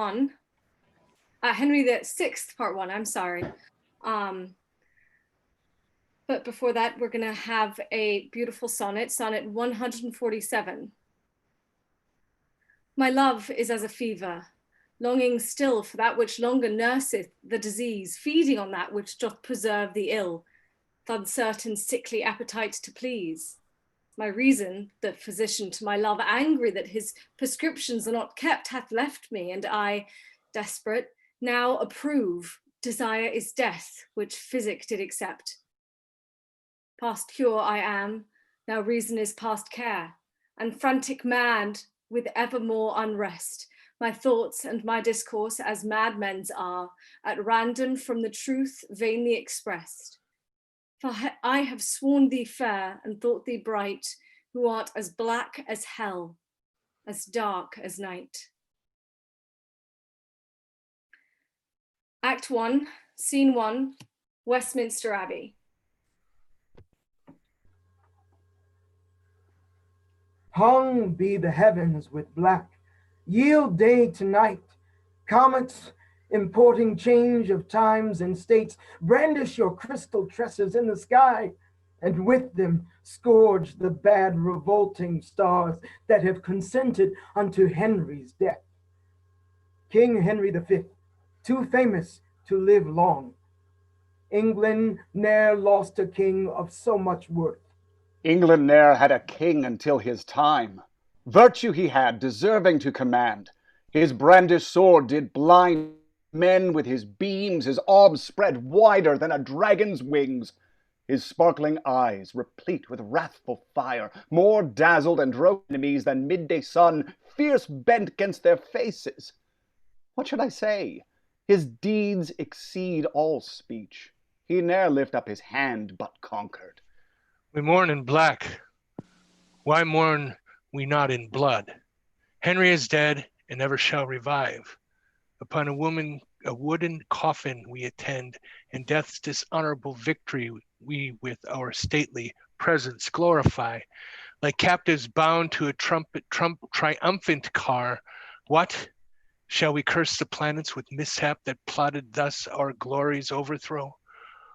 1, Henry VI, Part 1, I'm sorry. But before that, we're gonna have a beautiful sonnet, Sonnet 147. My love is as a fever, longing still for that which longer nurseth the disease, feeding on that which doth preserve the ill, th' uncertain sickly appetite to please. My reason, the physician to my love, angry that his prescriptions are not kept, hath left me, and I, desperate, now approve. Desire is death, which physic did accept. Past cure I am, now reason is past care, and frantic mad with evermore unrest. My thoughts and my discourse as madmen's are, at random from the truth vainly expressed. For I have sworn thee fair and thought thee bright, who art as black as hell, as dark as night. Act 1, Scene 1, Westminster Abbey. Hung be the heavens with black, yield day to night. Comets, importing change of times and states, brandish your crystal tresses in the sky, and with them scourge the bad revolting stars that have consented unto Henry's death. King Henry V, too famous to live long. England ne'er lost a king of so much worth. England ne'er had a king until his time. Virtue he had, deserving to command. His brandished sword did blind men with his beams, his arms spread wider than a dragon's wings. His sparkling eyes, replete with wrathful fire, more dazzled and drove enemies than midday sun, fierce bent against their faces. What should I say? His deeds exceed all speech. He ne'er lift up his hand but conquered. We mourn in black. Why mourn we not in blood? Henry is dead and never shall revive. Upon a wooden coffin we attend, and death's dishonorable victory we with our stately presence glorify. Like captives bound to a triumphant car, what? Shall we curse the planets with mishap that plotted thus our glory's overthrow?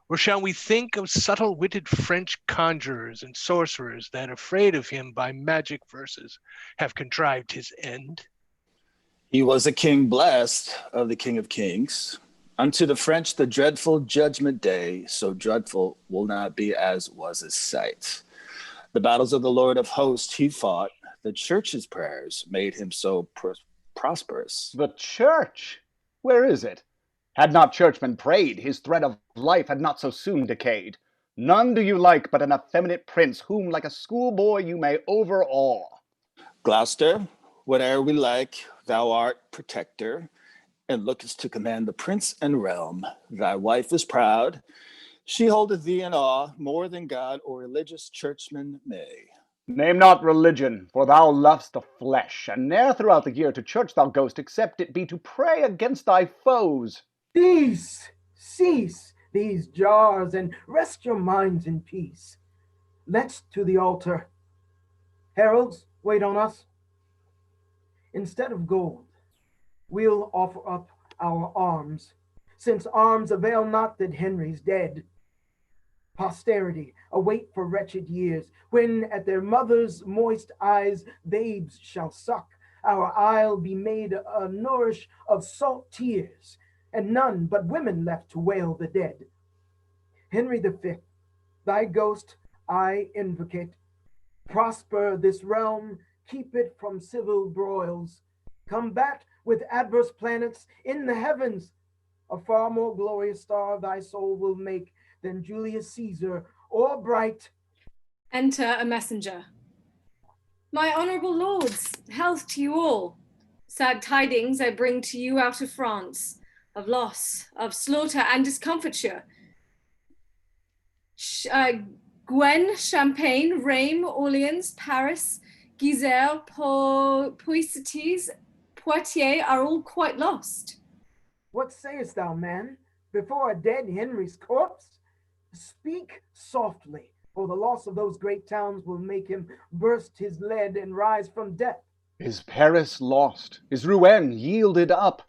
Or shall we think of subtle-witted French conjurers and sorcerers that, afraid of him by magic verses, have contrived his end? He was a king blessed of the King of Kings. Unto the French the dreadful judgment day, so dreadful will not be as was his sight. The battles of the Lord of hosts he fought, the church's prayers made him so prosperous. The church? Where is it? Had not churchmen prayed, his thread of life had not so soon decayed. None do you like but an effeminate prince, whom like a schoolboy you may overawe. Gloucester, whate'er we like, thou art protector, and lookest to command the prince and realm. Thy wife is proud, she holdeth thee in awe, more than God or religious churchman may. Name not religion, for thou lov'st the flesh, and ne'er throughout the year to church thou goest, except it be to pray against thy foes. Cease these jars, and rest your minds in peace. Let's to the altar. Heralds, wait on us. Instead of gold, we'll offer up our arms, since arms avail not that Henry's dead. Posterity await for wretched years, when at their mother's moist eyes babes shall suck. Our isle be made a nourish of salt tears, and none but women left to wail the dead. Henry V, thy ghost I invocate. Prosper this realm, keep it from civil broils. Combat with adverse planets in the heavens. A far more glorious star thy soul will make than Julius Caesar or bright. Enter a messenger. My honorable lords, health to you all. Sad tidings I bring to you out of France, of loss, of slaughter and discomfiture. Gwen, Champagne, Rheims, Orleans, Paris, Giselle, Poitiers, are all quite lost. What sayest thou, man, before a dead Henry's corpse? Speak softly, for the loss of those great towns will make him burst his lead and rise from death. Is Paris lost? Is Rouen yielded up?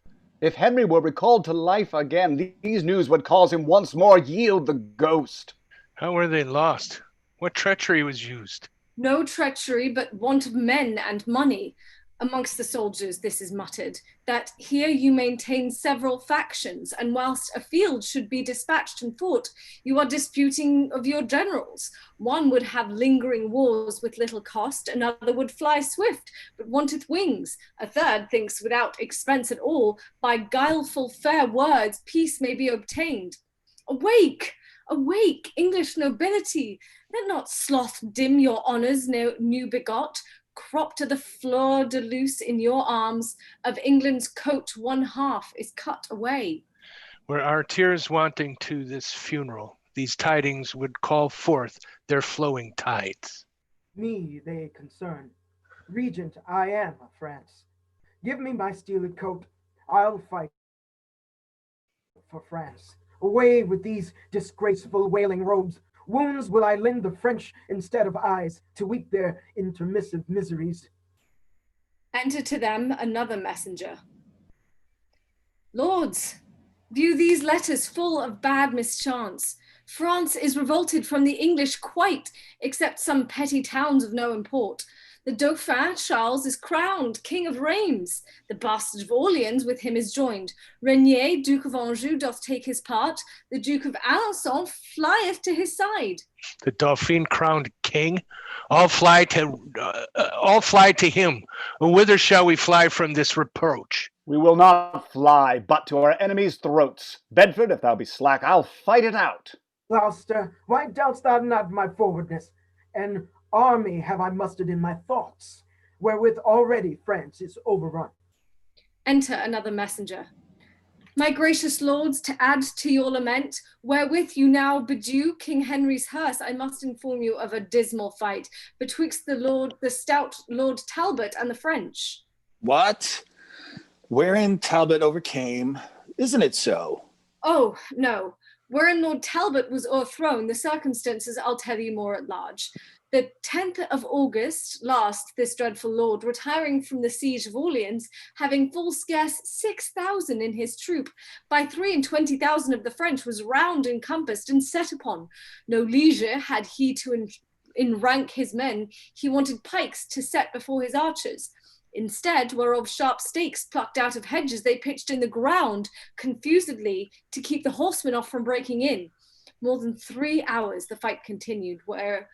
If Henry were recalled to life again, these news would cause him once more yield the ghost. How were they lost? What treachery was used? No treachery, but want of men and money. Amongst the soldiers this is muttered, that here you maintain several factions, and whilst a field should be dispatched and fought, you are disputing of your generals. One would have lingering wars with little cost, another would fly swift, but wanteth wings. A third thinks without expense at all, by guileful fair words peace may be obtained. Awake! Awake, English nobility! Let not sloth dim your honours new begot. Cropped to the fleur de luce in your arms, of England's coat one half is cut away. Were our tears wanting to this funeral, these tidings would call forth their flowing tides. Me they concern. Regent I am of France. Give me my steeled coat. I'll fight for France. Away with these disgraceful wailing robes. Wounds will I lend the French instead of eyes to weep their intermissive miseries. Enter to them another messenger. Lords, view these letters full of bad mischance. France is revolted from the English quite, except some petty towns of no import. The Dauphin Charles is crowned King of Reims. The bastard of Orleans with him is joined. Regnier, Duke of Anjou, doth take his part. The Duke of Alençon flieth to his side. The Dauphin crowned king, all fly to him. Whither shall we fly from this reproach? We will not fly, but to our enemies' throats. Bedford, if thou be slack, I'll fight it out. Gloucester, why doubt'st thou not my forwardness? An army have I mustered in my thoughts, wherewith already France is overrun. Enter another messenger. My gracious lords, to add to your lament, wherewith you now bedew King Henry's hearse, I must inform you of a dismal fight betwixt the stout Lord Talbot and the French. What? Wherein Talbot overcame, isn't it so? Oh, no. Wherein Lord Talbot was o'erthrown, the circumstances I'll tell you more at large. The 10th of August last, this dreadful lord, retiring from the siege of Orleans, having full scarce 6,000 in his troop, by 23,000 of the French was round encompassed and set upon. No leisure had he to enrank his men, he wanted pikes to set before his archers. Instead, whereof sharp stakes plucked out of hedges they pitched in the ground confusedly to keep the horsemen off from breaking in. More than 3 hours the fight continued, where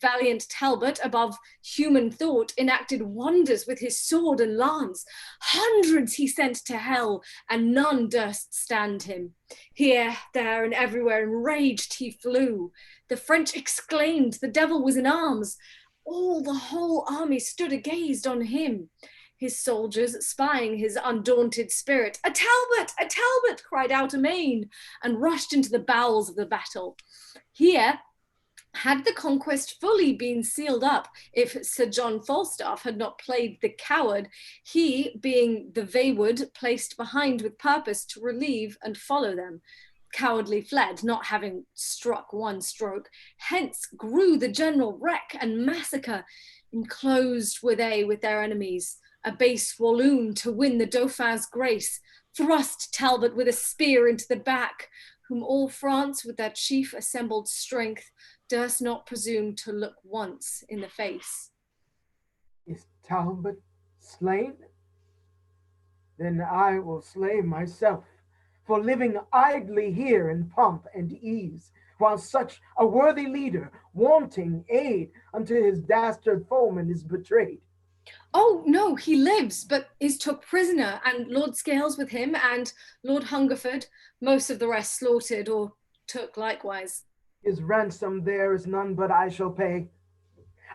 valiant Talbot, above human thought, enacted wonders with his sword and lance. Hundreds he sent to hell, and none durst stand him. Here, there, and everywhere enraged he flew. The French exclaimed the devil was in arms. All the whole army stood agazed on him. His soldiers, spying his undaunted spirit, "A Talbot! A Talbot!" cried out amain, and rushed into the bowels of the battle. Here, had the conquest fully been sealed up, if Sir John Falstaff had not played the coward, he, being the wayward, placed behind with purpose to relieve and follow them, cowardly fled, not having struck one stroke. Hence grew the general wreck and massacre. Enclosed were they with their enemies, a base Walloon to win the Dauphin's grace, thrust Talbot with a spear into the back, whom all France with their chief assembled strength durst not presume to look once in the face. Is Talbot slain? Then I will slay myself, for living idly here in pomp and ease, while such a worthy leader, wanting aid unto his dastard foeman, is betrayed. Oh, no, he lives, but is took prisoner, and Lord Scales with him, and Lord Hungerford, most of the rest slaughtered or took likewise. His ransom there is none but I shall pay.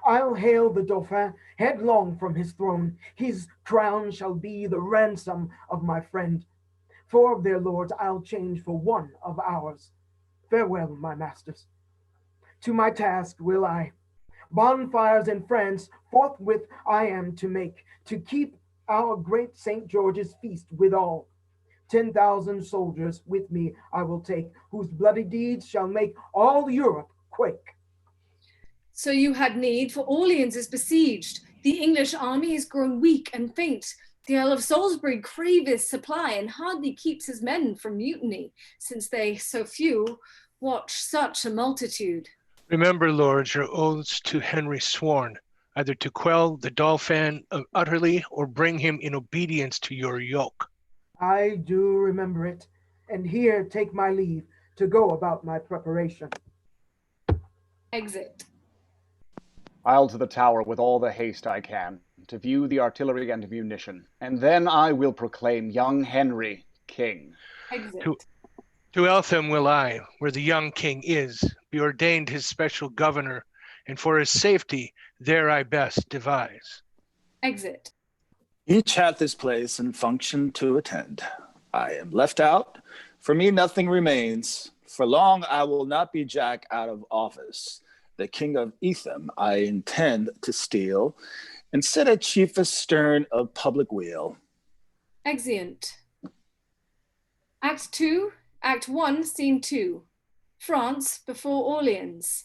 I'll hail the Dauphin headlong from his throne. His crown shall be the ransom of my friend. 4 of their lords I'll change for 1 of ours. Farewell, my masters. To my task will I. Bonfires in France forthwith I am to make, to keep our great St. George's feast withal. 10,000 soldiers with me I will take, whose bloody deeds shall make all Europe quake. So you had need, for Orleans is besieged. The English army is grown weak and faint. The Earl of Salisbury craveth supply and hardly keeps his men from mutiny, since they, so few, watch such a multitude. Remember, lords, your oaths to Henry sworn, either to quell the Dauphin utterly or bring him in obedience to your yoke. I do remember it, and here take my leave to go about my preparation. Exit. I'll to the tower with all the haste I can, to view the artillery and munition, and then I will proclaim young Henry king. Exit. To Eltham will I, where the young king is, be ordained his special governor, and for his safety there I best devise. Exit. Each hath his place and function to attend. I am left out. For me nothing remains. For long I will not be Jack out of office. The king of Etham I intend to steal, and sit at chiefest stern of public weal. Exeunt. Act 2, Act 1, Scene 2. France before Orleans.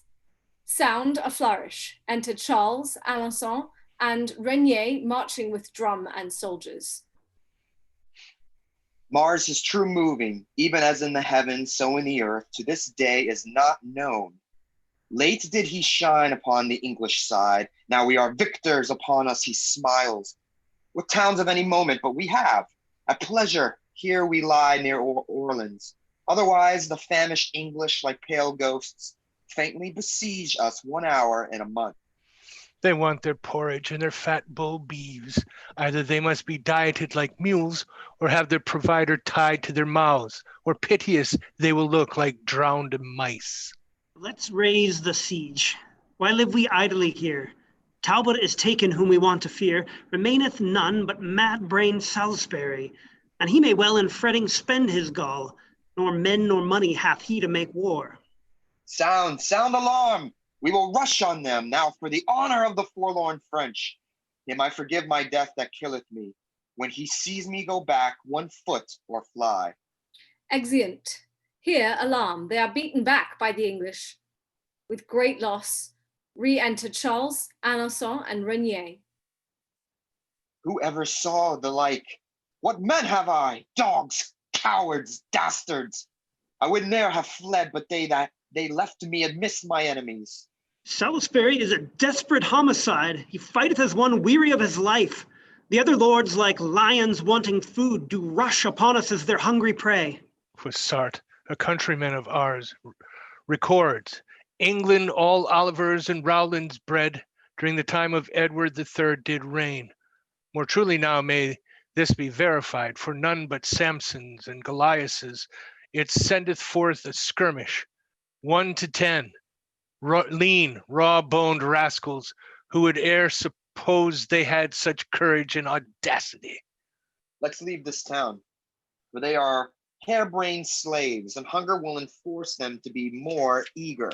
Sound a flourish. Enter Charles, Alençon, and Regnier marching with drum and soldiers. Mars is true moving, even as in the heavens, so in the earth, to this day is not known. Late did he shine upon the English side. Now we are victors, upon us he smiles. What towns of any moment but we have? At pleasure, here we lie near Orleans. Otherwise, the famished English, like pale ghosts, faintly besiege us 1 hour in a month. They want their porridge and their fat bull beeves. Either they must be dieted like mules, or have their provider tied to their mouths, or piteous they will look like drowned mice. Let's raise the siege. Why live we idly here? Talbot is taken whom we want to fear, remaineth none but mad-brained Salisbury, and he may well in fretting spend his gall, nor men nor money hath he to make war. Sound alarm! We will rush on them now for the honor of the forlorn French. Him I forgive my death that killeth me, when he sees me go back 1 foot or fly. Exeunt. Here, alarm, they are beaten back by the English. With great loss, re-enter Charles, Alençon, and Regnier. Who ever saw the like? What men have I? Dogs, cowards, dastards! I would ne'er have fled, but they left me amidst my enemies. Salisbury is a desperate homicide. He fighteth as one weary of his life. The other lords, like lions wanting food, do rush upon us as their hungry prey. Froissart, a countryman of ours, records, England all Olivers and Rowlands bred during the time of Edward III did reign. More truly now may this be verified, for none but Samsons and Goliaths it sendeth forth a skirmish, 1 to 10, lean, raw-boned rascals who would e'er suppose they had such courage and audacity. Let's leave this town, for they are harebrained slaves, and hunger will enforce them to be more eager.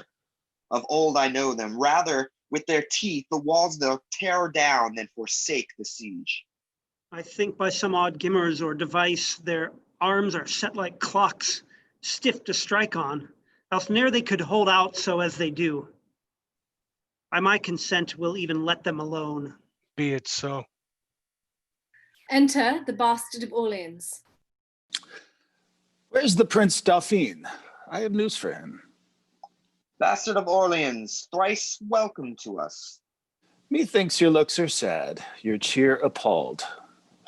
Of old I know them, rather with their teeth the walls they'll tear down than forsake the siege. I think by some odd gimmers or device their arms are set like clocks, stiff to strike on, else ne'er they could hold out so as they do. By my consent will even let them alone. Be it so. Enter the Bastard of Orleans. Where's the Prince Dauphin? I have news for him. Bastard of Orleans, thrice welcome to us. Methinks your looks are sad, your cheer appalled.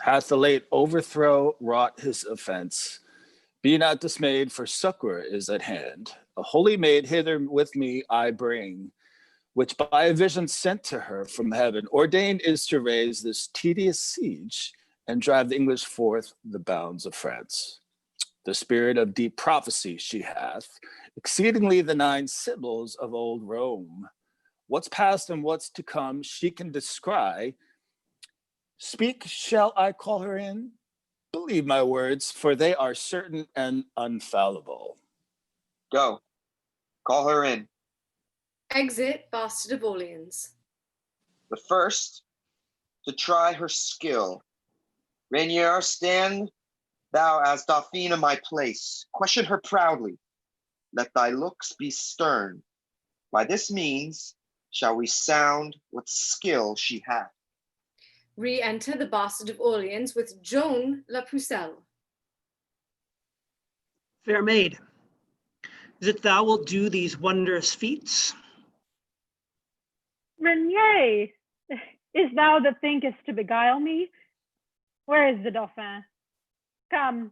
Hath the late overthrow wrought his offense? Be not dismayed, for succor is at hand. A holy maid hither with me I bring, which by a vision sent to her from heaven ordained is to raise this tedious siege and drive the English forth the bounds of France. The spirit of deep prophecy she hath, exceedingly the 9 Sibyls of old Rome. What's past and what's to come she can descry. Speak, shall I call her in? Believe my words, for they are certain and unfallible. Go, call her in. Exit Bastard of Orleans. But first, to try her skill. Regnier, stand thou as Dauphine in my place. Question her proudly. Let thy looks be stern. By this means shall we sound what skill she hath. Re-enter the Bastard of Orleans with Joan La Pucelle. Fair maid, is it thou wilt do these wondrous feats? Renier, is thou that thinkest to beguile me? Where is the Dauphin? Come,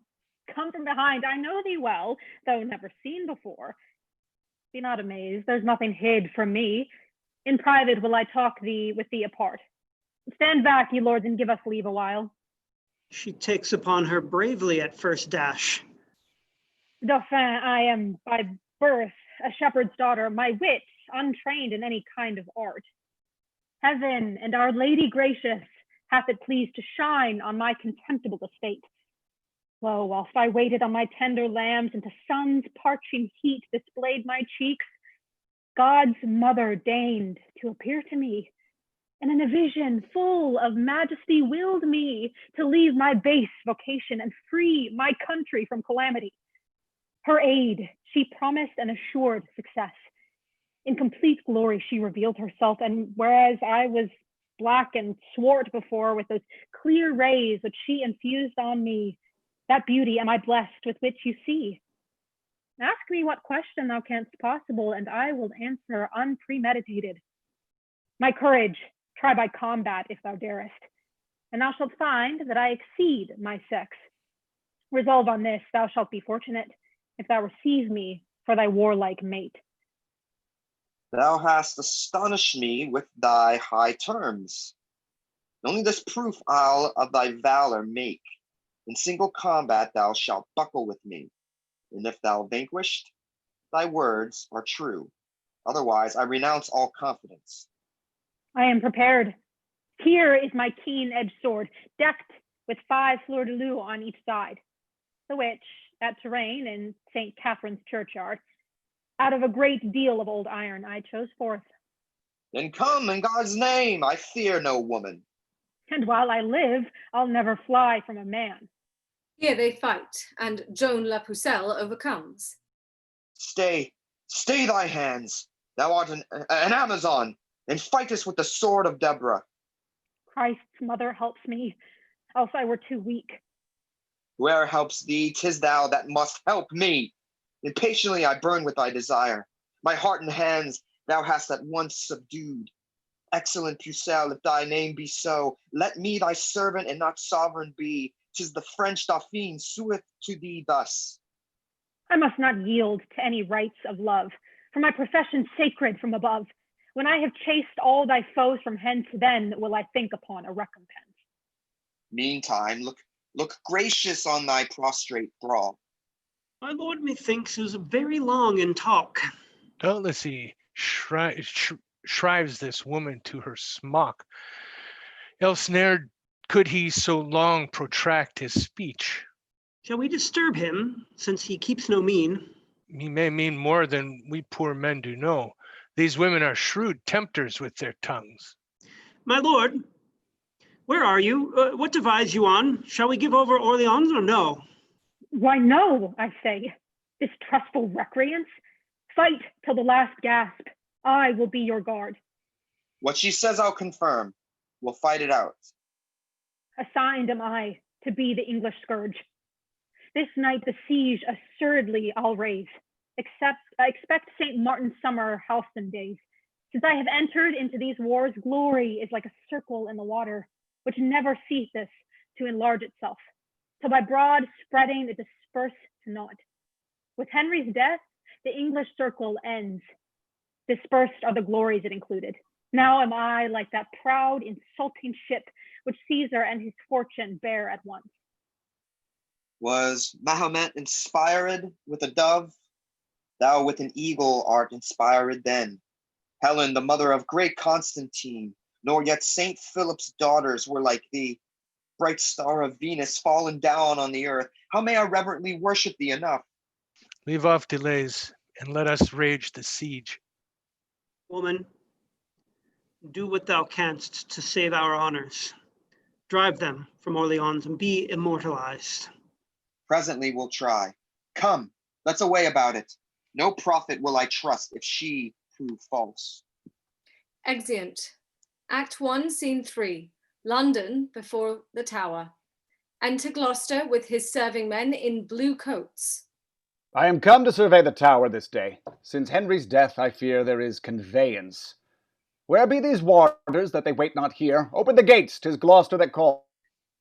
come from behind. I know thee well, though never seen before. Be not amazed, there's nothing hid from me. In private will I talk with thee apart. Stand back, ye lords, and give us leave a while. She takes upon her bravely at first dash. Dauphin, I am by birth a shepherd's daughter, my wit untrained in any kind of art. Heaven and Our Lady gracious hath it pleased to shine on my contemptible estate. Lo, whilst I waited on my tender lambs and the sun's parching heat displayed my cheeks, God's mother deigned to appear to me, and in a vision full of majesty willed me to leave my base vocation and free my country from calamity. Her aid she promised and assured success. In complete glory she revealed herself, and whereas I was black and swart before with those clear rays which she infused on me, that beauty am I blessed with which you see. Ask me what question thou canst possible, and I will answer unpremeditated. My courage try by combat if thou darest, and thou shalt find that I exceed my sex. Resolve on this, thou shalt be fortunate if thou receive me for thy warlike mate. Thou hast astonished me with thy high terms. Only this proof I'll of thy valor make. In single combat thou shalt buckle with me, and if thou vanquished, thy words are true. Otherwise I renounce all confidence. I am prepared. Here is my keen-edged sword, decked with 5 fleur-de-lis on each side, the which, at Touraine in St. Catherine's churchyard, out of a great deal of old iron I chose forth. Then come, in God's name, I fear no woman. And while I live, I'll never fly from a man. Here they fight, and Joan La Pucelle overcomes. Stay thy hands. Thou art an Amazon, and fightest with the sword of Deborah. Christ's mother helps me, else I were too weak. Whoe'er helps thee, 'tis thou that must help me. Impatiently I burn with thy desire. My heart and hands thou hast at once subdued. Excellent Pucelle, if thy name be so, let me thy servant and not sovereign be. 'Tis the French Dauphin sueth to thee thus. I must not yield to any rites of love, for my profession sacred from above. When I have chased all thy foes from hence, then will I think upon a recompense. Meantime, look gracious on thy prostrate thrall. My lord methinks is very long in talk. Doubtless he shrives this woman to her smock, else ne'er could he so long protract his speech. Shall we disturb him, since he keeps no mean? He may mean more than we poor men do know. These women are shrewd tempters with their tongues. My lord, where are you? What devise you on? Shall we give over Orleans or no? Why no, I say, distrustful recreants. Fight till the last gasp. I will be your guard. What she says I'll confirm. We'll fight it out. Assigned am I to be the English scourge. This night the siege assuredly I'll raise. I expect St. Martin's summer halcyon days. Since I have entered into these wars, glory is like a circle in the water, which never ceases to enlarge itself, till by broad spreading it disperse to naught. With Henry's death, the English circle ends. Dispersed are the glories it included. Now am I like that proud, insulting ship which Caesar and his fortune bear at once. Was Mahomet inspired with a dove? Thou with an eagle art inspired then. Helen, the mother of great Constantine, nor yet Saint Philip's daughters were like thee. Bright star of Venus fallen down on the earth, how may I reverently worship thee enough? Leave off delays and let us rage the siege. Woman, do what thou canst to save our honors. Drive them from Orleans and be immortalized. Presently we'll try. Come, let's away about it. No prophet will I trust if she prove false. Exeunt. Act 1, Scene 3. London before the Tower. Enter Gloucester with his serving men in blue coats. I am come to survey the tower this day. Since Henry's death, I fear there is conveyance. Where be these warders that they wait not here? Open the gates, 'tis Gloucester that calls.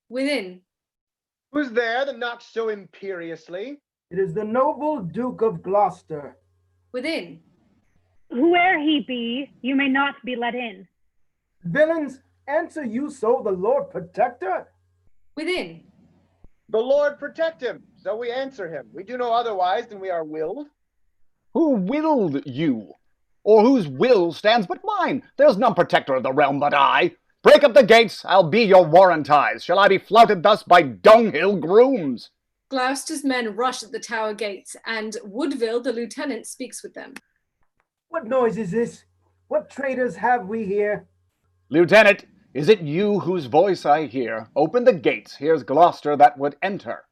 Within. Who's there that knocks so imperiously? It is the noble Duke of Gloucester. Within. Whoe'er he be, you may not be let in. Villains, answer you so the Lord Protector? Within. The Lord protect him, so we answer him. We do no otherwise than we are willed. Who willed you? Or whose will stands but mine? There's none protector of the realm but I. Break up the gates, I'll be your warranties. Shall I be flouted thus by dunghill grooms? Gloucester's men rush at the tower gates, and Woodville, the lieutenant, speaks with them. What noise is this? What traitors have we here? Lieutenant, is it you whose voice I hear? Open the gates, here's Gloucester that would enter.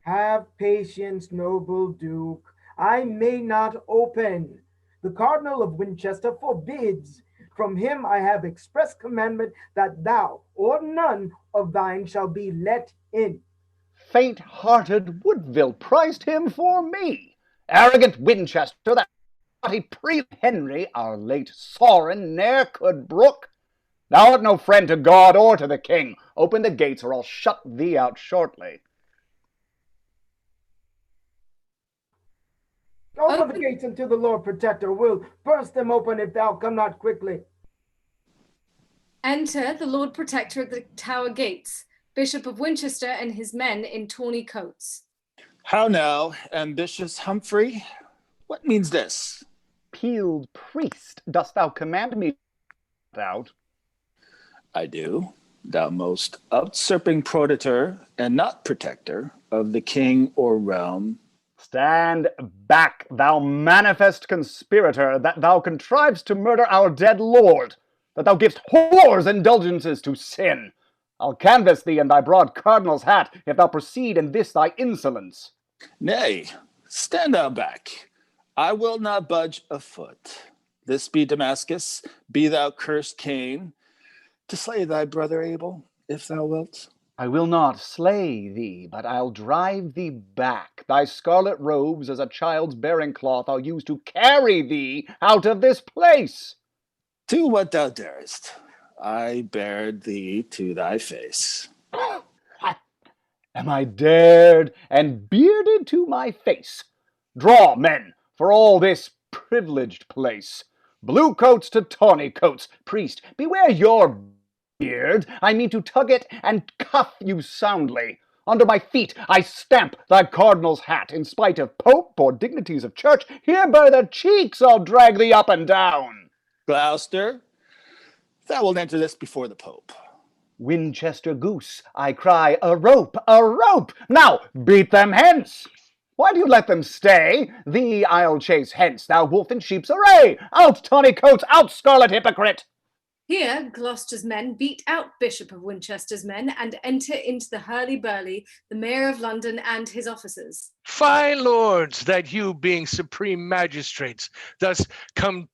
Have patience, noble Duke. I may not open. The Cardinal of Winchester forbids. From him I have express commandment that thou or none of thine shall be let in. Faint-hearted Woodville prized him for me. Arrogant Winchester, that haughty pre Henry, our late sovereign, ne'er could brook. Thou art no friend to God or to the king. Open the gates, or I'll shut thee out shortly. Open the gates unto the Lord Protector. Will burst them open if thou come not quickly. Enter the Lord Protector at the tower gates, Bishop of Winchester and his men in tawny coats. How now, ambitious Humphrey? What means this? Peeled priest, dost thou command me out? I do, thou most usurping protector and not protector of the king or realm. Stand back, thou manifest conspirator, that thou contrivest to murder our dead lord, that thou givest whores indulgences to sin. I'll canvass thee in thy broad cardinal's hat, if thou proceed in this thy insolence. Nay, stand thou back. I will not budge a foot. This be Damascus, be thou cursed Cain, to slay thy brother Abel, if thou wilt. I will not slay thee, but I'll drive thee back. Thy scarlet robes as a child's bearing cloth I'll use to carry thee out of this place. Do what thou darest. I bared thee to thy face. Am I dared and bearded to my face? Draw, men, for all this privileged place. Blue coats to tawny coats. Priest, beware your beard. I mean to tug it and cuff you soundly. Under my feet I stamp thy cardinal's hat. In spite of pope or dignities of church, here by the cheeks I'll drag thee up and down. Gloucester, thou wilt enter this before the pope. Winchester goose, I cry, a rope, a rope! Now beat them hence! Why do you let them stay? Thee I'll chase hence, thou wolf in sheep's array! Out, tawny coats, out, scarlet hypocrite! Here Gloucester's men beat out Bishop of Winchester's men and enter into the hurly-burly, the Mayor of London and his officers. Fine lords, that you, being supreme magistrates, thus come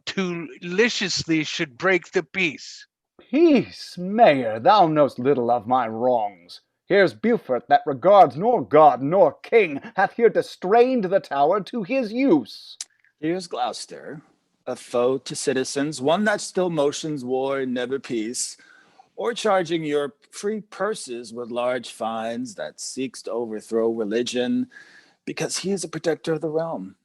to liciously should break the peace. Peace, Mayor, thou know'st little of my wrongs. Here's Beaufort, that regards nor God nor king, hath here distrained the tower to his use. Here's Gloucester, a foe to citizens, one that still motions war and never peace, or charging your free purses with large fines that seeks to overthrow religion, because he is a protector of the realm,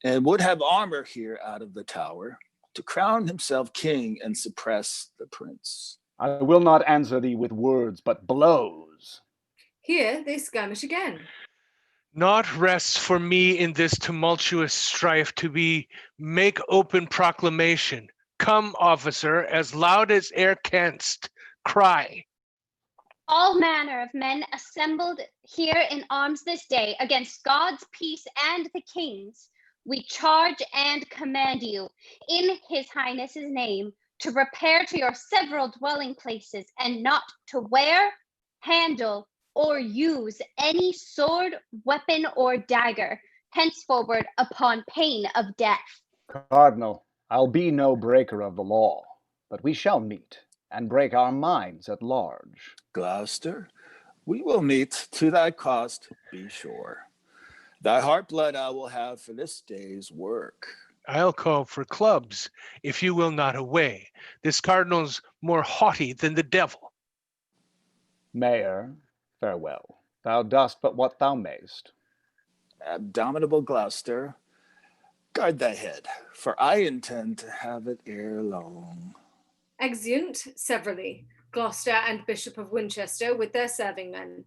and would have armor here out of the tower, to crown himself king and suppress the prince. I will not answer thee with words, but blows. Here they skirmish again. Naught rests for me in this tumultuous strife to be make open proclamation. Come, officer, as loud as e'er canst, cry. All manner of men assembled here in arms this day against God's peace and the king's. We charge and command you, in his highness's name, to repair to your several dwelling places and not to wear, handle, or use any sword, weapon, or dagger, henceforward upon pain of death. Cardinal, I'll be no breaker of the law, but we shall meet. and break our minds at large. Gloucester, we will meet to thy cost, be sure. Thy heart blood I will have for this day's work. I'll call for clubs, if you will not away. This cardinal's more haughty than the devil. Mayor, farewell. Thou dost but what thou mayst. Abominable Gloucester, guard thy head, for I intend to have it ere long. Exeunt severally, Gloucester and Bishop of Winchester with their serving men.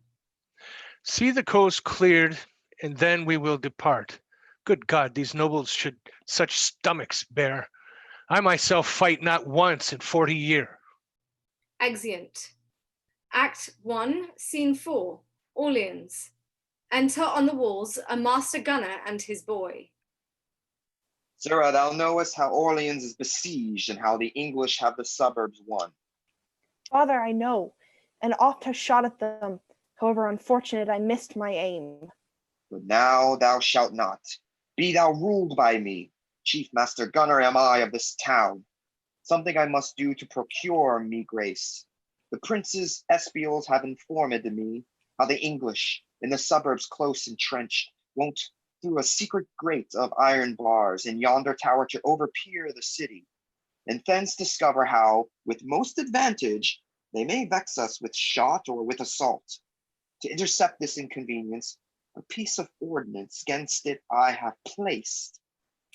See the coast cleared, and then we will depart. Good God, these nobles should such stomachs bear. I myself fight not once in 40 year. Exeunt. Act 1, Scene 4, Orleans. Enter on the walls a master gunner and his boy. Sirrah, thou knowest how Orleans is besieged and how the English have the suburbs won. Father, I know, and oft have shot at them. However unfortunate, I missed my aim. But now thou shalt not. Be thou ruled by me. Chief Master Gunner am I of this town. Something I must do to procure me grace. The prince's espials have informed me how the English, in the suburbs close entrenched, won't through a secret grate of iron bars in yonder tower to overpeer the city, and thence discover how, with most advantage, they may vex us with shot or with assault. To intercept this inconvenience, a piece of ordnance against it I have placed,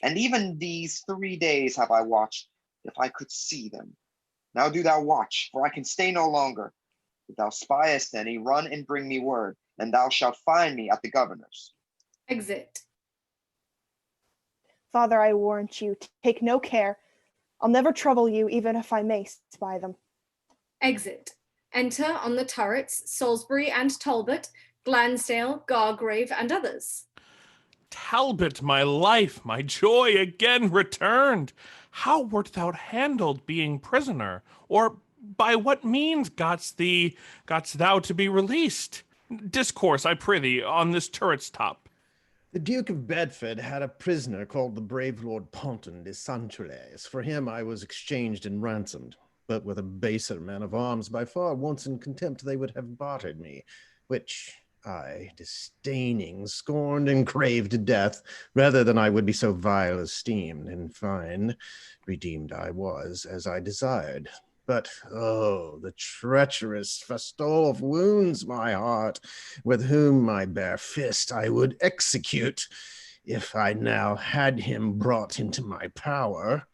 and even these 3 days have I watched, if I could see them. Now do thou watch, for I can stay no longer. If thou spiest any, run and bring me word, and thou shalt find me at the governor's. Exit. Father, I warrant you, take no care. I'll never trouble you, even if I may spy them. Exit. Enter on the turrets Salisbury and Talbot, Glansdale, Gargrave, and others. Talbot, my life, my joy, again returned. How wert thou handled being prisoner? Or by what means gotst thou to be released? Discourse, I prithee, on this turret's top. The Duke of Bedford had a prisoner called the brave Lord Ponton de Sancholes. For him I was exchanged and ransomed, but with a baser man of arms by far, once in contempt they would have bartered me, which I, disdaining, scorned, and craved death, rather than I would be so vile esteemed. In fine, redeemed I was, as I desired. But, oh, the treacherous Fastolf wounds my heart, with whom my bare fist I would execute, if I now had him brought into my power.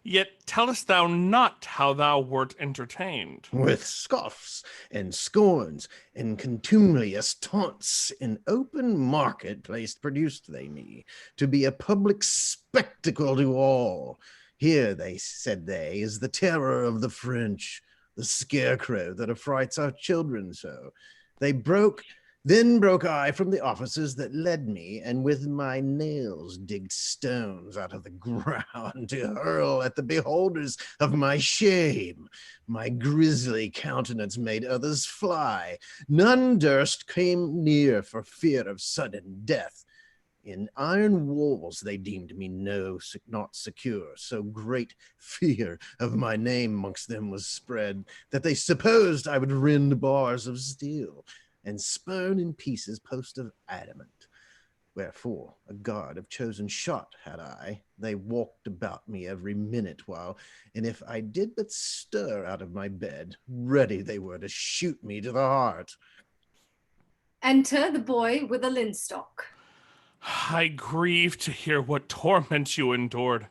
Yet tellest thou not how thou wert entertained? With scoffs and scorns and contumelious taunts in open marketplace produced they me, to be a public spectacle to all. Here, said they, is the terror of the French, the scarecrow that affrights our children so. Then broke I from the officers that led me, and with my nails digged stones out of the ground to hurl at the beholders of my shame. My grisly countenance made others fly. None durst come near for fear of sudden death. In iron walls they deemed me not secure. So great fear of my name amongst them was spread, that they supposed I would rend bars of steel, and spurn in pieces posts of adamant. Wherefore a guard of chosen shot had I. They walked about me every minute while, and if I did but stir out of my bed, ready they were to shoot me to the heart. Enter the boy with a linstock. I grieve to hear what torments you endured.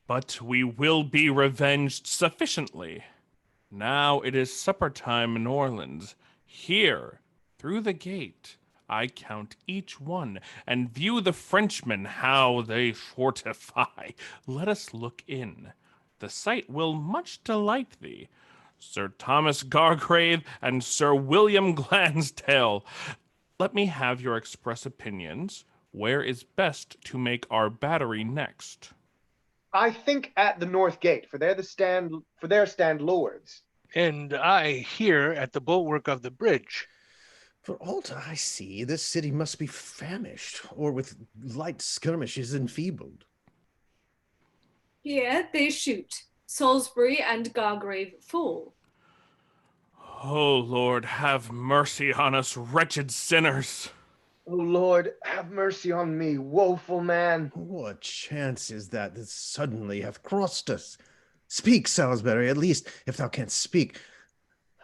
But we will be revenged sufficiently. Now it is supper time in Orleans. Here, through the gate, I count each one and view the Frenchmen how they fortify. Let us look in. The sight will much delight thee. Sir Thomas Gargrave and Sir William Glansdale. Let me have your express opinions. Where is best to make our battery next? I think at the north gate, for there stand lords. And I here at the bulwark of the bridge. For aught I see, this city must be famished, or with light skirmishes enfeebled. Here they shoot. Salisbury and Gargrave fall. O Lord, have mercy on us, wretched sinners. O Lord, have mercy on me, woeful man. What chance is that suddenly hath crossed us? Speak, Salisbury, at least, if thou canst speak.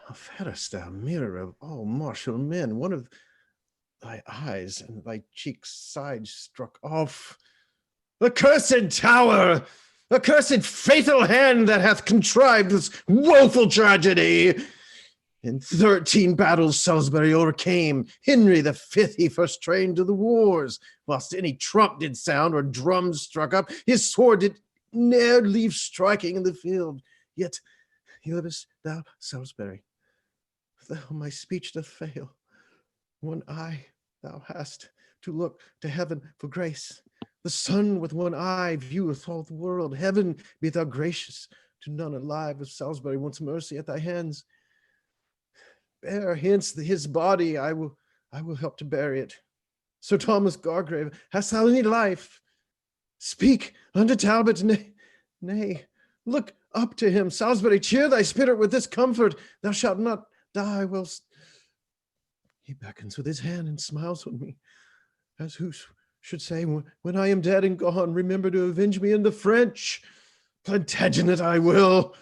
How fattest thou, mirror of all martial men, one of thy eyes and thy cheek's side struck off. Accursed tower! Accursed fatal hand that hath contrived this woeful tragedy! In 13 battles Salisbury overcame. Henry the Fifth he first trained to the wars. Whilst any trump did sound or drums struck up, his sword did ne'er leave striking in the field. Yet livest thou, Salisbury, though my speech doth fail. One eye thou hast to look to heaven for grace. The sun with one eye vieweth all the world. Heaven be thou gracious to none alive if Salisbury wants mercy at thy hands. Bear hence his body, I will help to bury it. Sir Thomas Gargrave, hast thou any life? Speak unto Talbot, nay, look up to him. Salisbury, cheer thy spirit with this comfort. Thou shalt not die whilst he beckons with his hand and smiles on me, as who should say, when I am dead and gone, remember to avenge me in the French. Plantagenet I will,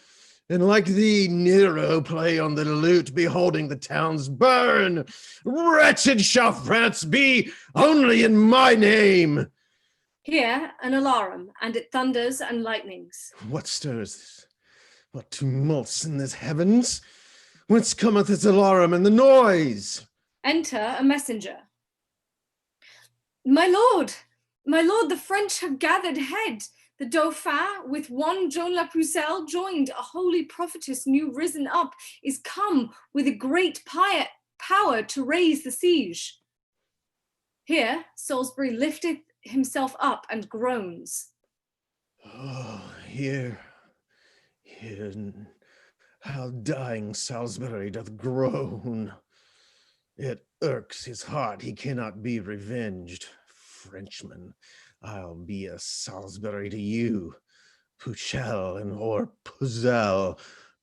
and like thee, Nero, play on the lute, beholding the towns burn. Wretched shall France be only in my name. Here an alarum, and it thunders and lightnings. What stirs this? What tumults in this heavens? Whence cometh this alarum and the noise? Enter a messenger. My lord, the French have gathered head. The Dauphin, with one Joan la Pucelle, joined, a holy prophetess new risen up, is come with a great power to raise the siege. Here Salisbury lifteth himself up and groans. Oh, here, how dying Salisbury doth groan. It irks his heart he cannot be revenged. Frenchman, I'll be a Salisbury to you, Pucelle and or Puzel,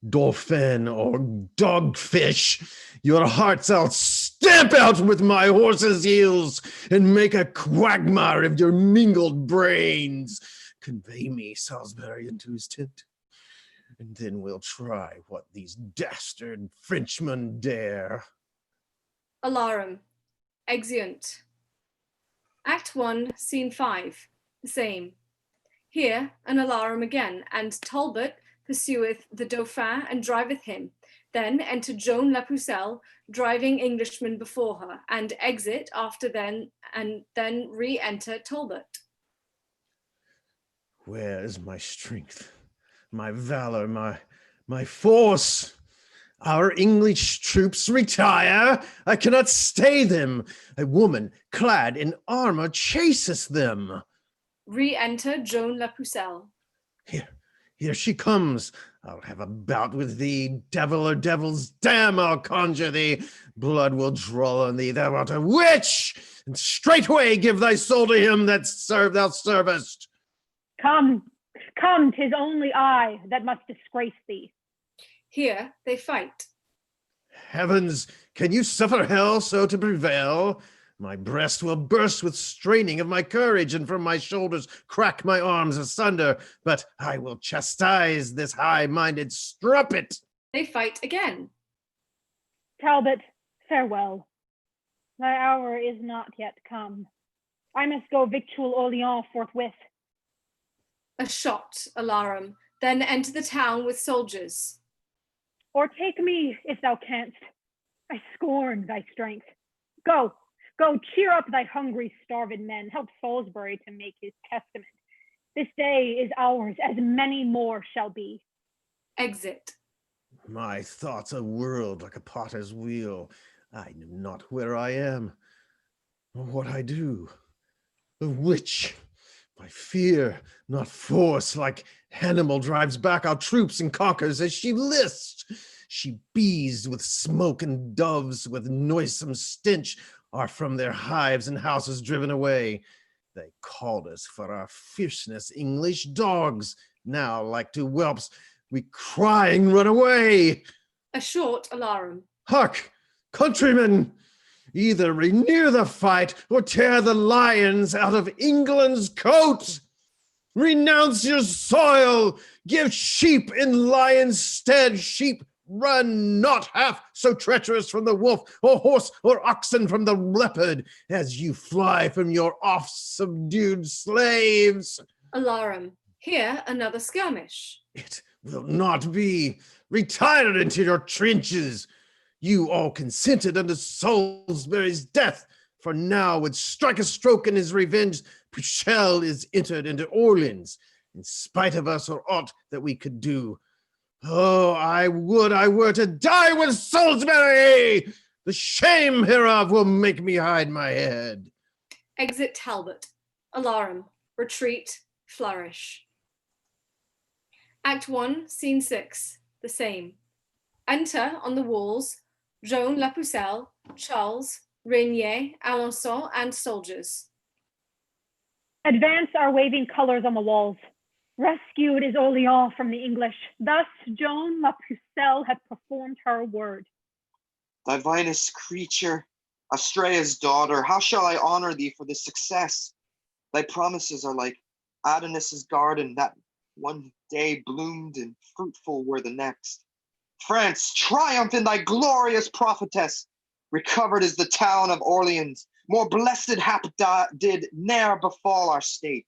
Dauphin or Dogfish. Your hearts I'll stamp out with my horse's heels and make a quagmire of your mingled brains. Convey me, Salisbury, into his tent, and then we'll try what these dastard Frenchmen dare. Alarum. Exeunt. Act 1, Scene 5. The same. Here an alarum again, and Talbot pursueth the Dauphin and driveth him. Then enter Joan la Pucelle, driving Englishmen before her, and exit after then, and then re-enter Talbot. Where is my strength, my valor, my force? Our English troops retire. I cannot stay them. A woman clad in armor chases them. Re-enter Joan la Pucelle. Here she comes. I'll have a bout with thee, devil or devils. Damn, I'll conjure thee. Blood will draw on thee. Thou art a witch. And straightway give thy soul to him that thou servest. Come, 'tis only I that must disgrace thee. Here they fight. Heavens, can you suffer hell so to prevail? My breast will burst with straining of my courage, and from my shoulders crack my arms asunder, but I will chastise this high-minded strumpet. They fight again. Talbot, farewell. Thy hour is not yet come. I must go victual Orleans forthwith. A shot, alarum. Then enter the town with soldiers. Or take me, if thou canst. I scorn thy strength. Go, cheer up thy hungry, starved men. Help Salisbury to make his testament. This day is ours, as many more shall be. Exit. My thoughts are whirled like a potter's wheel. I know not where I am, or what I do. A witch, my fear, not force, like Hannibal drives back our troops and conquers as she lists. She bees with smoke and doves with noisome stench are from their hives and houses driven away. They called us for our fierceness, English dogs, now like to whelps, We crying run away. A short alarum. Hark, countrymen! Either renew the fight or tear the lions out of England's coat. Renounce your soil. Give sheep in lions' stead. Sheep run not half so treacherous from the wolf, or horse or oxen from the leopard, as you fly from your oft-subdued slaves. Alarum. Here another skirmish. It will not be. Retire into your trenches. You all consented unto Salisbury's death, for now would strike a stroke in his revenge. Puchel is entered into Orleans, in spite of us or aught that we could do. Oh, I would I were to die with Salisbury! The shame hereof will make me hide my head. Exit Talbot. Alarum. Retreat. Flourish. Act 1, Scene 6. The same. Enter on the walls Joan La Pucelle, Charles, Rainier, Alençon, and soldiers. Advance our waving colors on the walls. Rescued is Orleans from the English. Thus Joan La Pucelle had performed her word. Divinest creature, Astrea's daughter, how shall I honor thee for this success? Thy promises are like Adonis's garden that one day bloomed and fruitful were the next. France, triumph in thy glorious prophetess. Recovered is the town of Orleans. More blessed hap did ne'er befall our state.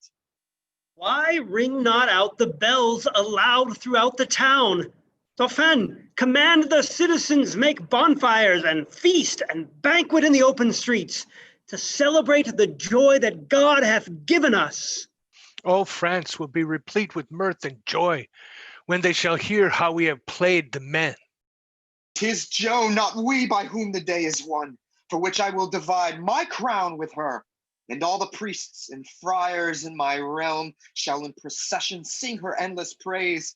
Why ring not out the bells aloud throughout the town? Dauphin, command the citizens make bonfires and feast and banquet in the open streets to celebrate the joy that God hath given us. All France will be replete with mirth and joy when they shall hear how we have played the men. 'Tis Joan, not we, by whom the day is won, for which I will divide my crown with her. And all the priests and friars in my realm shall in procession sing her endless praise.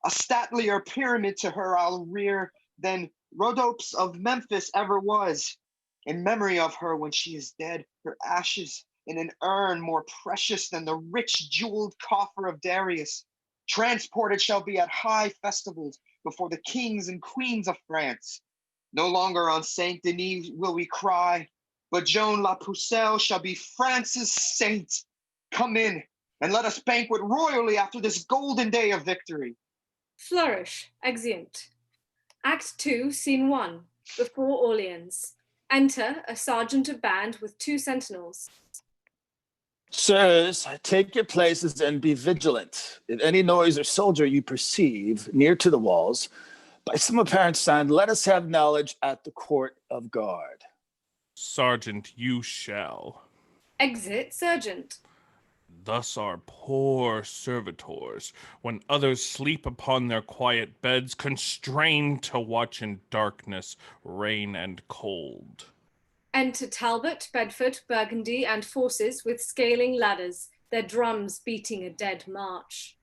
A statelier pyramid to her I'll rear than Rhodopes of Memphis ever was. In memory of her when she is dead, her ashes in an urn more precious than the rich jeweled coffer of Darius. Transported shall be at high festivals before the kings and queens of France. No longer on Saint Denis will we cry, but Joan La Pucelle shall be France's saint. Come in and let us banquet royally after this golden day of victory. Flourish. Exeunt. Act 2, Scene 1. Before Orleans. Enter a sergeant of band with 2 sentinels. Sirs, take your places and be vigilant. If any noise or soldier you perceive near to the walls, by some apparent sign, let us have knowledge at the court of guard. Sergeant, you shall. Exit Sergeant. Thus our poor servitors, when others sleep upon their quiet beds, constrained to watch in darkness, rain, and cold. Enter Talbot, Bedford, Burgundy, and forces with scaling ladders, their drums beating a dead march.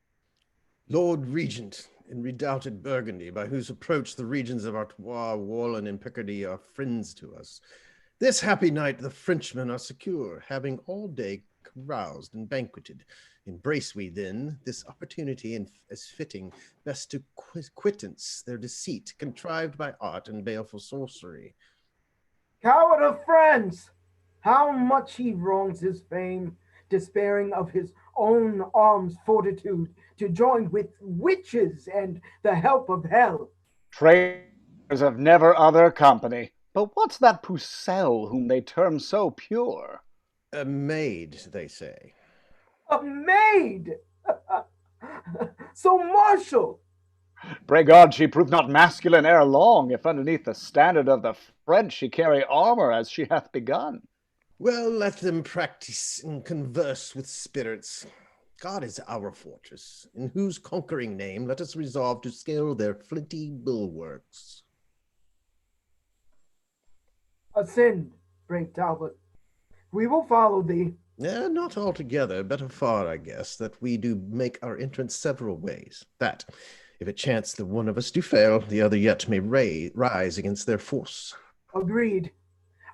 Lord Regent, in redoubted Burgundy, by whose approach the regions of Artois, Wallen, and Picardy are friends to us, this happy night the Frenchmen are secure, having all day caroused and banqueted. Embrace we then this opportunity, and as fitting best to quittance their deceit, contrived by art and baleful sorcery. Coward of France, how much he wrongs his fame, despairing of his own arms' fortitude, to join with witches and the help of hell. Traitors of never other company. But what's that Pucelle whom they term so pure? A maid, they say. A maid! So martial! Pray God she prove not masculine ere long, if underneath the standard of the French she carry armor as she hath begun. Well, let them practice and converse with spirits. God is our fortress, in whose conquering name let us resolve to scale their flinty bulwarks. Ascend, brave Talbot. We will follow thee. Not altogether, better far, I guess, that we do make our entrance several ways. That, if it chance the one of us do fail, the other yet may rise against their force. Agreed.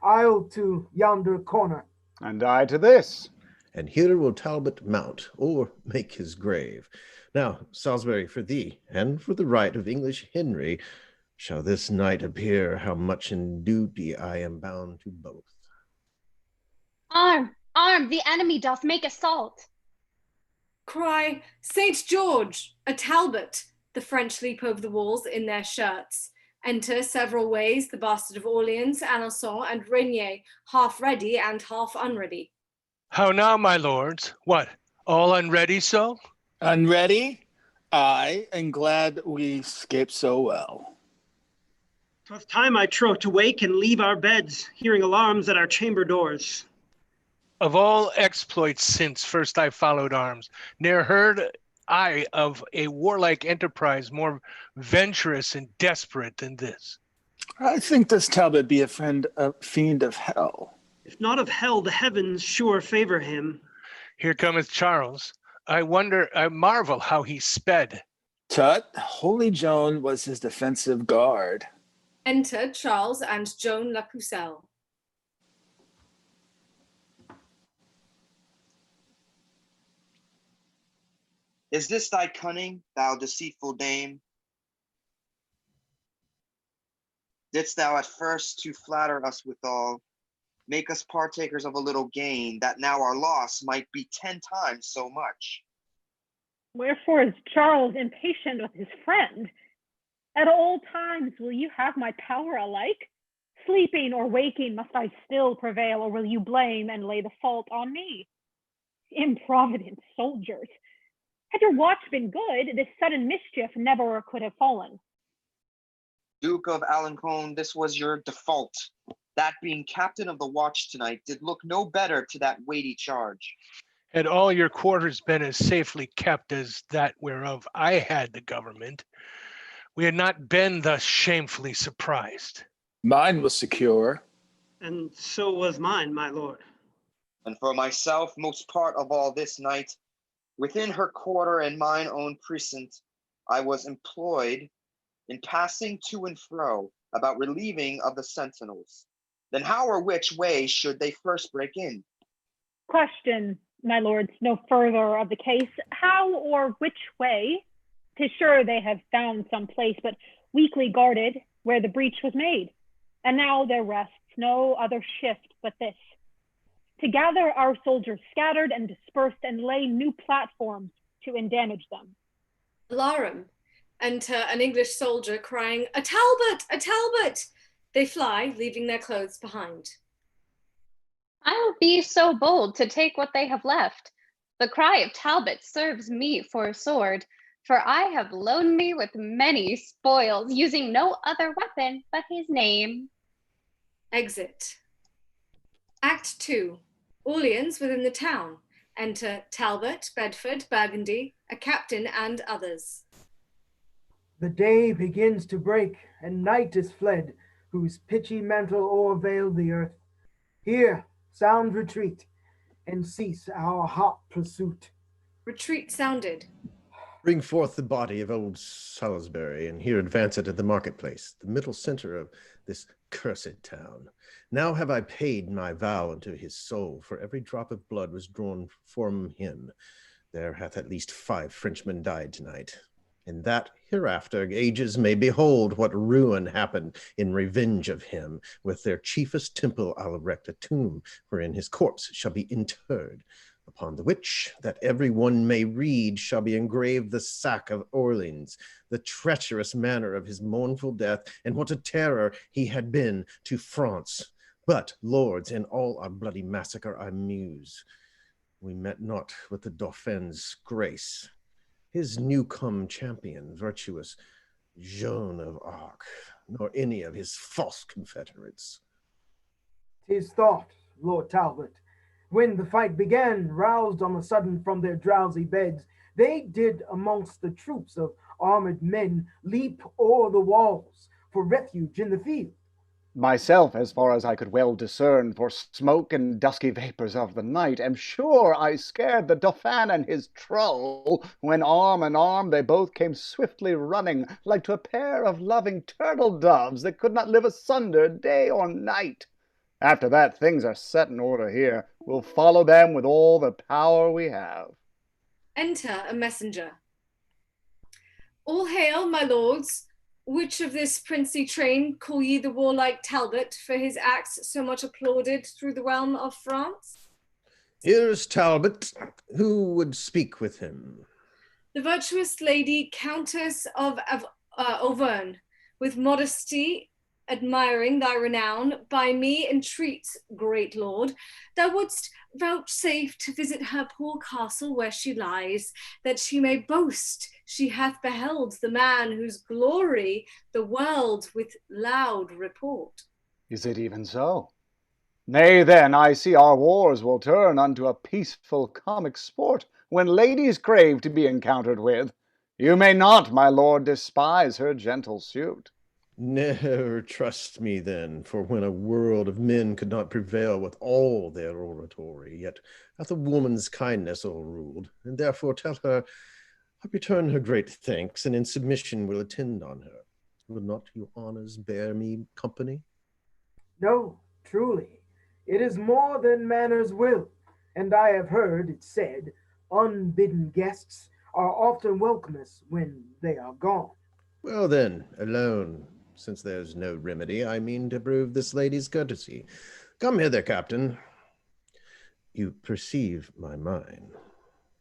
I'll to yonder corner. And I to this. and here will Talbot mount, or make his grave. Now, Salisbury, for thee, and for the right of English Henry, shall this night appear how much in duty I am bound to both. Arm, arm, the enemy doth make assault. Cry, Saint George, a Talbot! The French leap over the walls in their shirts. Enter several ways the Bastard of Orleans, Alençon, and Regnier, half ready and half unready. How now, my lords? What, all unready so? Unready? I am glad we escaped so well. 'Twas time, I trow, to wake and leave our beds, hearing alarms at our chamber doors. Of all exploits since first I followed arms, ne'er heard I of a warlike enterprise more venturous and desperate than this. I think this Talbot be a fiend of hell. If not of hell, the heavens sure favor him. Here cometh Charles. I marvel how he sped. Tut, Holy Joan was his defensive guard. Enter Charles and Joan La Pucelle. Is this thy cunning, thou deceitful dame? Didst thou at first to flatter us withal, make us partakers of a little gain, that now our loss might be 10 times so much? Wherefore is Charles impatient with his friend? At all times will you have my power alike? Sleeping or waking must I still prevail, or will you blame and lay the fault on me? Improvident soldiers! Had your watch been good, this sudden mischief never could have fallen. Duke of Alencon, this was your default. That being captain of the watch tonight did look no better to that weighty charge. Had all your quarters been as safely kept as that whereof I had the government, we had not been thus shamefully surprised. Mine was secure. And so was mine, my lord. And for myself, most part of all this night, within her quarter and mine own precinct, I was employed in passing to and fro about relieving of the sentinels. Then how or which way should they first break in? Question, my lords, no further of the case. How or which way? 'Tis sure they have found some place, but weakly guarded, where the breach was made. And now there rests no other shift but this: to gather our soldiers scattered and dispersed and lay new platforms to endamage them. Alarum. Enter an English soldier crying, "A Talbot! A Talbot!" They fly, leaving their clothes behind. I'll be so bold to take what they have left. The cry of Talbot serves me for a sword, for I have loaned me with many spoils, using no other weapon but his name. Exit. Act 2. Orleans within the town. Enter Talbot, Bedford, Burgundy, a captain, and others. The day begins to break, and night is fled, whose pitchy mantle o'erveiled the earth. Here, sound retreat, and cease our hot pursuit. Retreat sounded. Bring forth the body of old Salisbury, and here advance it to the marketplace, the middle center of this cursed town. Now have I paid my vow unto his soul, for every drop of blood was drawn from him. There hath at least 5 Frenchmen died tonight. And that hereafter ages may behold what ruin happened in revenge of him. With their chiefest temple I'll erect a tomb, wherein his corpse shall be interred, upon the which, that every one may read, shall be engraved the sack of Orleans, the treacherous manner of his mournful death, and what a terror he had been to France. But, lords, in all our bloody massacre I muse, we met not with the Dauphin's grace, his new-come champion, virtuous Joan of Arc, nor any of his false confederates. 'Tis thought, Lord Talbot, when the fight began, roused on a sudden from their drowsy beds, they did amongst the troops of armed men leap o'er the walls for refuge in the field. Myself, as far as I could well discern for smoke and dusky vapors of the night, am sure I scared the Dauphin and his trull, when arm in arm they both came swiftly running, like to a pair of loving turtle doves that could not live asunder day or night. After that, things are set in order here. We'll follow them with all the power we have. Enter a messenger. All hail, my lords. Which of this princely train call ye the warlike Talbot for his acts so much applauded through the realm of France? Here's Talbot. Who would speak with him? The virtuous lady Countess of Auvergne, with modesty admiring thy renown, by me entreats, great lord, thou wouldst vouchsafe to visit her poor castle where she lies, that she may boast she hath beheld the man whose glory the world with loud report. Is it even so? Nay, then, I see our wars will turn unto a peaceful comic sport, when ladies crave to be encountered with. You may not, my lord, despise her gentle suit. Ne'er trust me then, for when a world of men could not prevail with all their oratory, yet hath a woman's kindness o'erruled, and therefore tell her I return her great thanks, and in submission will attend on her. Will not your honors bear me company? No, truly, it is more than manners will, and I have heard it said, unbidden guests are often welcomest when they are gone. Well then, alone, since there's no remedy, I mean to prove this lady's courtesy. Come hither, captain. You perceive my mind.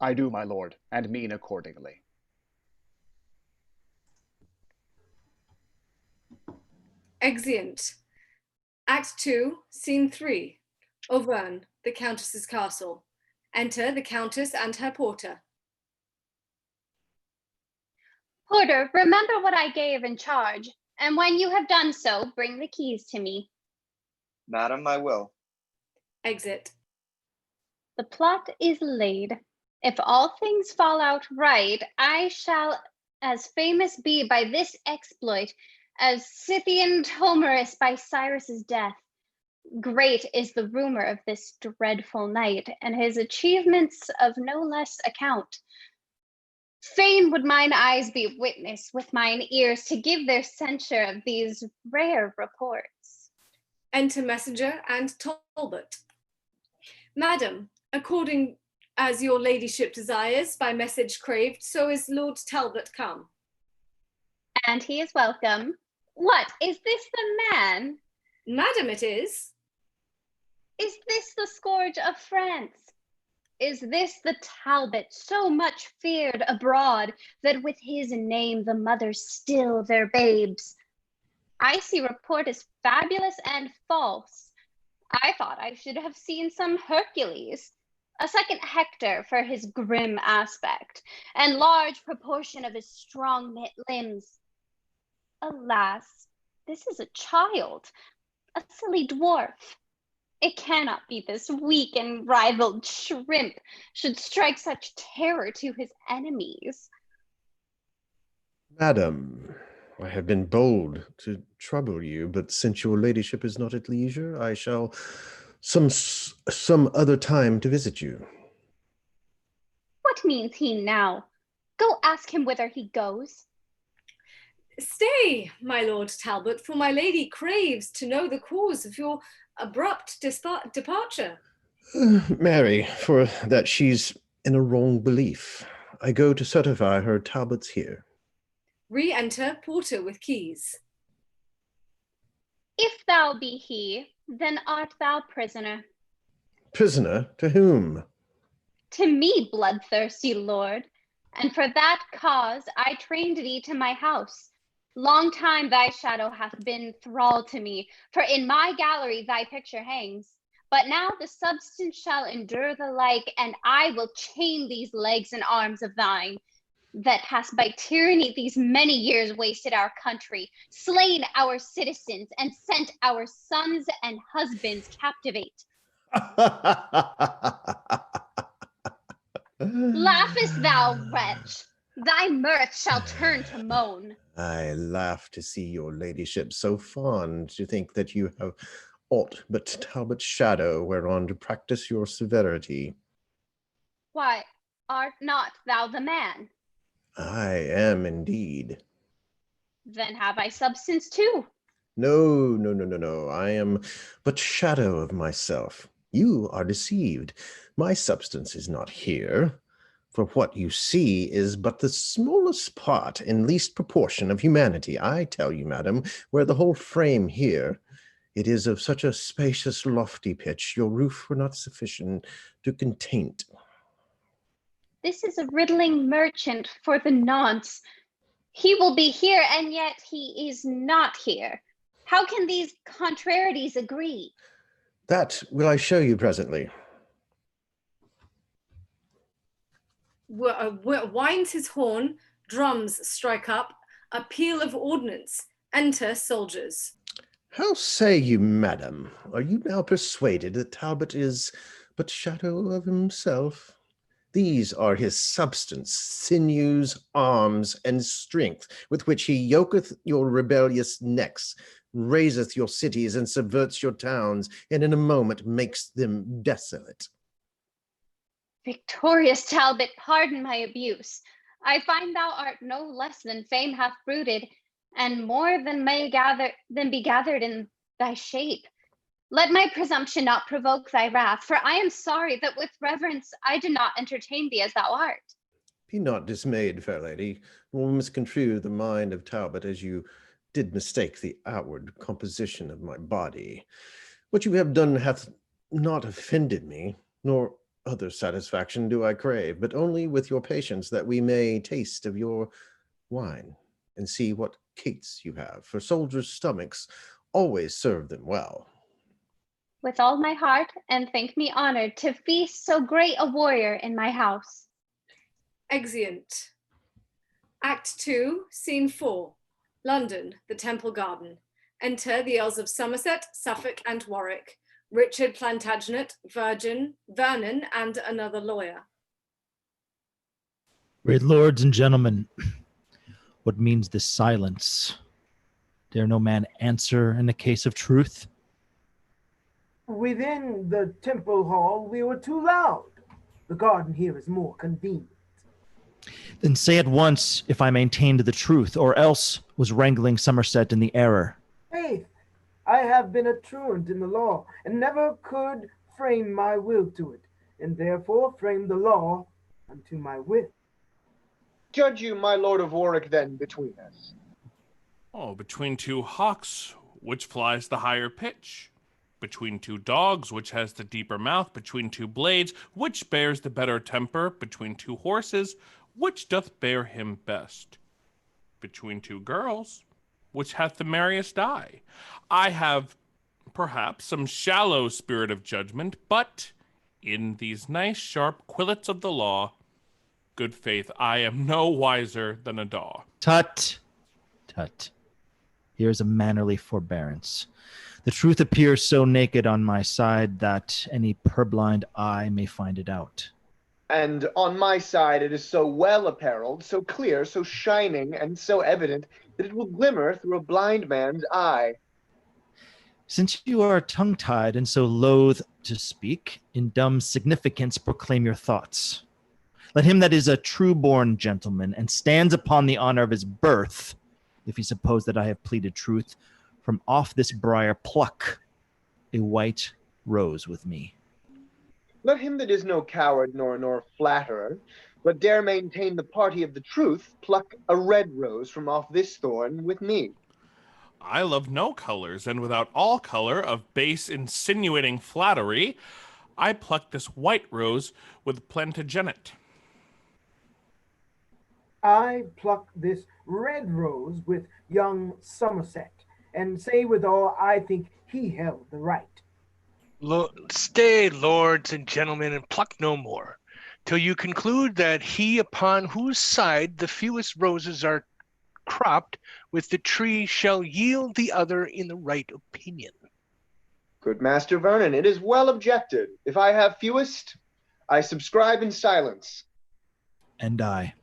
I do, my lord, and mean accordingly. Exeunt. Act 2, Scene 3. Auvergne, the Countess's castle. Enter the Countess and her porter. Porter, remember what I gave in charge, and when you have done so, bring the keys to me. Madam, I will. Exit. The plot is laid. If all things fall out right, I shall as famous be by this exploit as Scythian Homerus by Cyrus's death. Great is the rumor of this dreadful knight, and his achievements of no less account. Fain would mine eyes be witness with mine ears to give their censure of these rare reports. Enter messenger and Talbot. Madam, according as your ladyship desires, by message craved, so is Lord Talbot come. And he is welcome. What, is this the man? Madam, it is. Is this the scourge of France? Is this the Talbot so much feared abroad that with his name the mothers still their babes? I see report is fabulous and false. I thought I should have seen some Hercules, a second Hector for his grim aspect, and large proportion of his strong knit limbs. Alas, this is a child, a silly dwarf. It cannot be this weak and rivaled shrimp should strike such terror to his enemies. Madam, I have been bold to trouble you, but since your ladyship is not at leisure, I shall some other time to visit you. What means he now? Go ask him whither he goes. Stay, my Lord Talbot, for my lady craves to know the cause of your abrupt departure. Mary, for that she's in a wrong belief. I go to certify her Talbot's here. Re-enter porter with keys. If thou be he, then art thou prisoner. Prisoner to whom? To me, bloodthirsty lord, and for that cause I trained thee to my house. Long time thy shadow hath been thrall to me, for in my gallery thy picture hangs. But now the substance shall endure the like, and I will chain these legs and arms of thine, that hast by tyranny these many years wasted our country, slain our citizens, and sent our sons and husbands captivate. Laughest thou, wretch? Thy mirth shall turn to moan. I laugh to see your ladyship so fond to think that you have aught but Talbot's shadow whereon to practice your severity. Why, art not thou the man? I am indeed. Then have I substance too. No, no, no, no, no. I am but shadow of myself. You are deceived. My substance is not here. For what you see is but the smallest part and least proportion of humanity. I tell you, madam, were the whole frame here, it is of such a spacious, lofty pitch, your roof were not sufficient to contain't. This is a riddling merchant for the nonce. He will be here, and yet he is not here. How can these contrarieties agree? That will I show you presently. Winds his horn, drums strike up, a peal of ordnance. Enter soldiers. How say you, madam? Are you now persuaded that Talbot is but shadow of himself? These are his substance, sinews, arms, and strength, with which he yoketh your rebellious necks, raiseth your cities, and subverts your towns, and in a moment makes them desolate. Victorious Talbot, pardon my abuse. I find thou art no less than fame hath brooded, and more than be gathered in thy shape. Let my presumption not provoke thy wrath, for I am sorry that with reverence I do not entertain thee as thou art. Be not dismayed, fair lady, nor misconstrue the mind of Talbot as you did mistake the outward composition of my body. What you have done hath not offended me, nor other satisfaction do I crave, but only with your patience that we may taste of your wine and see what cates you have, for soldiers' stomachs always serve them well. With all my heart, and think me honored to feast so great a warrior in my house. Exeunt. Act 2, Scene 4. London, the Temple Garden. Enter the Earls of Somerset, Suffolk, and Warwick. Richard Plantagenet, Vernon, and another lawyer. Great lords and gentlemen, what means this silence? Dare no man answer in the case of truth? Within the temple hall, we were too loud. The garden here is more convenient. Then say at once if I maintained the truth, or else was wrangling Somerset in the error. Faith, I have been a truant in the law, and never could frame my will to it, and therefore frame the law unto my will. Judge you, my lord of Warwick, then between us. Oh, between two hawks, which flies the higher pitch? Between two dogs, which has the deeper mouth? Between two blades, which bears the better temper? Between two horses, which doth bear him best? Between two girls, which hath the merriest eye? I have perhaps some shallow spirit of judgment, but in these nice sharp quillets of the law, good faith, I am no wiser than a daw. Tut, tut. Here's a mannerly forbearance. The truth appears so naked on my side that any purblind eye may find it out. And on my side it is so well apparelled, so clear, so shining, and so evident that it will glimmer through a blind man's eye. Since you are tongue-tied and so loath to speak, in dumb significance proclaim your thoughts. Let him that is a true-born gentleman and stands upon the honor of his birth, if he suppose that I have pleaded truth, from off this briar pluck a white rose with me. Let him that is no coward nor flatterer, but dare maintain the party of the truth, pluck a red rose from off this thorn with me. I love no colors, and without all color of base insinuating flattery, I pluck this white rose with Plantagenet. I pluck this red rose with young Somerset, and say withal I think he held the right. Stay, lords and gentlemen, and pluck no more, till you conclude that he upon whose side the fewest roses are cropped with the tree shall yield the other in the right opinion. Good Master Vernon, it is well objected. If I have fewest, I subscribe in silence. And I.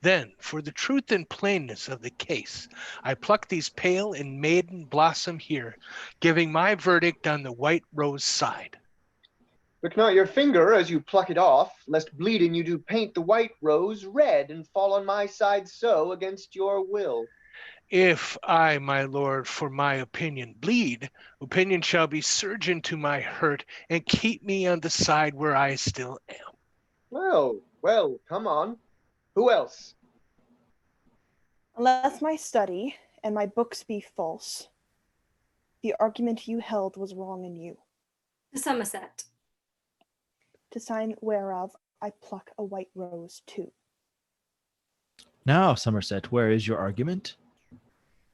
Then, for the truth and plainness of the case, I pluck these pale and maiden blossom here, giving my verdict on the white rose side. Look not your finger as you pluck it off, lest bleeding you do paint the white rose red, and fall on my side so against your will. If I, my lord, for my opinion bleed, opinion shall be surgeon to my hurt and keep me on the side where I still am. Well, well, come on. Who else? Unless my study and my books be false, the argument you held was wrong in you. To Somerset. To sign whereof I pluck a white rose too. Now, Somerset, where is your argument?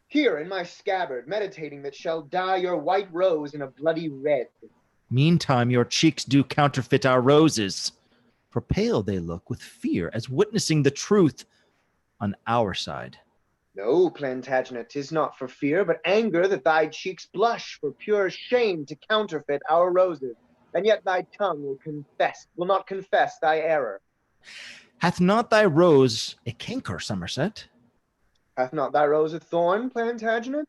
Here in my scabbard, meditating that shall dye your white rose in a bloody red. Meantime, your cheeks do counterfeit our roses, for pale they look with fear, as witnessing the truth on our side. No, Plantagenet, 'tis not for fear, but anger that thy cheeks blush for pure shame to counterfeit our roses, and yet thy tongue will not confess thy error. Hath not thy rose a canker, Somerset? Hath not thy rose a thorn, Plantagenet?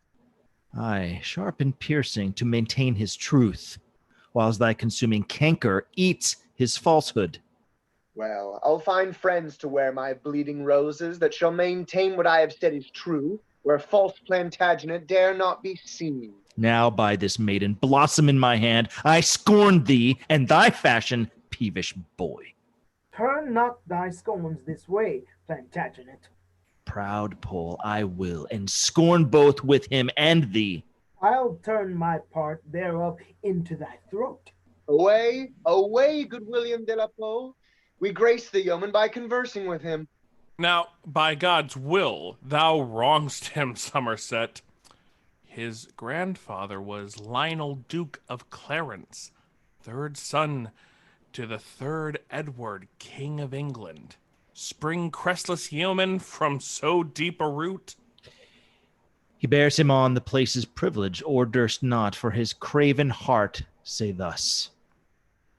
Aye, sharp and piercing to maintain his truth, whilst thy consuming canker eats his falsehood. Well, I'll find friends to wear my bleeding roses that shall maintain what I have said is true, where false Plantagenet dare not be seen. Now by this maiden blossom in my hand, I scorn thee and thy fashion, peevish boy. Turn not thy scorns this way, Plantagenet. Proud Pole, I will, and scorn both with him and thee. I'll turn my part thereof into thy throat. Away, away, good William de la Pole. We grace the yeoman by conversing with him. Now, by God's will, thou wrongst him, Somerset. His grandfather was Lionel, Duke of Clarence, third son to the 3rd Edward, King of England. Spring crestless yeoman from so deep a root. He bears him on the place's privilege, or durst not for his craven heart say thus.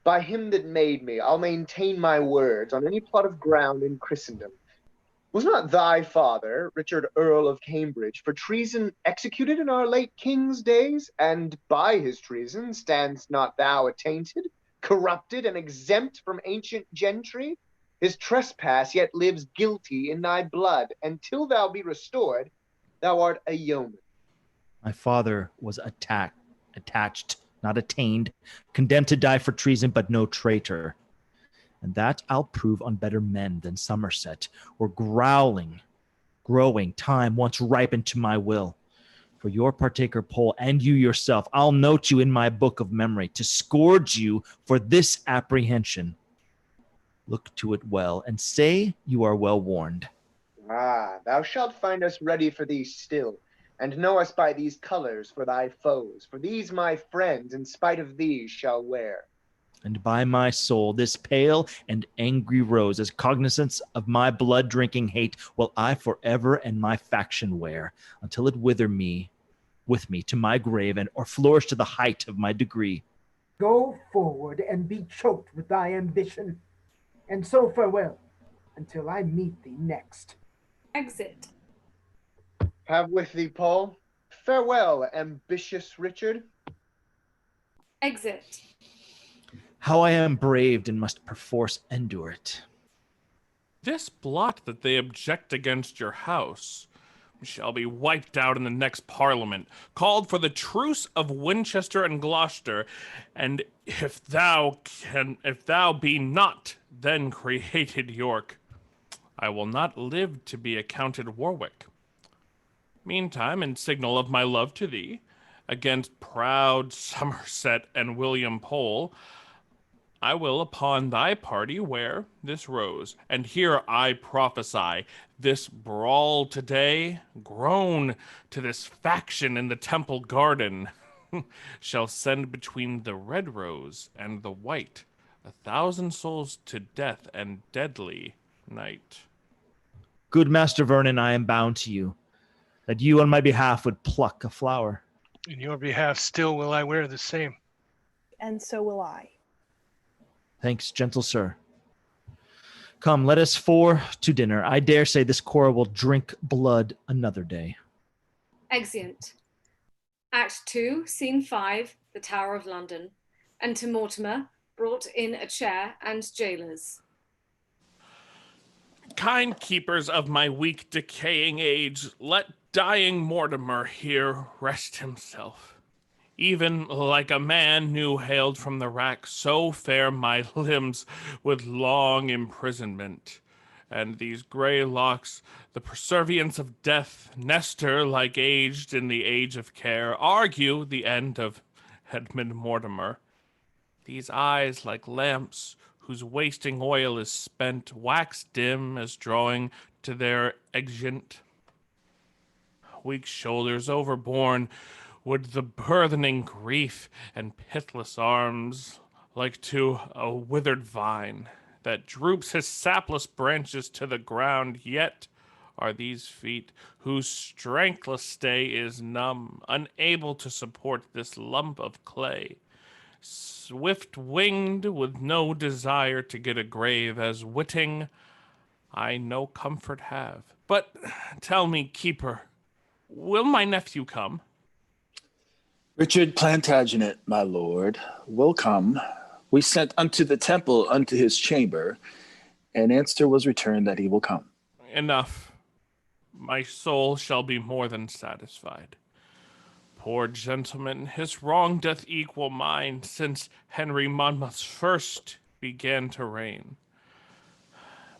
By him that made me, I'll maintain my words on any plot of ground in Christendom. Was not thy father, Richard Earl of Cambridge, for treason executed in our late king's days? And by his treason standst not thou attainted, corrupted, and exempt from ancient gentry? His trespass yet lives guilty in thy blood, and till thou be restored, thou art a yeoman. My father was attached, not attained, condemned to die for treason, but no traitor. And that I'll prove on better men than Somerset, or growing time once ripened to my will. For your partaker, Pole, and you yourself, I'll note you in my book of memory, to scourge you for this apprehension. Look to it well, and say you are well warned. Ah, thou shalt find us ready for thee still, and know us by these colors for thy foes. For these my friends, in spite of these, shall wear. And by my soul, this pale and angry rose, as cognizance of my blood-drinking hate, will I forever and my faction wear, until it wither me with me to my grave, and or flourish to the height of my degree. Go forward and be choked with thy ambition, and so farewell, until I meet thee next. Exit. Have with thee, Paul. Farewell, ambitious Richard. Exit. How I am braved and must perforce endure it. This blot that they object against your house shall be wiped out in the next Parliament, called for the truce of Winchester and Gloucester, and if thou be not then created York, I will not live to be accounted Warwick. Meantime, in signal of my love to thee, against proud Somerset and William Pole, I will upon thy party wear this rose, and here I prophesy, this brawl today, grown to this faction in the Temple Garden, shall send between the red rose and the white 1,000 souls to death and deadly night. Good Master Vernon, I am bound to you, that you on my behalf would pluck a flower. In your behalf still will I wear the same. And so will I. Thanks, gentle sir. Come, let us four to dinner. I dare say this quarrel will drink blood another day. Exeunt. Act 2, Scene 5, the Tower of London. Enter Mortimer, brought in a chair, and jailers. Kind keepers of my weak decaying age, let dying Mortimer here rest himself. Even like a man new hailed from the rack, so fare my limbs with long imprisonment. And these gray locks, the perseverance of death, Nestor, like aged in the age of care, argue the end of Edmund Mortimer. These eyes like lamps, whose wasting oil is spent, wax dim as drawing to their exeunt. Weak shoulders overborne with the burthening grief, and pitiless arms like to a withered vine that droops his sapless branches to the ground. Yet are these feet, whose strengthless stay is numb, unable to support this lump of clay, swift-winged with no desire to get a grave, as witting I no comfort have. But tell me, keeper, will my nephew come? Richard Plantagenet, my lord, will come. We sent unto the temple, unto his chamber, and answer was returned that he will come. Enough. My soul shall be more than satisfied. Poor gentleman, his wrong doth equal mine, since Henry Monmouth first began to reign,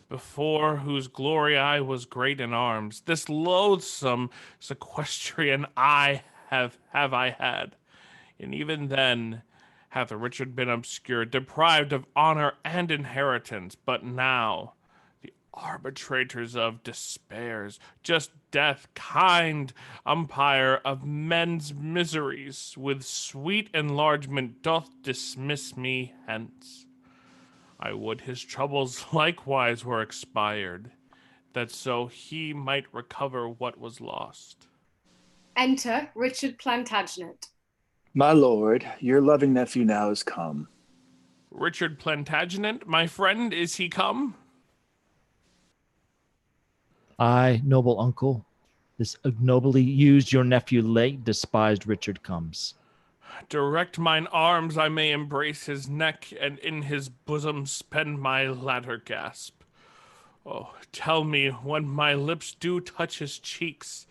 before whose glory I was great in arms. This loathsome sequestrian have I had, and even then hath Richard been obscured, deprived of honor and inheritance. But now the arbitrators of despairs, just death, kind umpire of men's miseries, with sweet enlargement doth dismiss me hence. I would his troubles likewise were expired, that so he might recover what was lost. Enter Richard Plantagenet. My lord, your loving nephew now is come. Richard Plantagenet, my friend, is he come? I, noble uncle, this ignobly used your nephew late despised Richard comes. Direct mine arms, I may embrace his neck, and in his bosom spend my latter gasp. Oh, tell me when my lips do touch his cheeks,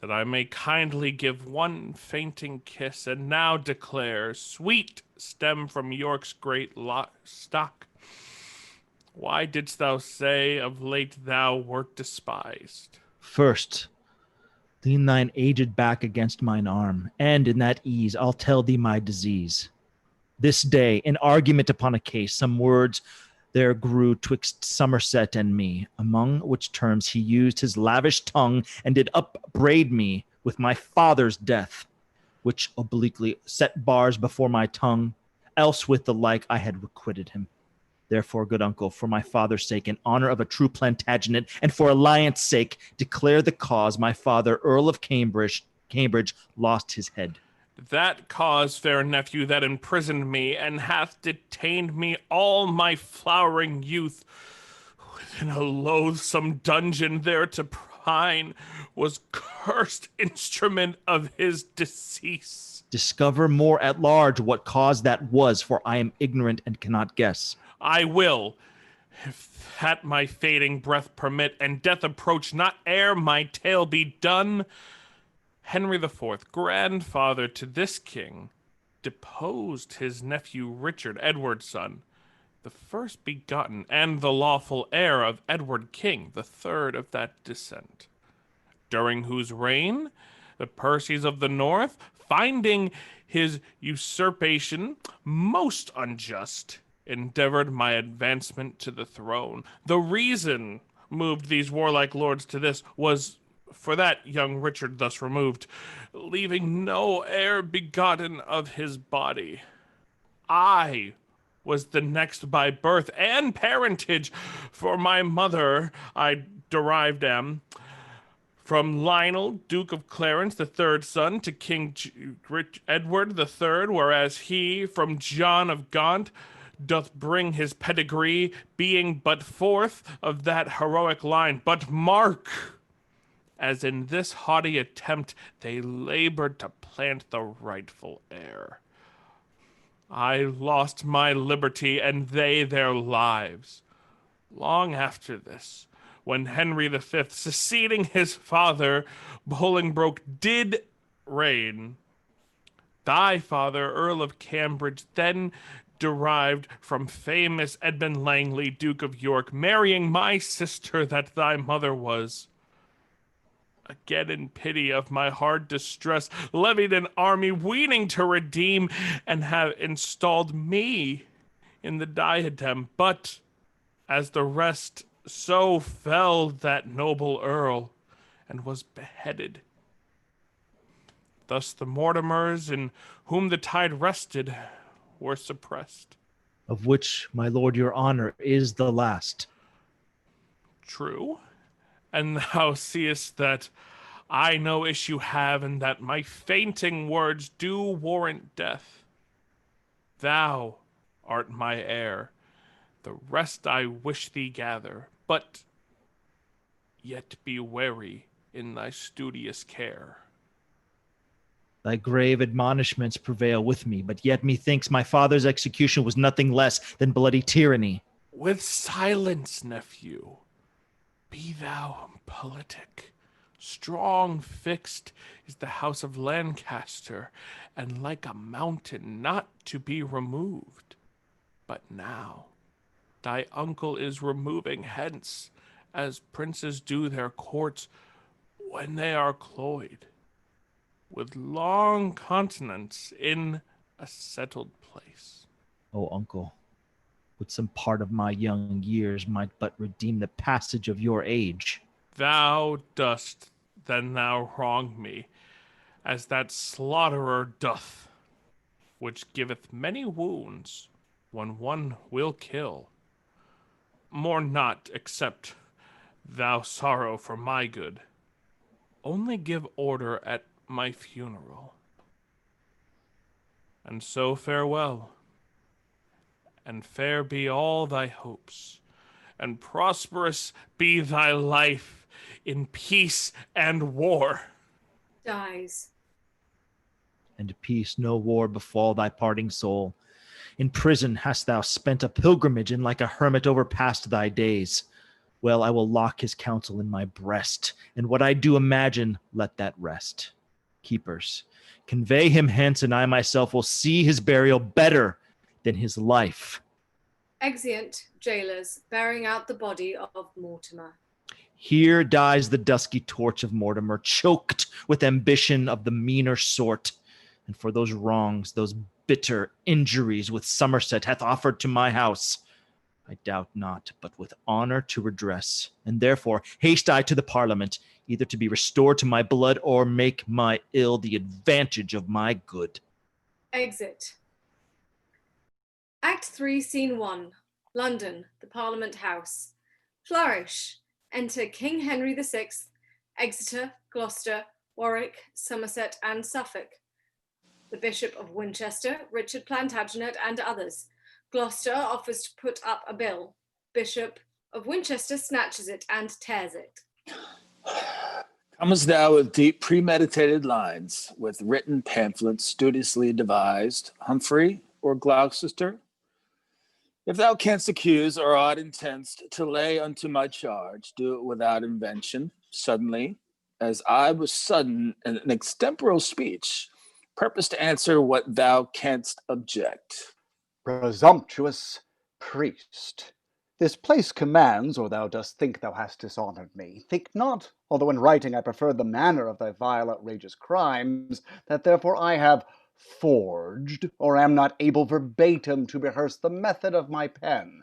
that I may kindly give one fainting kiss, and now declare, sweet stem from York's great stock, why didst thou say of late thou wert despised? First, lean thine aged back against mine arm, and in that ease I'll tell thee my disease. This day, in argument upon a case, some words there grew twixt Somerset and me, among which terms he used his lavish tongue, and did upbraid me with my father's death, which obliquely set bars before my tongue, else with the like I had requited him. Therefore, good uncle, for my father's sake, in honor of a true Plantagenet, and for alliance sake, declare the cause my father, Earl of Cambridge, lost his head. That cause, fair nephew, that imprisoned me, and hath detained me all my flowering youth within a loathsome dungeon there to pine, was cursed instrument of his decease. Discover more at large what cause that was, for I am ignorant and cannot guess. I will, if that my fading breath permit, and death approach not ere my tale be done. Henry IV, grandfather to this king, deposed his nephew Richard, Edward's son, the first begotten and the lawful heir of Edward King, the third of that descent, during whose reign the Percys of the North, finding his usurpation most unjust, endeavored my advancement to the throne. The reason moved these warlike lords to this was for that young Richard thus removed, leaving no heir begotten of his body. I was the next by birth and parentage, for my mother I derived am from Lionel, Duke of Clarence, the third son, to King Edward the third, whereas he from John of Gaunt doth bring his pedigree, being but fourth of that heroic line. But mark, as in this haughty attempt they labored to plant the rightful heir, I lost my liberty and they their lives. Long after this, when Henry V, succeeding his father, Bolingbroke, did reign. Thy father, Earl of Cambridge, then derived from famous Edmund Langley, Duke of York, marrying my sister that thy mother was. Again, in pity of my hard distress, levied an army weaning to redeem, and have installed me in the diadem. But as the rest, so fell that noble earl, and was beheaded. Thus the Mortimers, in whom the tide rested, were suppressed. Of which, my lord, your honor is the last. True. And thou seest that I no issue have, and that my fainting words do warrant death. Thou art my heir. The rest I wish thee gather, but yet be wary in thy studious care. Thy grave admonishments prevail with me, but yet methinks my father's execution was nothing less than bloody tyranny. With silence, nephew. Be thou politic. Strong fixed is the house of Lancaster, and like a mountain not to be removed. But now thy uncle is removing hence, as princes do their courts when they are cloyed, with long continence in a settled place. O uncle, would some part of my young years might but redeem the passage of your age. Thou dost, then thou wrong me, as that slaughterer doth, which giveth many wounds when one will kill. More not, except thou sorrow for my good. Only give order at my funeral. And so farewell, and fair be all thy hopes, and prosperous be thy life in peace and war. Dies. And peace, no war befall thy parting soul. In prison hast thou spent a pilgrimage, and like a hermit overpast thy days. Well, I will lock his counsel in my breast, and what I do imagine, let that rest. Keepers, convey him hence, and I myself will see his burial better than his life. Exeunt jailers, bearing out the body of Mortimer. Here dies the dusky torch of Mortimer, choked with ambition of the meaner sort. And for those wrongs, those bitter injuries with Somerset hath offered to my house, I doubt not, but with honor to redress. And therefore haste I to the Parliament, either to be restored to my blood, or make my ill the advantage of my good. Exit. Act 3, Scene 1. London, the Parliament House. Flourish. Enter King Henry VI, Exeter, Gloucester, Warwick, Somerset, and Suffolk. The Bishop of Winchester, Richard Plantagenet, and others. Gloucester offers to put up a bill. Bishop of Winchester snatches it and tears it. Comest thou with deep premeditated lines, with written pamphlets studiously devised, Humphrey or Gloucester? If thou canst accuse or aught intents to lay unto my charge, do it without invention, suddenly, as I was sudden in an extemporal speech, purpose to answer what thou canst object. Presumptuous priest, this place commands, or thou dost think thou hast dishonored me. Think not, although in writing I preferred the manner of thy vile outrageous crimes, that therefore I have forged, or am not able verbatim to rehearse the method of my pen.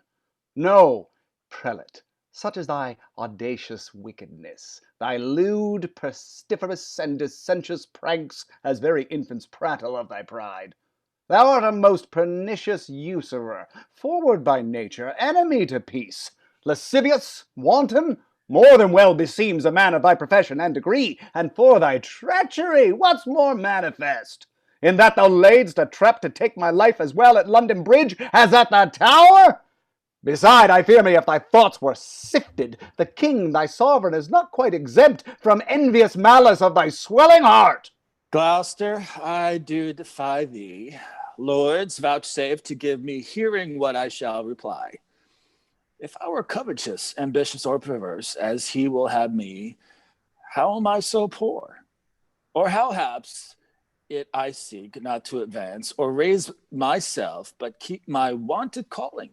No, prelate, such is thy audacious wickedness, thy lewd, pestiferous, and licentious pranks, as very infants prattle of thy pride. Thou art a most pernicious usurer, forward by nature, enemy to peace, lascivious, wanton, more than well beseems a man of thy profession and degree, and for thy treachery, what's more manifest? In that thou laidst a trap to take my life as well at London Bridge as at the Tower? Beside, I fear me if thy thoughts were sifted, the king thy sovereign is not quite exempt from envious malice of thy swelling heart. Gloucester, I do defy thee. Lords, vouchsafe to give me hearing what I shall reply. If I were covetous, ambitious, or perverse, as he will have me, how am I so poor? Or how haps it I seek not to advance or raise myself, but keep my wonted calling?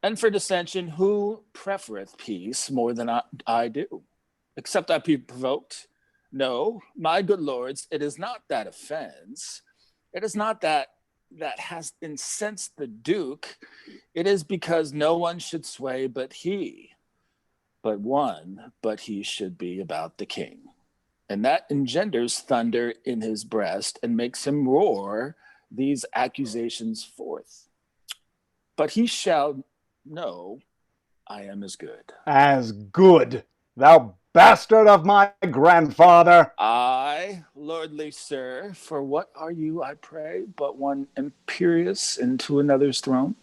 And for dissension, who prefereth peace more than I do? Except I be provoked? No, my good lords, it is not that offense. It is not that has incensed the Duke. It is because no one should sway but he, but he should be about the king. And that engenders thunder in his breast and makes him roar these accusations forth. But he shall know I am as good. As good, thou bastard of my grandfather! I, lordly sir, for what are you, I pray, but one imperious into another's throne?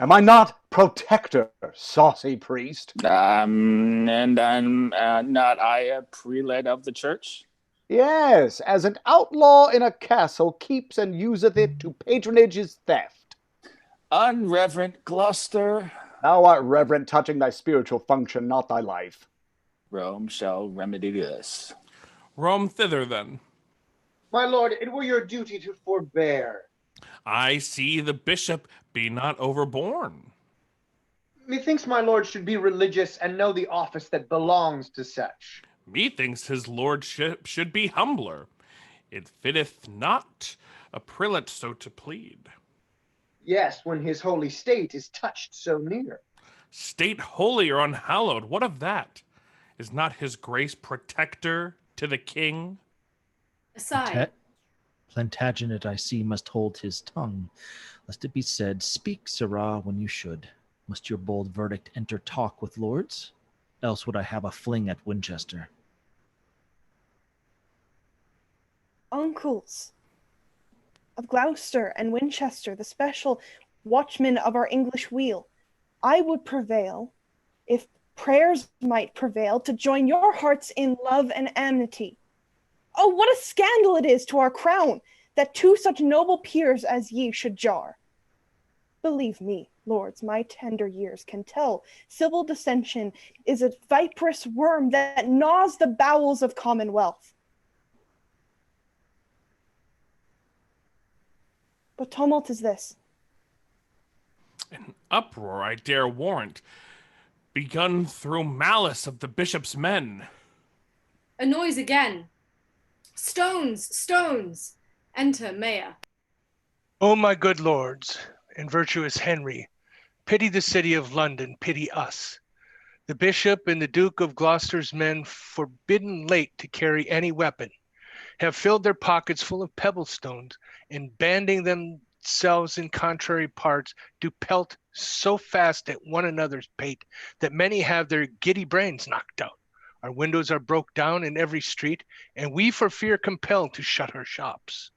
Am I not protector, saucy priest? And I'm not I a prelate of the church? Yes, as an outlaw in a castle keeps and useth it to patronage his theft. Unreverent Gloucester. Thou art reverent touching thy spiritual function, not thy life. Rome shall remedy this. Rome thither, then. My lord, it were your duty to forbear. I see the bishop be not overborne. Methinks my lord should be religious and know the office that belongs to such. Methinks his lordship should be humbler. It fitteth not a prelate so to plead. Yes, when his holy state is touched so near. State holy or unhallowed, what of that? Is not his grace protector to the king? Aside. Plantagenet, I see, must hold his tongue, lest it be said, speak, sirrah, when you should. Must your bold verdict enter talk with lords? Else would I have a fling at Winchester. Uncles of Gloucester and Winchester, the special watchmen of our English weal, I would prevail, if prayers might prevail, to join your hearts in love and amity. Oh, what a scandal it is to our crown, that two such noble peers as ye should jar. Believe me, lords, my tender years can tell civil dissension is a viperous worm that gnaws the bowels of commonwealth. What tumult is this? An uproar, I dare warrant, begun through malice of the bishop's men. A noise again. Stones, stones. Enter Mayor. O my good lords, and virtuous Henry, pity the city of London, pity us. The bishop and the Duke of Gloucester's men, forbidden late to carry any weapon, have filled their pockets full of pebble stones, and banding themselves in contrary parts, do pelt so fast at one another's pate that many have their giddy brains knocked out. Our windows are broke down in every street, and we for fear compelled to shut our shops.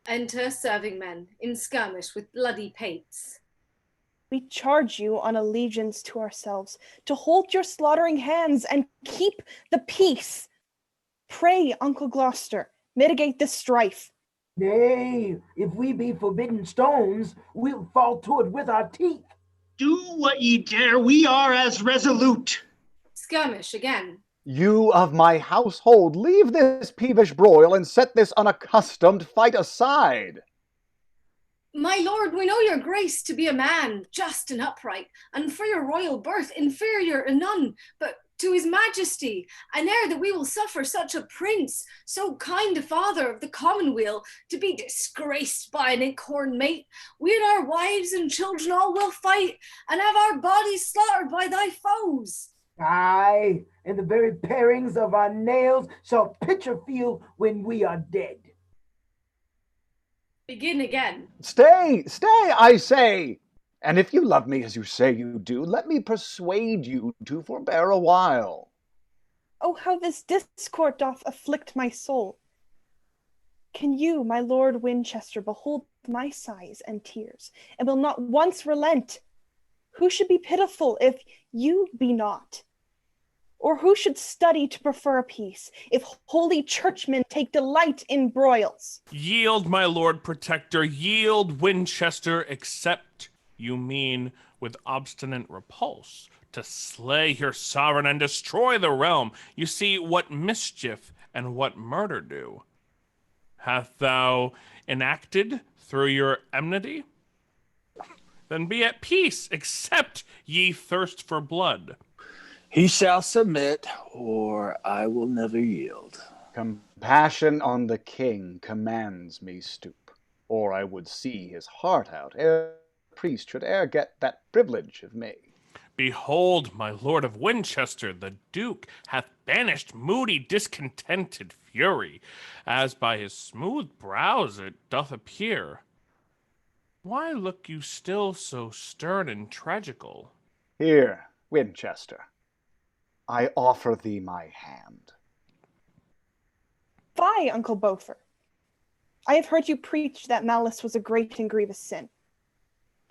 Enter serving men in skirmish with bloody pates. We charge you on allegiance to ourselves to hold your slaughtering hands and keep the peace. Pray, Uncle Gloucester, mitigate this strife. Nay, if we be forbidden stones, we'll fall to it with our teeth. Do what ye dare, we are as resolute. Skirmish again. You of my household, leave this peevish broil and set this unaccustomed fight aside. My lord, we know your grace to be a man just and upright, and for your royal birth inferior in none, but to his majesty, and ere that we will suffer such a prince, so kind a father of the commonweal, to be disgraced by an inkhorn mate, we and our wives and children all will fight, and have our bodies slaughtered by thy foes. Aye, and the very parings of our nails shall pitch a field when we are dead. Begin again. Stay, stay, I say! And if you love me as you say you do, let me persuade you to forbear a while. Oh, how this discord doth afflict my soul! Can you, my lord Winchester, behold my sighs and tears, and will not once relent? Who should be pitiful if you be not? Or who should study to prefer a peace, if holy churchmen take delight in broils? Yield, my lord protector, yield, Winchester, except you mean with obstinate repulse, to slay your sovereign and destroy the realm. You see what mischief and what murder do. Hath thou enacted through your enmity? Then be at peace, except ye thirst for blood. He shall submit, or I will never yield. Compassion on the king commands me stoop, or I would see his heart out, ere the priest should e'er get that privilege of me. Behold, my lord of Winchester, the duke, hath banished moody, discontented fury, as by his smooth brows it doth appear. Why look you still so stern and tragical? Here, Winchester, I offer thee my hand. Fie, Uncle Beaufort. I have heard you preach that malice was a great and grievous sin.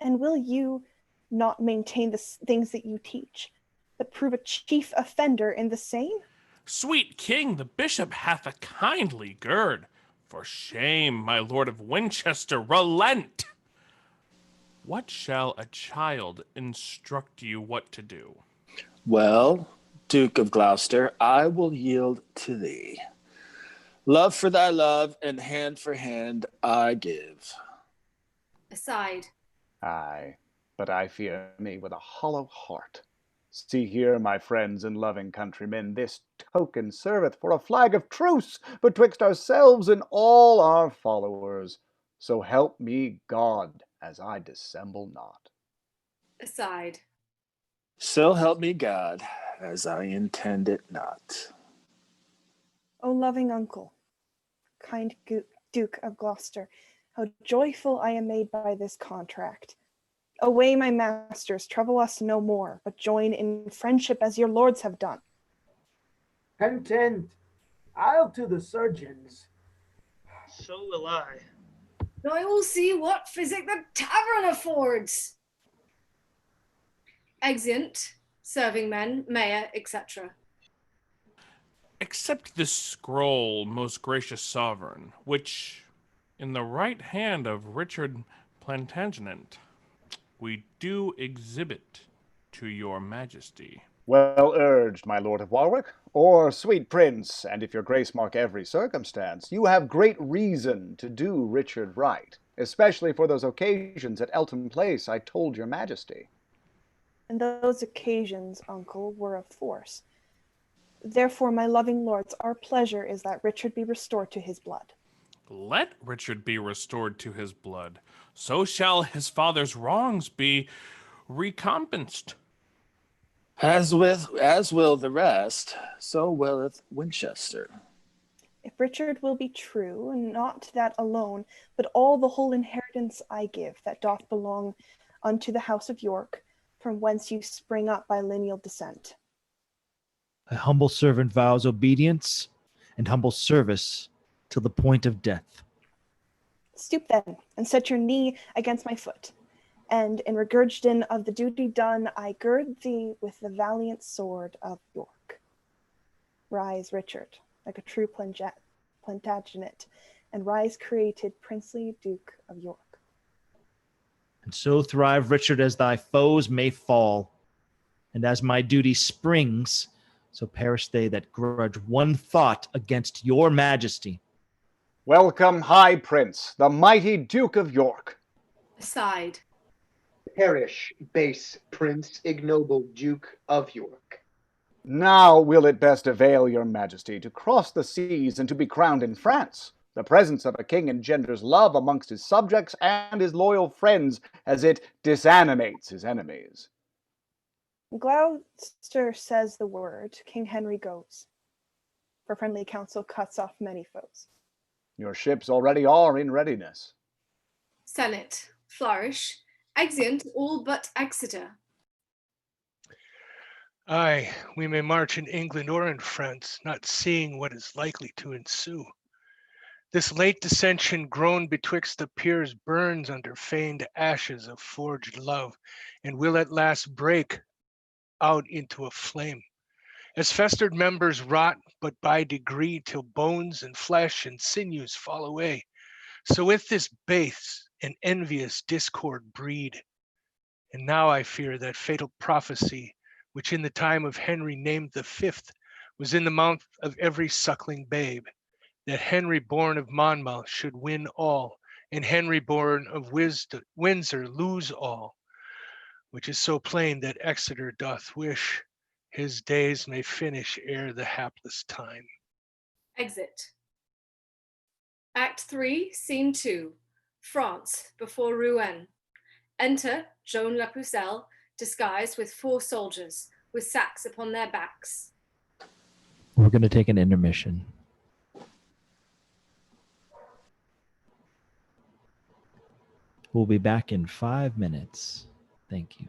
And will you not maintain the things that you teach, but prove a chief offender in the same? Sweet king, the bishop hath a kindly gird. For shame, my lord of Winchester, relent! What shall a child instruct you what to do? Well, Duke of Gloucester, I will yield to thee. Love for thy love, and hand for hand I give. Aside. Aye, but I fear me with a hollow heart. See here, my friends and loving countrymen, this token serveth for a flag of truce betwixt ourselves and all our followers. So help me God, as I dissemble not. Aside. So help me God, as I intend it not. O loving uncle, kind Duke of Gloucester, how joyful I am made by this contract. Away, my masters, trouble us no more, but join in friendship as your lords have done. Content, I'll to the surgeons. So will I. I will see what physic the tavern affords. Exeunt, serving men, mayor, etc. Accept this scroll, most gracious sovereign, which, in the right hand of Richard Plantagenet, we do exhibit to your majesty. Well urged, my lord of Warwick, or sweet prince, and if your grace mark every circumstance, you have great reason to do Richard right, especially for those occasions at Eltham Place I told your majesty. And those occasions, uncle, were of force. Therefore, my loving lords, our pleasure is that Richard be restored to his blood. Let Richard be restored to his blood. So shall his father's wrongs be recompensed. As will the rest, so willeth Winchester. If Richard will be true, and not that alone, but all the whole inheritance I give, that doth belong unto the house of York, from whence you spring up by lineal descent. A humble servant vows obedience and humble service till the point of death. Stoop then, and set your knee against my foot, and in regurgitation of the duty done, I gird thee with the valiant sword of York. Rise, Richard, like a true Plantagenet, and rise created princely Duke of York. And so thrive, Richard, as thy foes may fall, and as my duty springs, so perish they that grudge one thought against your majesty. Welcome, High Prince, the mighty Duke of York. Aside. Perish, base prince, ignoble Duke of York. Now will it best avail your majesty to cross the seas and to be crowned in France. The presence of a king engenders love amongst his subjects and his loyal friends, as it disanimates his enemies. Gloucester says the word, King Henry goes, for friendly counsel cuts off many foes. Your ships already are in readiness. Senate, flourish. Exeunt all but Exeter. Aye, we may march in England or in France, not seeing what is likely to ensue. This late dissension grown betwixt the peers burns under feigned ashes of forged love, and will at last break out into a flame. As festered members rot, but by degree, till bones and flesh and sinews fall away, so with this base and envious discord breed, And now I fear that fatal prophecy, which in the time of Henry named the fifth, was in the mouth of every suckling babe, that Henry born of Monmouth should win all, and Henry born of Windsor lose all, which is so plain that Exeter doth wish his days may finish ere the hapless time. Exit. Act 3, Scene 2, France, before Rouen. Enter Joan La Pucelle, disguised with 4 soldiers, with sacks upon their backs. We're going to take an intermission. We'll be back in 5 minutes. Thank you.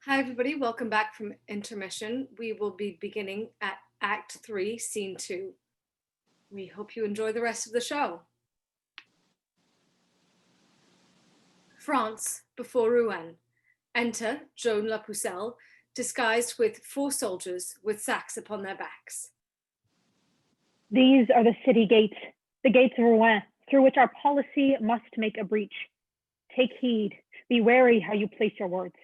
Hi, everybody. Welcome back from intermission. We will be beginning at Act 3, Scene 2. We hope you enjoy the rest of the show. France, before Rouen. Enter Joan La Pucelle, disguised with 4 soldiers with sacks upon their backs. These are the city gates, the gates of Rouen, through which our policy must make a breach. Take heed, be wary how you place your words.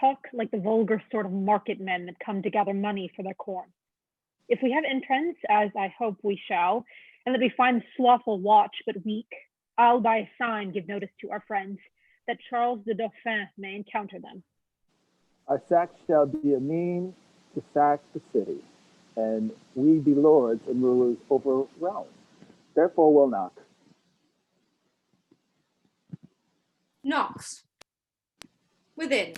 Talk like the vulgar sort of market men that come to gather money for their corn. If we have entrance, as I hope we shall, and that we find the slothful watch but weak, I'll by a sign give notice to our friends, that Charles the Dauphin may encounter them. Our sack shall be a mean to sack the city, and we be lords and rulers over realm. Therefore we'll knock. Knocks. Within.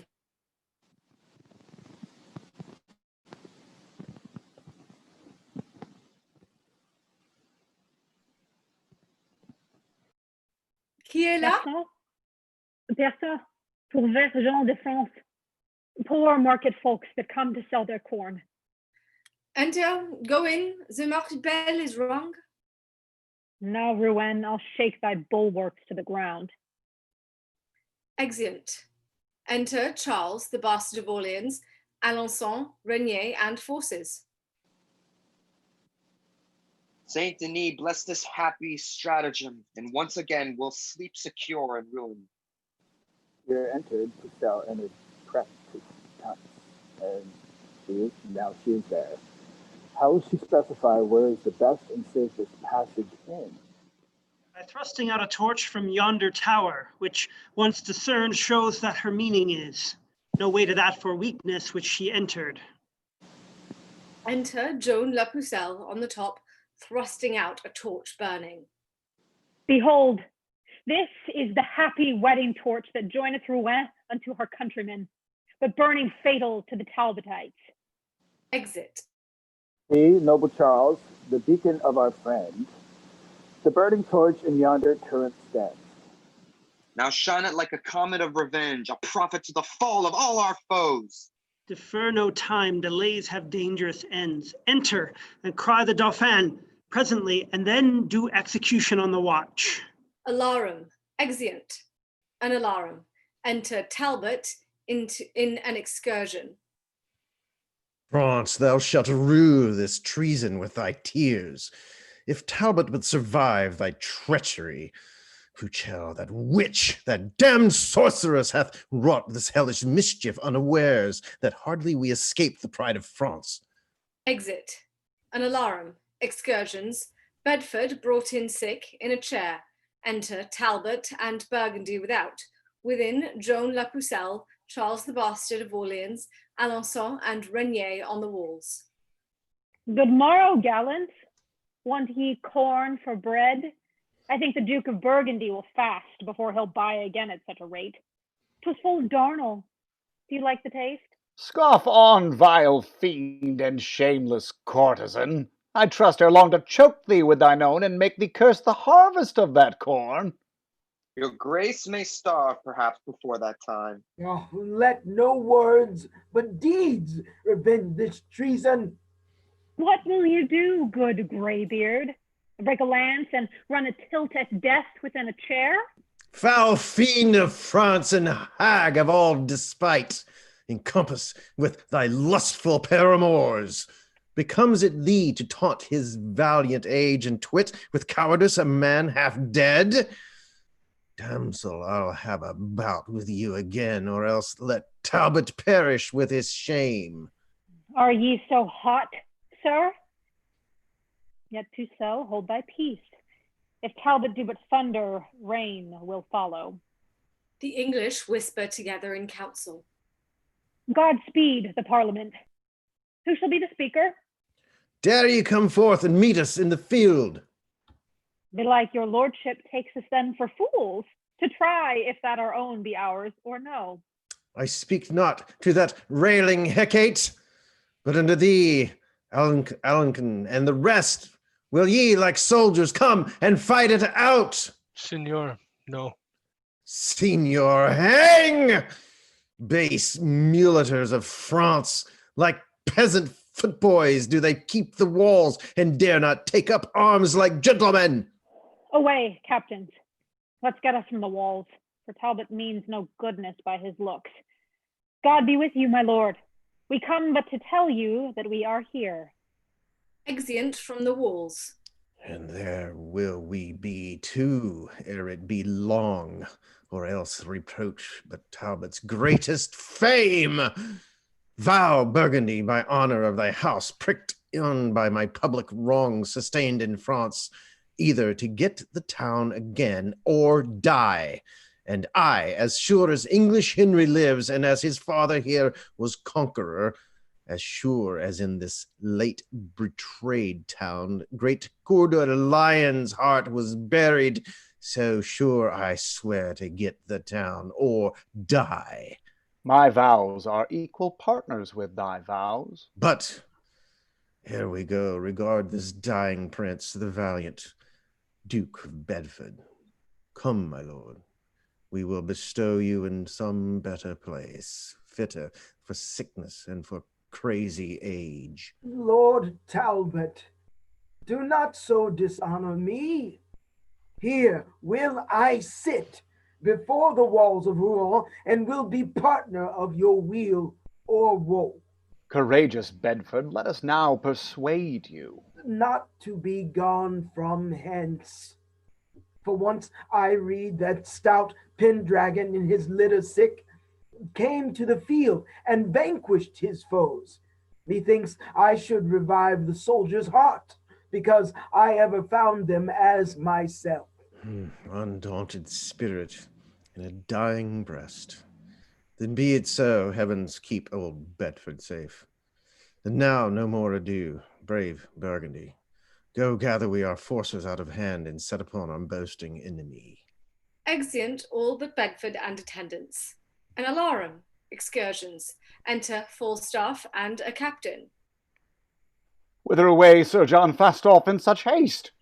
Qui est là? Personne. Pour vert gens de France. Poor market folks that come to sell their corn. Enter, go in. The market bell is rung. Now, Rouen, I'll shake thy bulwarks to the ground. Exeunt. Enter Charles, the Bastard of Orleans, Alençon, Regnier, and forces. Saint Denis, bless this happy stratagem, and once again we'll sleep secure and ruin. Here entered Pucelle and prep to touch, and now she is there. How will she specify where is the best and safest passage in? By thrusting out a torch from yonder tower, which once discerned shows that her meaning is. No way to that for weakness which she entered. Enter Joan La Pucelle on the top, thrusting out a torch burning. Behold, this is the happy wedding torch that joineth Rouen unto her countrymen, but burning fatal to the Talbotites. Exit. See, noble Charles, the beacon of our friend, the burning torch in yonder turret stands. Now shine it like a comet of revenge, a prophet to the fall of all our foes. Defer no time, delays have dangerous ends. Enter and cry the Dauphin presently, and then do execution on the watch. Alarum. Exeunt. An alarum. Enter Talbot in an excursion. France, thou shalt rue this treason with thy tears. If Talbot but survive thy treachery, Pucelle, that witch, that damned sorceress hath wrought this hellish mischief unawares, that hardly we escape the pride of France. Exit. An alarum. Excursions. Bedford brought in sick in a chair. Enter Talbot and Burgundy without. Within, Joan La Pucelle, Charles the Bastard of Orleans, Alençon, and Regnier on the walls. Good morrow, gallants. Want ye corn for bread? I think the Duke of Burgundy will fast before he'll buy again at such a rate. 'Twas full of darnel. Do you like the taste? Scoff on, vile fiend and shameless courtesan. I trust ere long to choke thee with thine own, and make thee curse the harvest of that corn. Your grace may starve, perhaps, before that time. Oh, let no words, but deeds revenge this treason. What will you do, good graybeard? Break a lance and run a tilt at death within a chair? Foul fiend of France and hag of all despite, encompass with thy lustful paramours. Becomes it thee to taunt his valiant age and twit with cowardice a man half dead? Damsel, I'll have a bout with you again, or else let Talbot perish with his shame. Are ye so hot, sir? Yet to so hold thy peace. If Talbot do but thunder, rain will follow. The English whisper together in council. Godspeed the Parliament. Who shall be the speaker? Dare ye come forth and meet us in the field? Belike your lordship takes us then for fools, to try if that our own be ours or no. I speak not to that railing Hecate, but unto thee, Alencon, and the rest. Will ye, like soldiers, come and fight it out? Signor, no. Signor, hang! Base mulators of France, like peasant footboys, do they keep the walls and dare not take up arms like gentlemen? Away, captains. Let's get us from the walls, for Talbot means no goodness by his looks. God be with you, my lord. We come but to tell you that we are here. Exeunt from the walls. And there will we be too, ere it be long, or else reproach but Talbot's greatest fame. Vow, Burgundy, by honor of thy house, pricked on by my public wrong sustained in France, either to get the town again or die. And I, as sure as English Henry lives, and as his father here was conqueror, as sure as in this late betrayed town great Coeur de Lion's heart was buried, so sure I swear to get the town or die. My vows are equal partners with thy vows. But here we go, regard this dying prince, the valiant Duke of Bedford. Come, my lord, we will bestow you in some better place, fitter for sickness and for crazy age. Lord Talbot, do not so dishonor me. Here will I sit before the walls of Rouen and will be partner of your weal or woe. Courageous Bedford, let us now persuade you. Not to be gone from hence. For once I read that stout Pendragon in his litter sick came to the field and vanquished his foes. Methinks I should revive the soldier's heart, because I ever found them as myself. Undaunted spirit in a dying breast. Then be it so, heavens keep old Bedford safe. And now no more ado, brave Burgundy. Go gather we our forces out of hand and set upon our boasting enemy. Exeunt all but Bedford and attendants. An alarum, excursions. Enter Falstaff and a captain. Whither away, Sir John Fastolf, in such haste?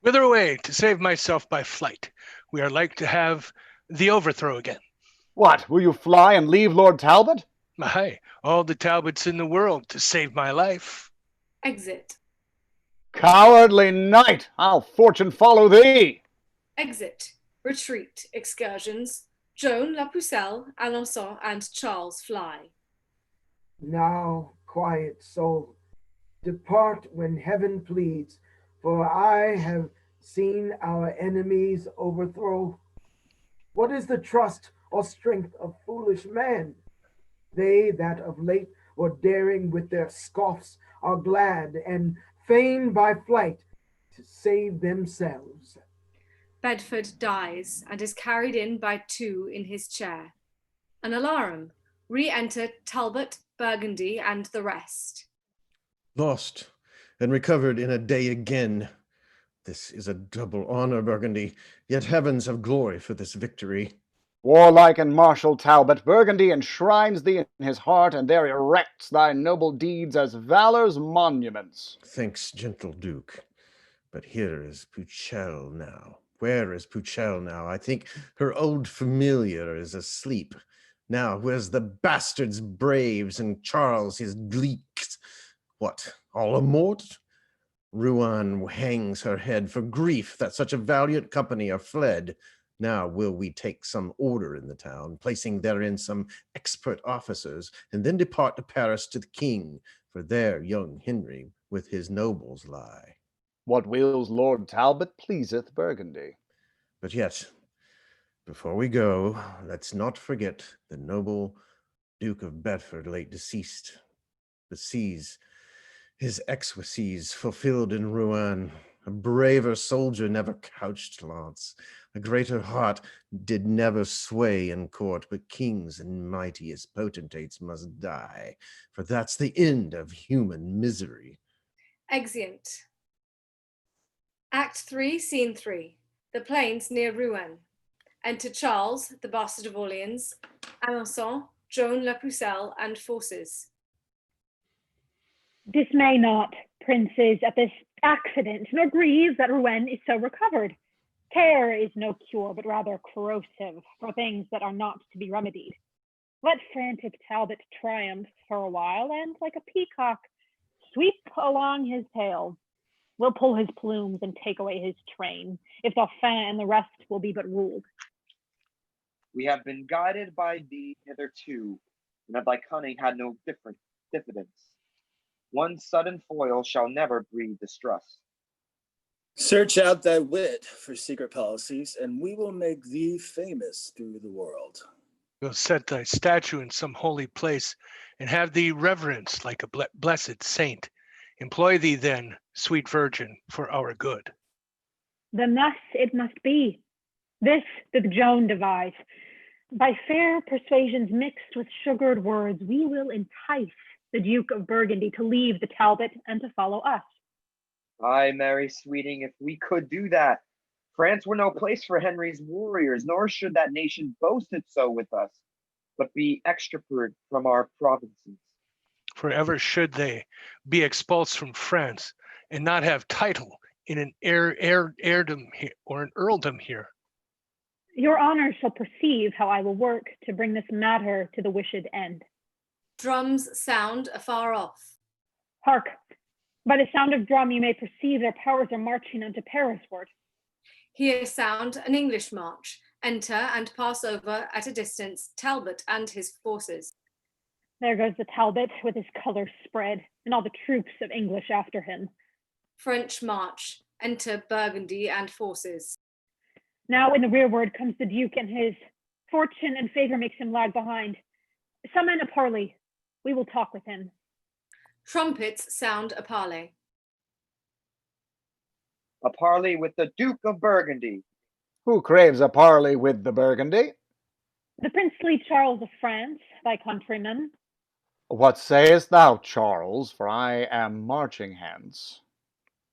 Whither away, to save myself by flight. We are like to have the overthrow again. What, will you fly and leave Lord Talbot? Aye, all the Talbots in the world to save my life. Exit. Cowardly knight, how fortune follow thee! Exit. Retreat, excursions. Joan, La Pucelle, Alençon, and Charles fly. Now, quiet soul, depart when heaven pleads, for I have seen our enemies overthrow. What is the trust or strength of foolish man? They that of late were daring with their scoffs are glad and fain by flight to save themselves. Bedford dies and is carried in by two in his chair. An alarum. Re-enter Talbot, Burgundy, and the rest. Lost and recovered in a day again. This is a double honor, Burgundy, yet heavens have glory for this victory. Warlike and martial Talbot, Burgundy enshrines thee in his heart, and there erects thy noble deeds as valor's monuments. Thanks, gentle Duke. But here is Pucelle now. Where is Pucelle now? I think her old familiar is asleep. Now, where's the bastard's braves and Charles his gleeks? What, all a mort? Rouen hangs her head for grief that such a valiant company are fled. Now will we take some order in the town, placing therein some expert officers, and then depart to Paris to the king, for there young Henry with his nobles lie. What wills Lord Talbot pleaseth Burgundy. But yet, before we go, let's not forget the noble Duke of Bedford, late deceased, but sees his exquisites fulfilled in Rouen. A braver soldier never couched lance. A greater heart did never sway in court, but kings and mightiest potentates must die, for that's the end of human misery. Exeunt. Act 3, Scene 3. The plains near Rouen. Enter Charles, the bastard of Orleans, Alençon, Joan La Pucelle, and forces. Dismay not, princes, at this accident, nor grieve that Rouen is so recovered. Care is no cure, but rather corrosive for things that are not to be remedied. Let frantic Talbot triumph for a while, and like a peacock, sweep along his tail. We'll pull his plumes and take away his train, if Dauphin and the rest will be but ruled. We have been guided by thee hitherto, and of thy cunning had no diffidence. One sudden foil shall never breed distrust. Search out thy wit for secret policies, and we will make thee famous through the world. We'll set thy statue in some holy place, and have thee reverenced like a blessed saint. Employ thee then, sweet virgin, for our good. Then thus it must be. This doth Joan devise. By fair persuasions mixed with sugared words, we will entice the Duke of Burgundy to leave the Talbot and to follow us. Ay, Mary Sweeting, if we could do that. France were no place for Henry's warriors, nor should that nation boast it so with us, but be extirpated from our provinces. Forever should they be expulsed from France and not have title in an heirdom here, or an earldom here. Your honor shall perceive how I will work to bring this matter to the wished end. Drums sound afar off. Hark! By the sound of drum you may perceive their powers are marching unto Parisward. Hear sound an English march. Enter and pass over at a distance Talbot and his forces. There goes the Talbot with his colours spread, and all the troops of English after him. French march. Enter Burgundy and forces. Now in the rearward comes the Duke and his. Fortune and favour makes him lag behind. Summon a parley. We will talk with him. Trumpets sound a parley. A parley with the Duke of Burgundy. Who craves a parley with the Burgundy? The princely Charles of France, thy countryman. What sayest thou, Charles? For I am marching hence.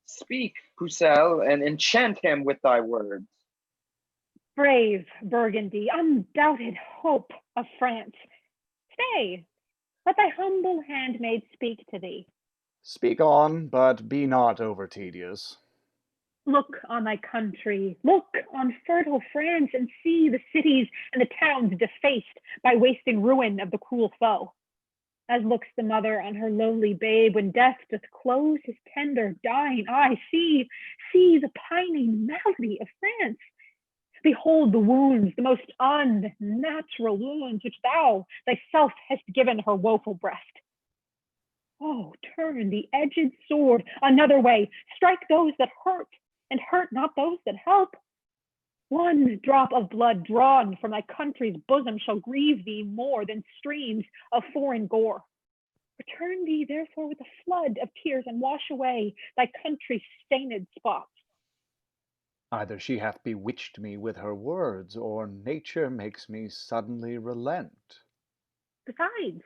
Speak, Pucelle, and enchant him with thy words. Brave Burgundy, undoubted hope of France. Stay, let thy humble handmaid speak to thee. Speak on, but be not over tedious. Look on thy country, look on fertile France, and see the cities and the towns defaced by wasting ruin of the cruel foe. As looks the mother on her lowly babe when death doth close his tender dying eye. See the pining malady of France. Behold the wounds, the most unnatural wounds, which thou thyself hast given her woeful breast. Oh, turn the edged sword another way, strike those that hurt, and hurt not those that help. One drop of blood drawn from thy country's bosom shall grieve thee more than streams of foreign gore. Return thee therefore with a flood of tears, and wash away thy country's stained spots. Either she hath bewitched me with her words, or nature makes me suddenly relent. Besides,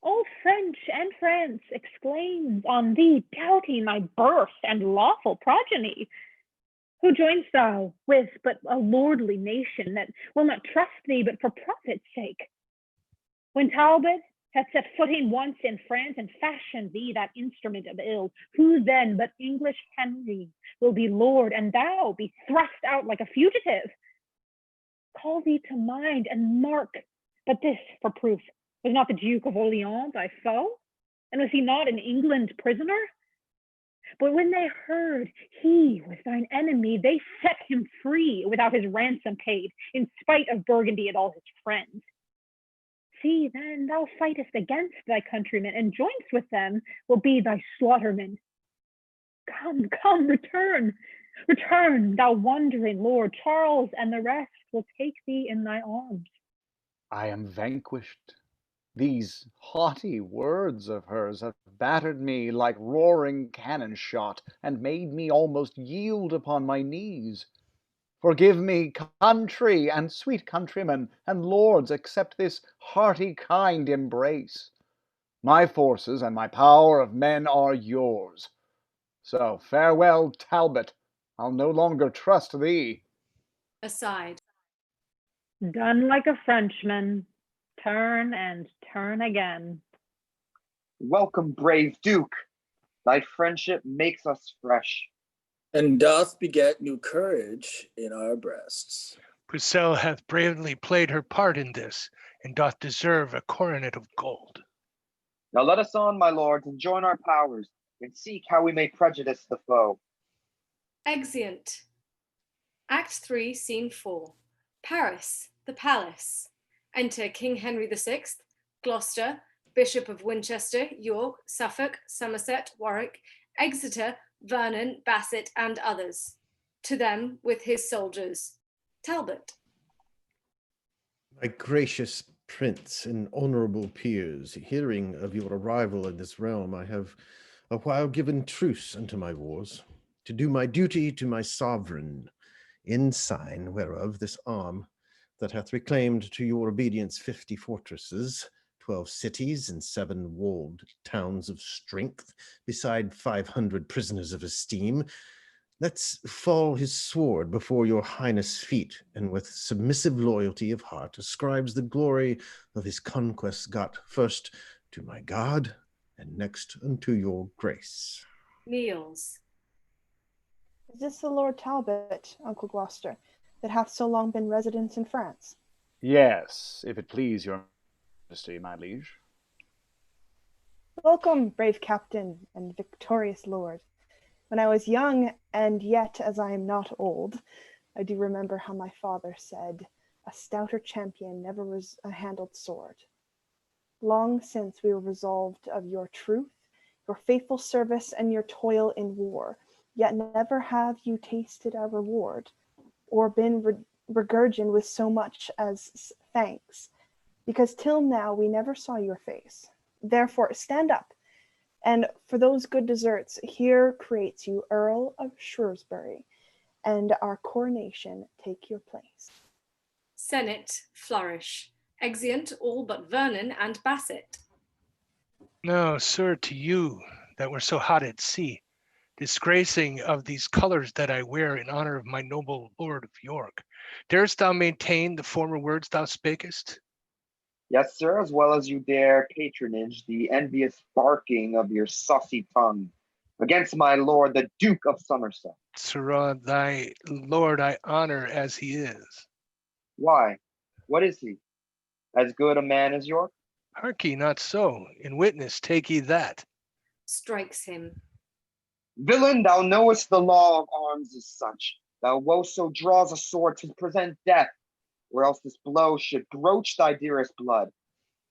all French and France exclaims on thee, doubting thy birth and lawful progeny. Who joinst thou with but a lordly nation that will not trust thee but for profit's sake? When Talbot hath set footing once in France and fashioned thee that instrument of ill, who then but English Henry will be lord, and thou be thrust out like a fugitive? Call thee to mind and mark, but this for proof, was not the Duke of Orleans thy foe? And was he not in England prisoner? But when they heard he was thine enemy, they set him free without his ransom paid, in spite of Burgundy and all his friends. See, then, thou fightest against thy countrymen, and joints with them will be thy slaughtermen. Come, return, thou wandering lord. Charles and the rest will take thee in thy arms. I am vanquished. These haughty words of hers have battered me like roaring cannon shot, and made me almost yield upon my knees. Forgive me, country, and sweet countrymen, and lords, accept this hearty kind embrace. My forces and my power of men are yours. So farewell, Talbot, I'll no longer trust thee. Aside. Done like a Frenchman, turn and turn again. Welcome, brave Duke. Thy friendship makes us fresh, and doth beget new courage in our breasts. Pucelle hath bravely played her part in this, and doth deserve a coronet of gold. Now let us on, my lords, and join our powers, and seek how we may prejudice the foe. Exeunt. Act 3, Scene 4. Paris, the palace. Enter King Henry VI, Gloucester, Bishop of Winchester, York, Suffolk, Somerset, Warwick, Exeter, Vernon, Basset, and others. To them with his soldiers. Talbot. My gracious prince and honorable peers, hearing of your arrival in this realm, I have a while given truce unto my wars, to do my duty to my sovereign, in sign whereof this arm that hath reclaimed to your obedience 50 fortresses, 12 cities, and 7 walled towns of strength, beside 500 prisoners of esteem, lets fall his sword before your highness' feet, and with submissive loyalty of heart ascribes the glory of his conquests got first to my God, and next unto your grace. Kneels. Is this the Lord Talbot, Uncle Gloucester, that hath so long been resident in France? Yes, if it please your majesty, my liege. Welcome, brave captain and victorious lord. When I was young, and yet as I am not old, I do remember how my father said, a stouter champion never was a handled sword. Long since we were resolved of your truth, your faithful service, and your toil in war, yet never have you tasted our reward, or been regurgioned with so much as thanks, because till now we never saw your face. Therefore stand up, and for those good deserts, here creates you Earl of Shrewsbury, and our coronation take your place. Senate flourish. Exeunt all but Vernon and Basset. No, sir, to you that were so hot at sea, disgracing of these colors that I wear in honor of my noble Lord of York, darest thou maintain the former words thou spakest? Yes, sir, as well as you dare patronage the envious barking of your saucy tongue against my lord, the Duke of Somerset. Sirrah, thy lord I honor as he is. Why? What is he? As good a man as York? Hark ye, not so. In witness take ye that. Strikes him. Villain, thou knowest the law of arms is such. Thou whoso draws a sword to present death, or else this blow should broach thy dearest blood.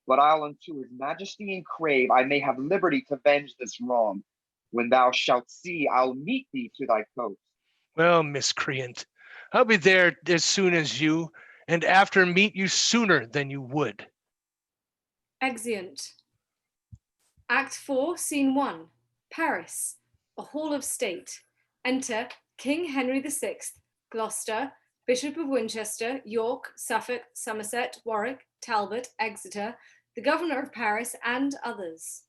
But I'll unto his majesty and crave I may have liberty to venge this wrong. When thou shalt see, I'll meet thee to thy coast. Well, miscreant, I'll be there as soon as you, and after meet you sooner than you would. Exeunt. Act 4, Scene 1. Paris, a hall of state. Enter King Henry VI, Gloucester, Bishop of Winchester, York, Suffolk, Somerset, Warwick, Talbot, Exeter, the governor of Paris, and others.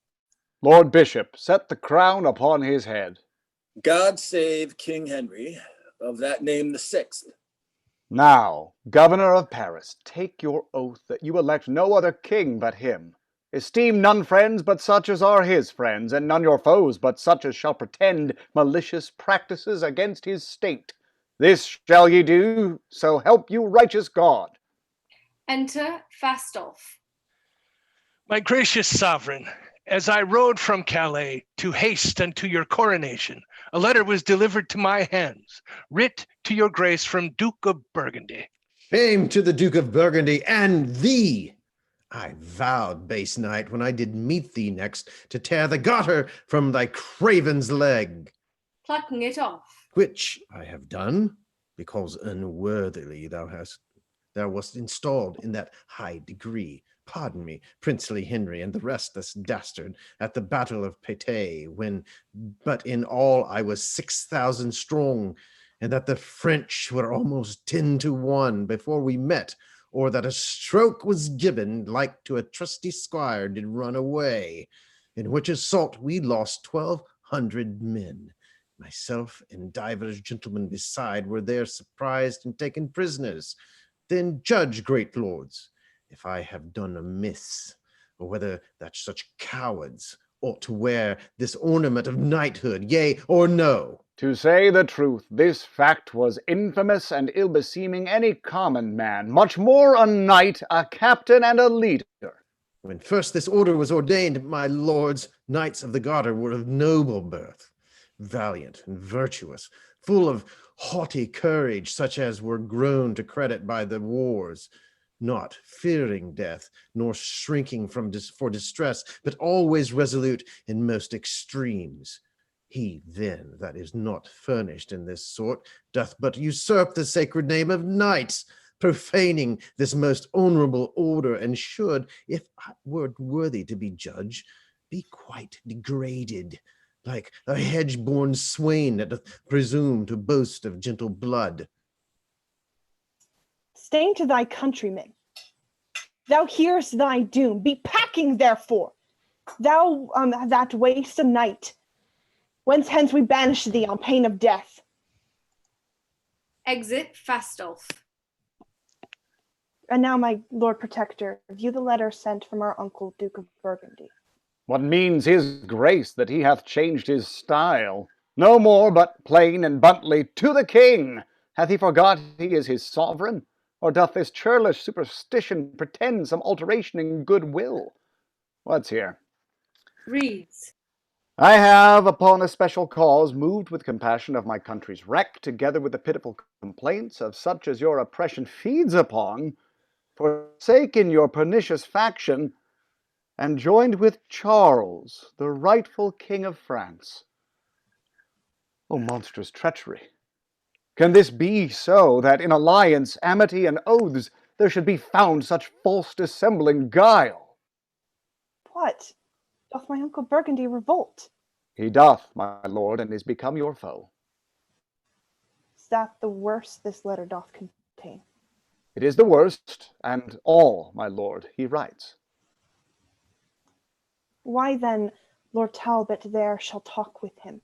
Lord Bishop, set the crown upon his head. God save King Henry, of that name the 6th. Now, governor of Paris, take your oath that you elect no other king but him. Esteem none friends but such as are his friends, and none your foes but such as shall pretend malicious practices against his state. This shall ye do, so help you righteous God. Enter Fastolf. My gracious sovereign, as I rode from Calais to haste unto your coronation, a letter was delivered to my hands, writ to your grace from Duke of Burgundy. Shame to the Duke of Burgundy and thee! I vowed, base knight, when I did meet thee next, to tear the garter from thy craven's leg. Plucking it off. Which I have done, because unworthily thou wast installed in that high degree. Pardon me, princely Henry, and the rest this dastard, at the battle of Patay, when but in all I was 6,000 strong, and that the French were almost 10 to 1 before we met, or that a stroke was given, like to a trusty squire did run away, in which assault we lost 1,200 men. Myself and divers gentlemen beside were there surprised and taken prisoners. Then judge, great lords, if I have done amiss, or whether that such cowards ought to wear this ornament of knighthood, yea or no? To say the truth, this fact was infamous and ill-beseeming any common man, much more a knight, a captain, and a leader. When first this order was ordained, my lords, knights of the Garter were of noble birth, valiant and virtuous, full of haughty courage, such as were grown to credit by the wars, not fearing death, nor shrinking for distress, but always resolute in most extremes. He then that is not furnished in this sort doth but usurp the sacred name of knights, profaning this most honorable order, and should, if I were worthy to be judge, be quite degraded, like a hedge-born swain that doth presume to boast of gentle blood. Stay to thy countrymen. Thou hearest thy doom. Be packing, therefore. Thou that waste a night. Whence hence we banish thee on pain of death. Exit Fastolf. And now, my Lord Protector, view the letter sent from our uncle, Duke of Burgundy. What means his grace that he hath changed his style? No more, but plain and buntly, to the king. Hath he forgot he is his sovereign? Or doth this churlish superstition pretend some alteration in goodwill? What's here? Reads. I have, upon a special cause, moved with compassion of my country's wreck, together with the pitiful complaints of such as your oppression feeds upon, forsaken your pernicious faction, and joined with Charles, the rightful King of France. O monstrous treachery! Can this be so, that in alliance, amity, and oaths there should be found such false dissembling guile? What? Doth my uncle Burgundy revolt? He doth, my lord, and is become your foe. Is that the worst this letter doth contain? It is the worst, and all, my lord, he writes. Why then, Lord Talbot there shall talk with him,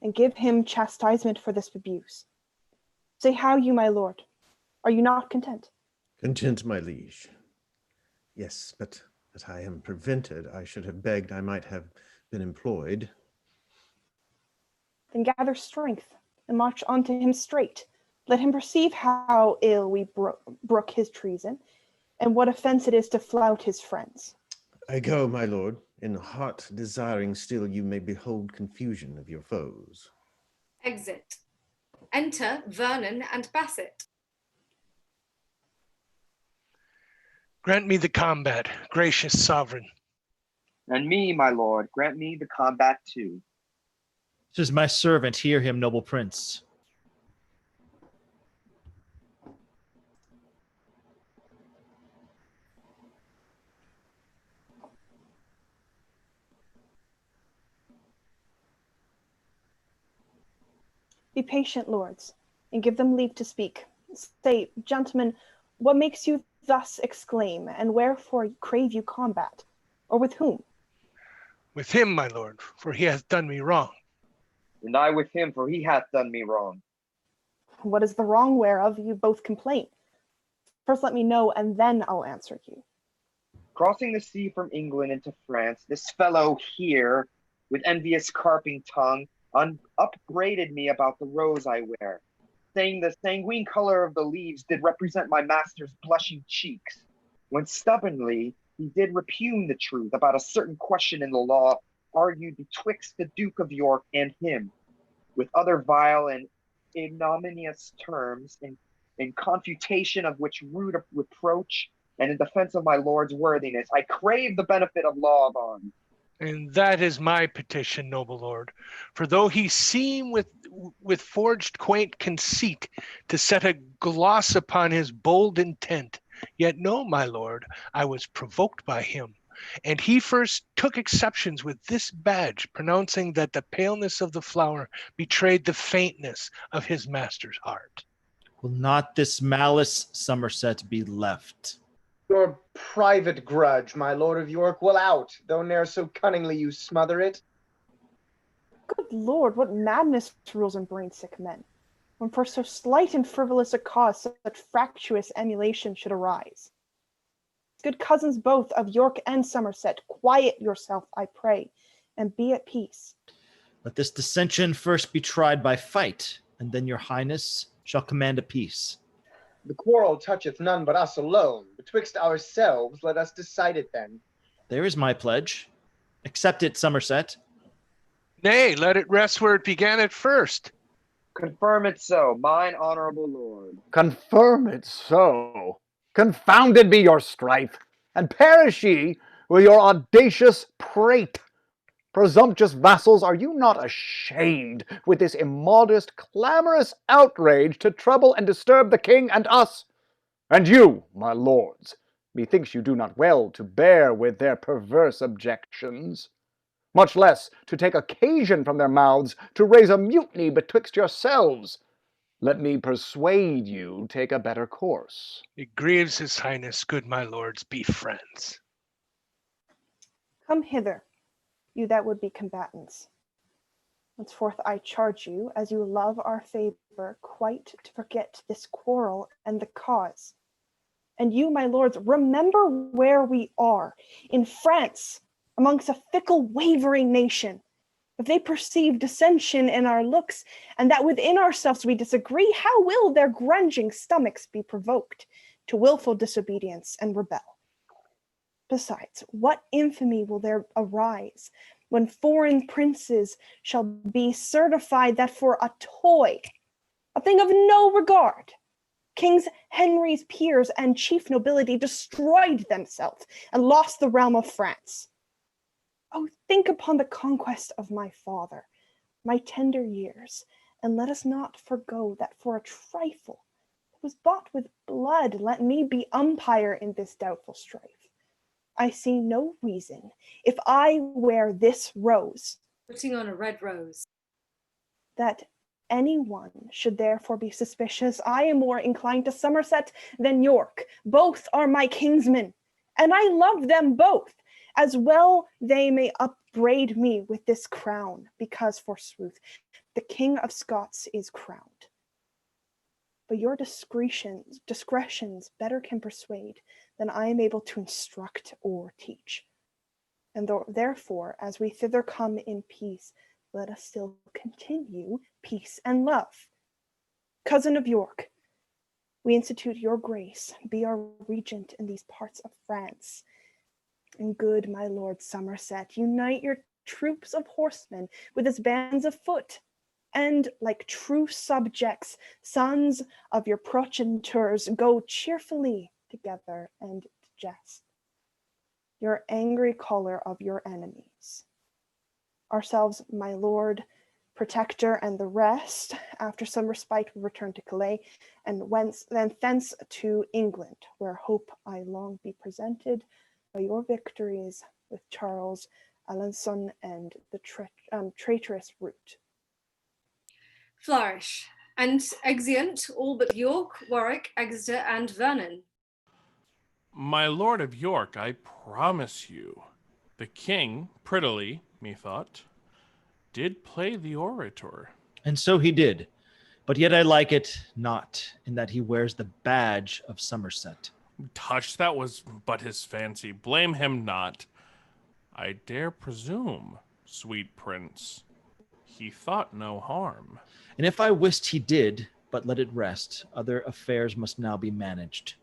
and give him chastisement for this abuse. Say how you, my lord, are you not content? Content, my liege. Yes, but that I am prevented, I should have begged I might have been employed. Then gather strength, and march unto him straight. Let him perceive how ill we brook his treason, and what offense it is to flout his friends. I go, my lord, in heart desiring still you may behold confusion of your foes. Exit. Enter Vernon and Basset. Grant me the combat, gracious sovereign. And me, my lord, grant me the combat too. This is my servant, hear him, noble prince. Be patient, lords, and give them leave to speak. Say, gentlemen, what makes you thus exclaim, and wherefore crave you combat? Or with whom? With him, my lord, for he hath done me wrong. And I with him, for he hath done me wrong. What is the wrong whereof you both complain? First let me know, and then I'll answer you. Crossing the sea from England into France, this fellow here, with envious carping tongue, upbraided me about the rose I wear, saying the sanguine color of the leaves did represent my master's blushing cheeks, when stubbornly he did repugn the truth about a certain question in the law argued betwixt the Duke of York and him, with other vile and ignominious terms, in confutation of which rude reproach, and in defense of my lord's worthiness, I crave the benefit of law of arms. And that is my petition, noble lord. For though he seem with forged quaint conceit to set a gloss upon his bold intent, yet know, my lord, I was provoked by him. And he first took exceptions with this badge, pronouncing that the paleness of the flower betrayed the faintness of his master's heart. Will not this malice, Somerset, be left? Your private grudge, my lord of York, will out, though ne'er so cunningly you smother it. Good lord, what madness rules in brain-sick men, when for so slight and frivolous a cause such fractious emulation should arise. Good cousins both of York and Somerset, quiet yourself, I pray, and be at peace. Let this dissension first be tried by fight, and then your highness shall command a peace. The quarrel toucheth none but us alone. Betwixt ourselves, let us decide it then. There is my pledge. Accept it, Somerset. Nay, let it rest where it began at first. Confirm it so, mine honorable lord. Confirm it so. Confounded be your strife, and perish ye with your audacious prate. Presumptuous vassals, are you not ashamed with this immodest, clamorous outrage to trouble and disturb the king and us? And you, my lords, methinks you do not well to bear with their perverse objections, much less to take occasion from their mouths to raise a mutiny betwixt yourselves. Let me persuade you take a better course. It grieves his highness, good my lords, be friends. Come hither, you that would be combatants. Henceforth I charge you, as you love our favor, quite to forget this quarrel and the cause. And you, my lords, remember where we are, in France, amongst a fickle, wavering nation. If they perceive dissension in our looks, and that within ourselves we disagree, how will their grunging stomachs be provoked to willful disobedience and rebel? Besides, what infamy will there arise when foreign princes shall be certified that for a toy, a thing of no regard, Kings Henry's peers and chief nobility destroyed themselves and lost the realm of France? Oh, think upon the conquest of my father, my tender years, and let us not forgo that for a trifle that was bought with blood, let me be umpire in this doubtful strife. I see no reason, if I wear this rose, Putting on a red rose, that anyone should therefore be suspicious. I am more inclined to Somerset than York. Both are my kinsmen, and I love them both. As well they may upbraid me with this crown, because, forsooth, the King of Scots is crowned. But your discretions better can persuade than I am able to instruct or teach. And therefore, as we thither come in peace, let us still continue peace and love. Cousin of York, we institute your grace, be our regent in these parts of France. And good my lord Somerset, unite your troops of horsemen with his bands of foot, and like true subjects, sons of your progenitors, go cheerfully together and digest your angry choler of your enemies. Ourselves, my lord, protector, and the rest, after some respite, will return to Calais, and thence to England, where hope I long be presented by your victories with Charles, Alençon, and the traitorous Root. flourish, and exeunt all but York, Warwick, Exeter, and Vernon. My lord of York, I promise you, the king, prettily, methought, did play the orator. And so he did, but yet I like it not, in that he wears the badge of Somerset. Tush, that was but his fancy. Blame him not. I dare presume, sweet prince, he thought no harm. And if I wist he did, but let it rest, other affairs must now be managed.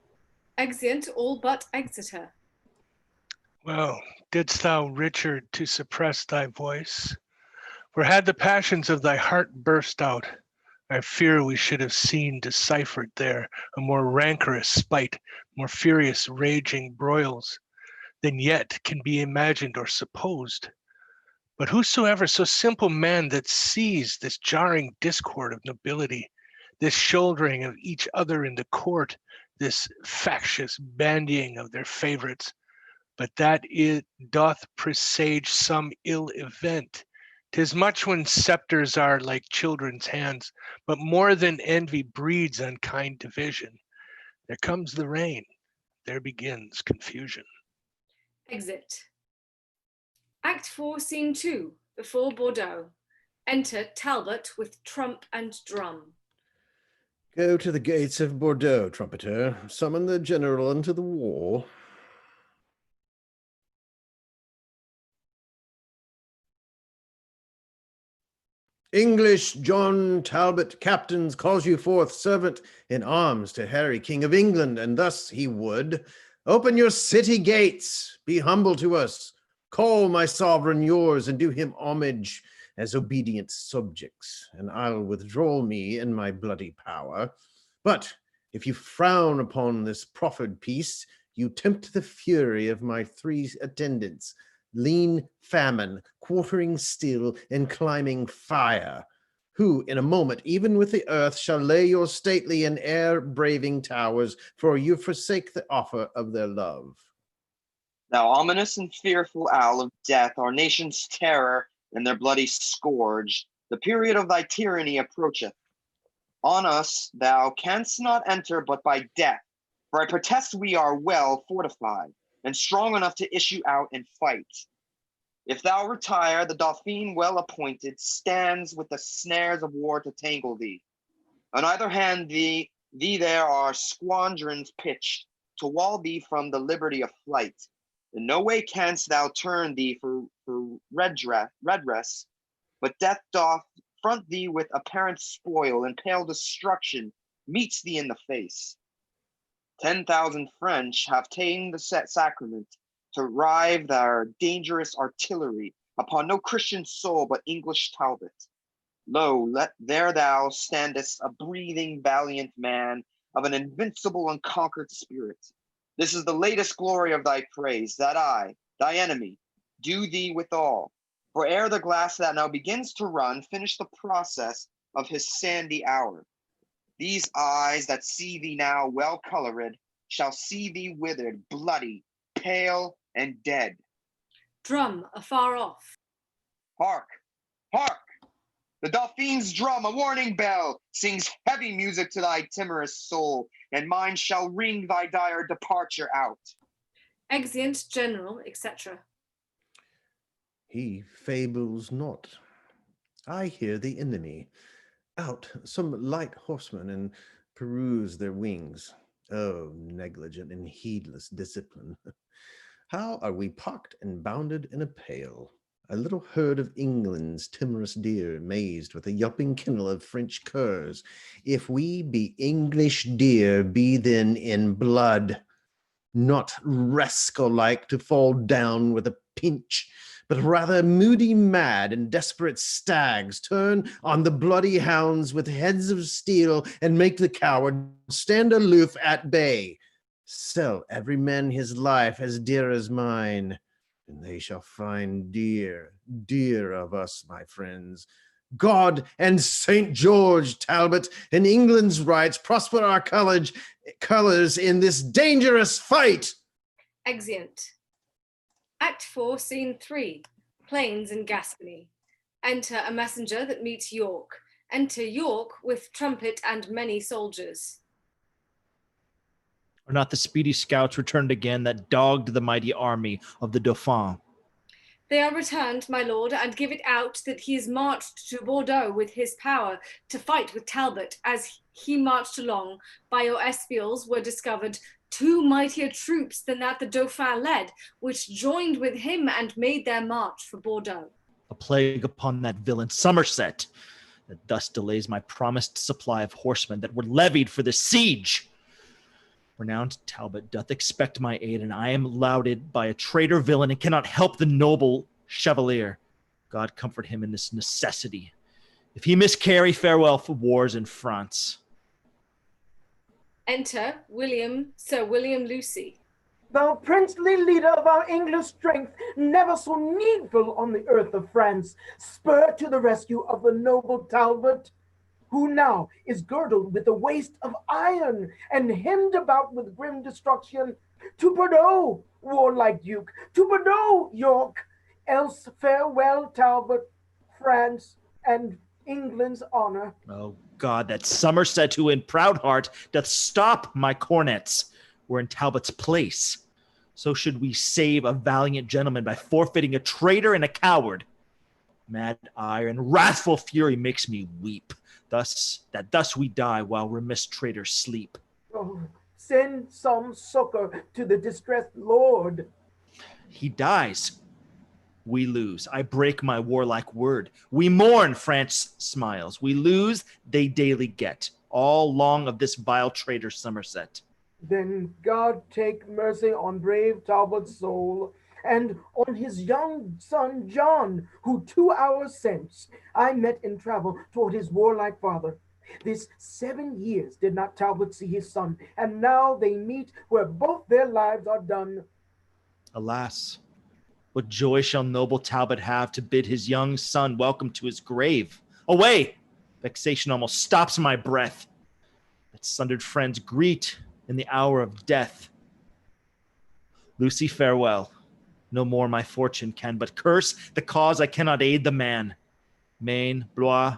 Exeunt all but Exeter. Well, didst thou, Richard, to suppress thy voice? For had the passions of thy heart burst out, I fear we should have seen deciphered there a more rancorous spite, more furious raging broils, than yet can be imagined or supposed. But whosoever so simple man that sees this jarring discord of nobility, this shouldering of each other in the court, this factious bandying of their favorites, but that it doth presage some ill event. 'Tis much when scepters are like children's hands, but more than envy breeds unkind division. There comes the rain, there begins confusion. Exit. Act 4, Scene 2, before Bordeaux. Enter Talbot with trump and drum. Go to the gates of Bordeaux, trumpeter. Summon the general unto the war. English John Talbot, captains, calls you forth servant in arms to Harry, King of England, and thus he would. Open your city gates, be humble to us, call my sovereign yours, and do him homage as obedient subjects, and I'll withdraw me in my bloody power. But if you frown upon this proffered peace, you tempt the fury of my 3 attendants, lean famine, quartering still, and climbing fire, who in a moment, even with the earth, shall lay your stately and air-braving towers, for you forsake the offer of their love. Thou ominous and fearful owl of death, our nation's terror and their bloody scourge, the period of thy tyranny approacheth. On us thou canst not enter but by death, for I protest we are well fortified, and strong enough to issue out and fight. If thou retire, the Dauphin well appointed stands with the snares of war to tangle thee. On either hand thee there are squadrons pitched to wall thee from the liberty of flight. In no way canst thou turn thee for redress, but death doth front thee with apparent spoil, and pale destruction meets thee in the face. 10,000 French have ta'en the sacrament to rive their dangerous artillery upon no Christian soul but English Talbot. Lo, there thou standest, a breathing valiant man of an invincible unconquered spirit. This is the latest glory of thy praise, that I, thy enemy, do thee withal. For ere the glass that now begins to run, finish the process of his sandy hour. These eyes that see thee now well colored shall see thee withered, bloody, pale, and dead. Drum afar off. Hark, hark! The Dauphin's drum, a warning bell, sings heavy music to thy timorous soul, and mine shall ring thy dire departure out. Exeunt General, etc. He fables not. I hear the enemy. Out some light horsemen and peruse their wings. Oh, negligent and heedless discipline. How are we pocked and bounded in a pail? A little herd of England's timorous deer, mazed with a yelping kennel of French curs. If we be English deer, be then in blood, not rascal-like to fall down with a pinch, but rather moody mad and desperate stags, turn on the bloody hounds with heads of steel, and make the coward stand aloof at bay. Sell every man his life as dear as mine, and they shall find dear, dear of us, my friends. God and St. George, Talbot, and England's rights prosper our colors in this dangerous fight. Exeunt. Act 4, Scene 3, Plains in Gascony. Enter a messenger that meets York. Enter York with trumpet and many soldiers. Are not the speedy scouts returned again that dogged the mighty army of the Dauphin? They are returned, my lord, and give it out that he is marched to Bordeaux with his power to fight with Talbot. As he marched along, by your espials were discovered 2 mightier troops than that the Dauphin led, which joined with him and made their march for Bordeaux. A plague upon that villain Somerset, that thus delays my promised supply of horsemen that were levied for the siege. Renowned Talbot doth expect my aid, and I am lauded by a traitor villain and cannot help the noble chevalier. God comfort him in this necessity. If he miscarry, farewell for wars in France. Enter Sir William Lucy. Thou princely leader of our English strength, never so needful on the earth of France, spur to the rescue of the noble Talbot, who now is girdled with the waist of iron and hemmed about with grim destruction. To Bordeaux, warlike Duke, to Bordeaux, York, else farewell, Talbot, France, and England's honor. Oh God, that Somerset who in proud heart doth stop my cornets were in Talbot's place. So should we save a valiant gentleman by forfeiting a traitor and a coward. Mad ire and wrathful fury makes me weep. Thus we die while remiss traitors sleep. Oh, send some succor to the distressed lord. He dies. We lose. I break my warlike word. We mourn, France smiles. We lose, they daily get. All long of this vile traitor Somerset. Then God take mercy on brave Talbot's soul, and on his young son John, who 2 hours since I met in travel toward his warlike father. This 7 years did not Talbot see his son, and now they meet where both their lives are done. Alas, what joy shall noble Talbot have to bid his young son welcome to his grave? Away! Vexation almost stops my breath. That sundered friends greet in the hour of death. Lucy, farewell. No more my fortune can but curse the cause I cannot aid the man. Maine, Blois,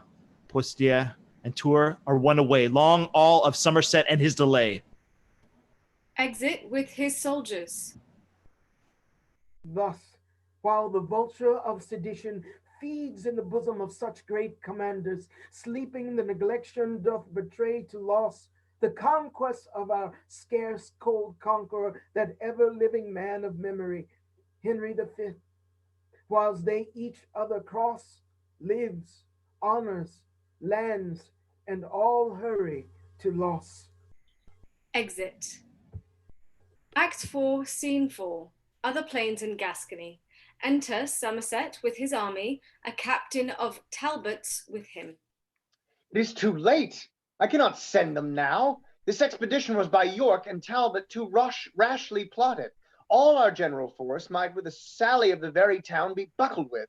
Poitiers, and Tours are won away. Long all of Somerset and his delay. Exit with his soldiers. Thus, while the vulture of sedition feeds in the bosom of such great commanders, sleeping the neglection doth betray to loss the conquest of our scarce cold conqueror, that ever living man of memory, Henry V, whilst they each other cross, lives, honors, lands, and all hurry to loss. Exit. Act 4, Scene 4. Other plains in Gascony. Enter Somerset with his army, a captain of Talbots with him. It is too late. I cannot send them now. This expedition was by York and Talbot too rashly plotted. All our general force might with a sally of the very town be buckled with.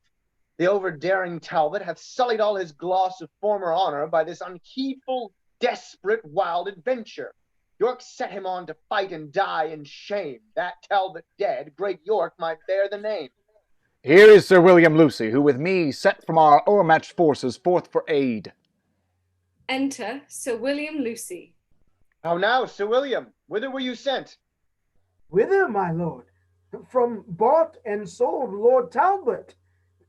The overdaring Talbot hath sullied all his gloss of former honor by this unheedful, desperate, wild adventure. York set him on to fight and die in shame. That Talbot dead, great York might bear the name. Here is Sir William Lucy, who with me set from our o'ermatched forces forth for aid. Enter Sir William Lucy. How now, Sir William? Whither were you sent? Whither, my lord? From bought and sold Lord Talbot,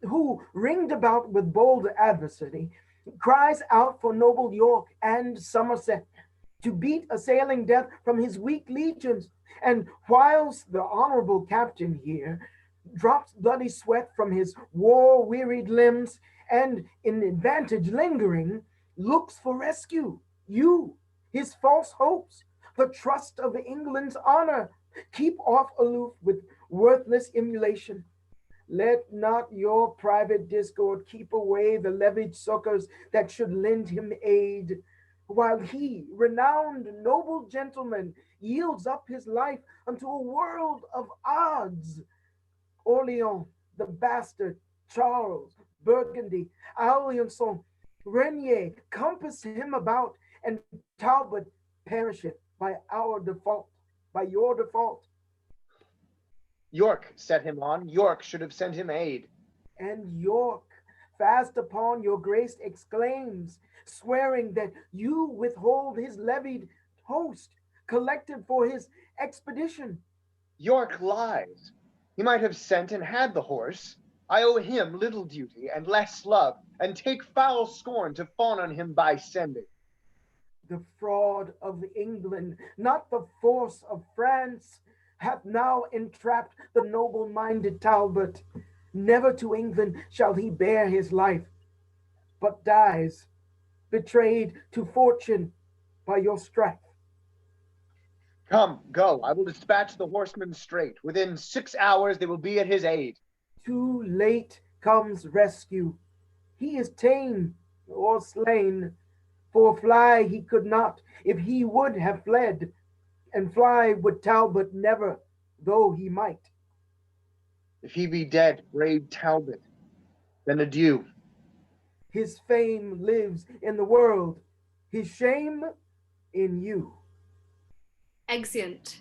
who, ringed about with bold adversity, cries out for noble York and Somerset to beat assailing death from his weak legions. And whilst the honorable captain here drops bloody sweat from his war-wearied limbs, and in advantage lingering, looks for rescue, you, his false hopes, the trust of England's honor, keep off aloof with worthless emulation. Let not your private discord keep away the levied succors that should lend him aid, while he, renowned noble gentleman, yields up his life unto a world of odds. Orleans, the bastard, Charles, Burgundy, Alençon, Renier, compass him about, and Talbot perisheth by our default, by your default. York set him on. York should have sent him aid. And York, fast upon your grace, exclaims, swearing that you withhold his levied host, collected for his expedition. York lies. He might have sent and had the horse. I owe him little duty and less love, and take foul scorn to fawn on him by sending. The fraud of England, not the force of France, hath now entrapped the noble-minded Talbot. Never to England shall he bear his life, but dies, betrayed to fortune by your strife. Come, go. I will dispatch the horsemen straight. Within 6 hours they will be at his aid. Too late comes rescue. He is ta'en or slain, for fly he could not if he would have fled, and fly would Talbot never, though he might. If he be dead, brave Talbot, then adieu. His fame lives in the world, his shame in you. Exeunt.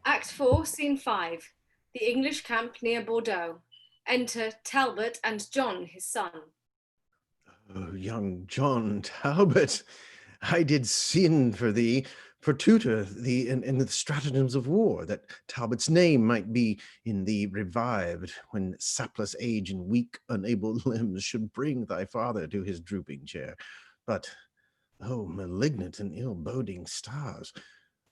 Act 4, Scene 5. The English camp near Bordeaux. Enter Talbot and John, his son. Oh, young John Talbot, I did sin for thee, for tutor thee in the stratagems of war, that Talbot's name might be in thee revived, when sapless age and weak unable limbs should bring thy father to his drooping chair. But, oh, malignant and ill-boding stars,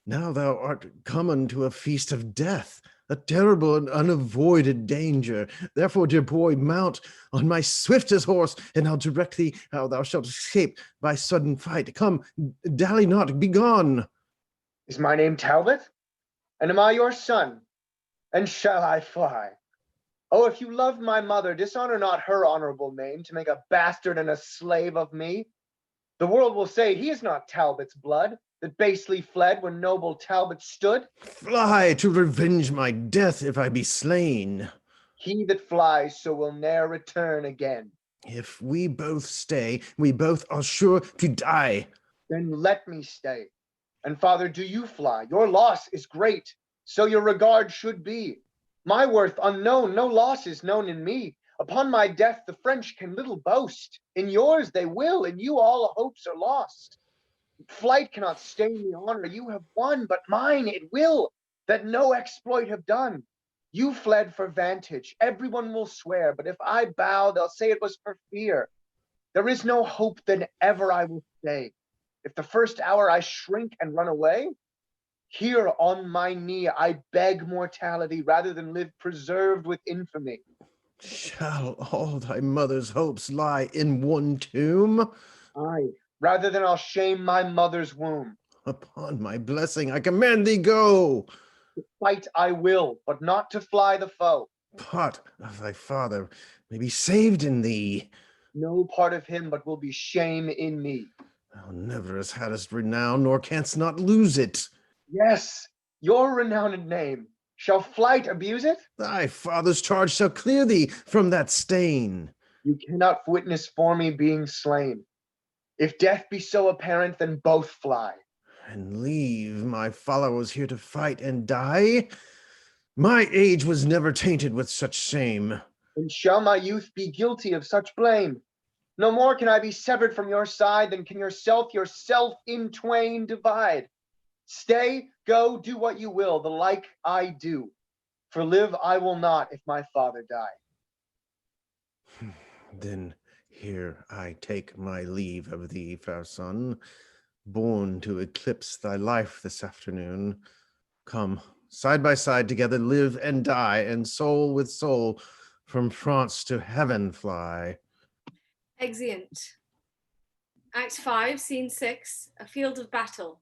now thou art come unto a feast of death, a terrible and unavoided danger. Therefore, dear boy, mount on my swiftest horse, and I'll direct thee how thou shalt escape by sudden fight. Come, dally not, be gone. Is my name Talbot? And am I your son? And shall I fly? Oh, if you love my mother, dishonor not her honorable name to make a bastard and a slave of me. The world will say he is not Talbot's blood, that basely fled when noble Talbot stood. Fly to revenge my death if I be slain. He that flies so will ne'er return again. If we both stay, we both are sure to die. Then let me stay. And father, do you fly? Your loss is great, so your regard should be. My worth unknown, no loss is known in me. Upon my death the French can little boast. In yours they will, in you all hopes are lost. Flight cannot stain the honor you have won, but mine it will, that no exploit have done. You fled for vantage, everyone will swear, but if I bow, they'll say it was for fear. There is no hope then ever I will stay. If the first hour I shrink and run away, here on my knee I beg mortality rather than live preserved with infamy. Shall all thy mother's hopes lie in one tomb? Aye, rather than I'll shame my mother's womb. Upon my blessing, I command thee go. To fight I will, but not to fly the foe. Part of thy father may be saved in thee. No part of him but will be shame in me. Thou never hast hadst renown, nor canst not lose it. Yes, your renowned name. Shall flight abuse it? Thy father's charge shall clear thee from that stain. You cannot witness for me being slain. If death be so apparent, then both fly. And leave my followers here to fight and die? My age was never tainted with such shame. And shall my youth be guilty of such blame? No more can I be severed from your side than can yourself in twain divide. Stay, go, do what you will, the like I do. For live I will not if my father die. Then here I take my leave of thee, fair son, born to eclipse thy life this afternoon. Come, side by side together live and die, and soul with soul from France to heaven fly. Exeunt. Act 5, Scene 6, a field of battle.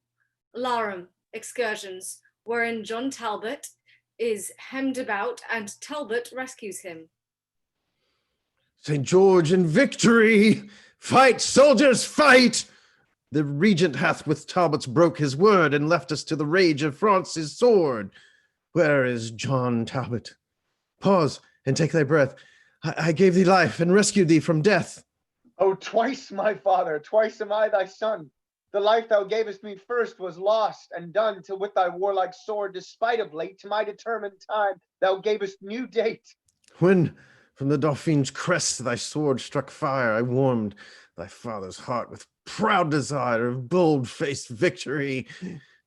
Alarum, excursions, wherein John Talbot is hemmed about and Talbot rescues him. St. George in victory! Fight, soldiers, fight! The regent hath with Talbots broke his word and left us to the rage of France's sword. Where is John Talbot? Pause and take thy breath. I gave thee life and rescued thee from death. Oh, twice my father, twice am I thy son. The life thou gavest me first was lost and done, till with thy warlike sword, despite of late, to my determined time, thou gavest new date. When from the Dauphine's crest thy sword struck fire, I warmed thy father's heart with proud desire of bold-faced victory.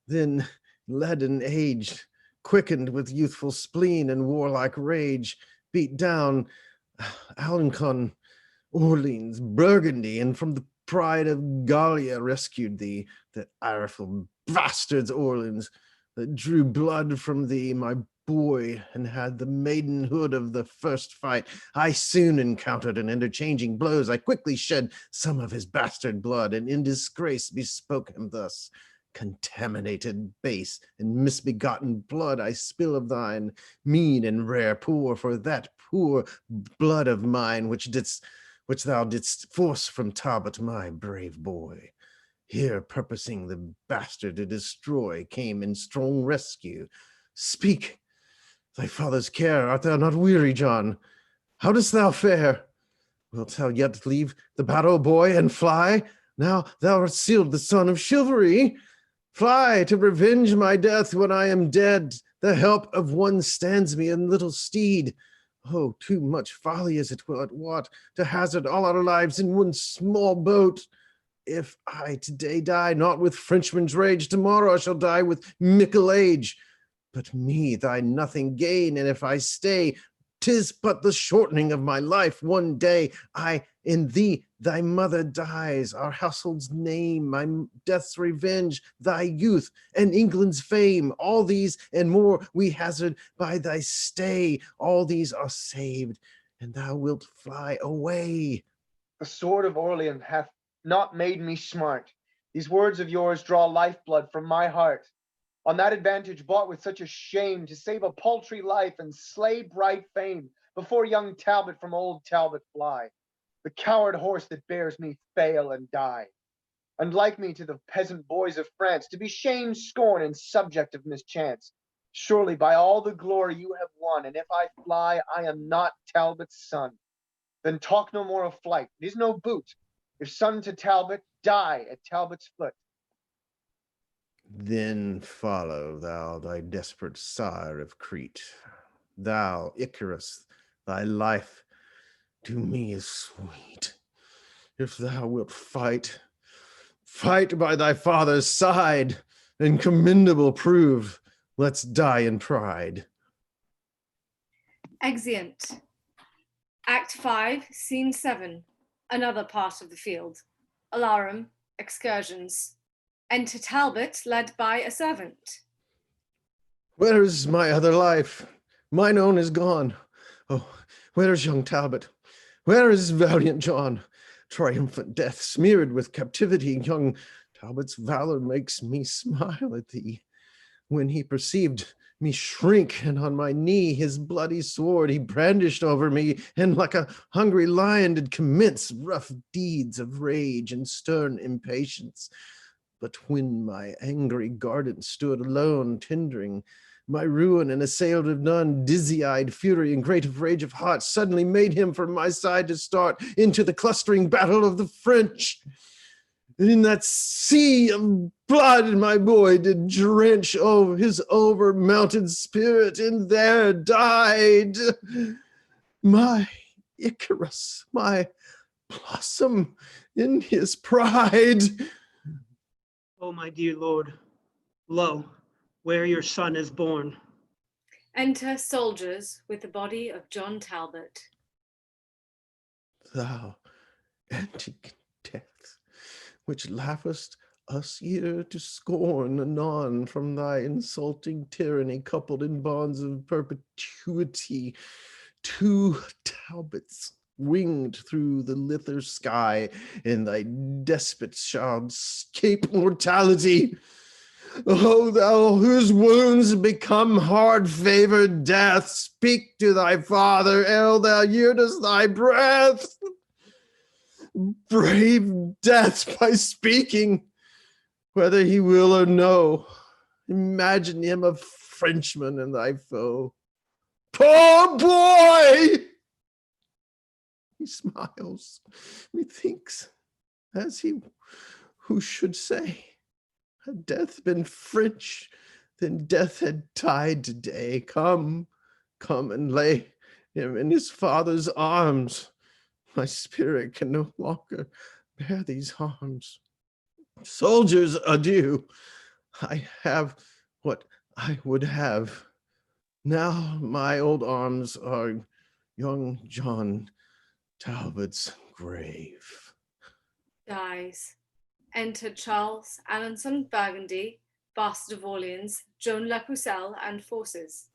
Then, leaden age, quickened with youthful spleen and warlike rage, beat down Alencon, Orleans, Burgundy, and from the pride of Gallia rescued thee, the ireful bastards Orleans, that drew blood from thee, my boy, and had the maidenhood of the first fight. I soon encountered, and interchanging blows, I quickly shed some of his bastard blood, and in disgrace bespoke him thus: contaminated, base, and misbegotten blood I spill of thine, mean and rare, pour for that poor blood of mine which thou didst force from Talbot, my brave boy. Here, purposing the bastard to destroy, came in strong rescue. Speak, thy father's care, art thou not weary, John? How dost thou fare? Wilt thou yet leave the battle, boy, and fly? Now thou art sealed the son of chivalry. Fly to revenge my death when I am dead. The help of one stands me in little stead. Oh, too much folly is it, will it what, to hazard all our lives in one small boat. If I today die not with Frenchman's rage, tomorrow I shall die with mickle age. But me thy nothing gain, and if I stay, 'tis but the shortening of my life. One day I in thee Thy mother dies, our household's name, my death's revenge, thy youth and England's fame. All these and more we hazard by thy stay. All these are saved, and thou wilt fly away. The sword of Orleans hath not made me smart. These words of yours draw lifeblood from my heart. On that advantage bought with such a shame, to save a paltry life and slay bright fame, before young Talbot from old Talbot fly, the coward horse that bears me fail and die. And like me to the peasant boys of France, to be shame, scorn, and subject of mischance. Surely by all the glory you have won, and if I fly, I am not Talbot's son. Then talk no more of flight, it is no boot. If son to Talbot, die at Talbot's foot. Then follow thou thy desperate sire of Crete. Thou, Icarus, thy life to me is sweet. If thou wilt fight, fight by thy father's side, and commendable prove. Let's die in pride. Exeunt. Act 5, Scene 7. Another part of the field. Alarum, excursions. Enter Talbot, led by a servant. Where is my other life? Mine own is gone. Oh, where is young Talbot? Where is valiant John? Triumphant death, smeared with captivity. Young Talbot's valor makes me smile at thee. When he perceived me shrink, and on my knee his bloody sword he brandished over me, and like a hungry lion did commence rough deeds of rage and stern impatience. But when my angry guardant stood alone, tendering my ruin and assailed of none, dizzy-eyed fury and great of rage of heart suddenly made him from my side to start into the clustering battle of the French. And in that sea of blood my boy did drench over his over-mounted spirit, and there died my Icarus, my blossom in his pride. O my dear lord, lo, where your son is born. Enter soldiers with the body of John Talbot. Thou antique death, which laughest us here to scorn anon from thy insulting tyranny, coupled in bonds of perpetuity, two Talbots winged through the lither sky, and thy despots shall escape mortality. O thou whose wounds become hard-favored death, speak to thy father ere thou yieldest thy breath. Brave death by speaking, whether he will or no. Imagine him a Frenchman and thy foe. Poor boy! He smiles, methinks, as he who should say, had death been French, then death had died today. Come, come and lay him in his father's arms. My spirit can no longer bear these harms. Soldiers, adieu. I have what I would have. Now my old arms are young John Talbot's grave. Dies. Enter Charles, Alanson, Burgundy, Bastard of Orleans, Joan Le Pucelle, and forces.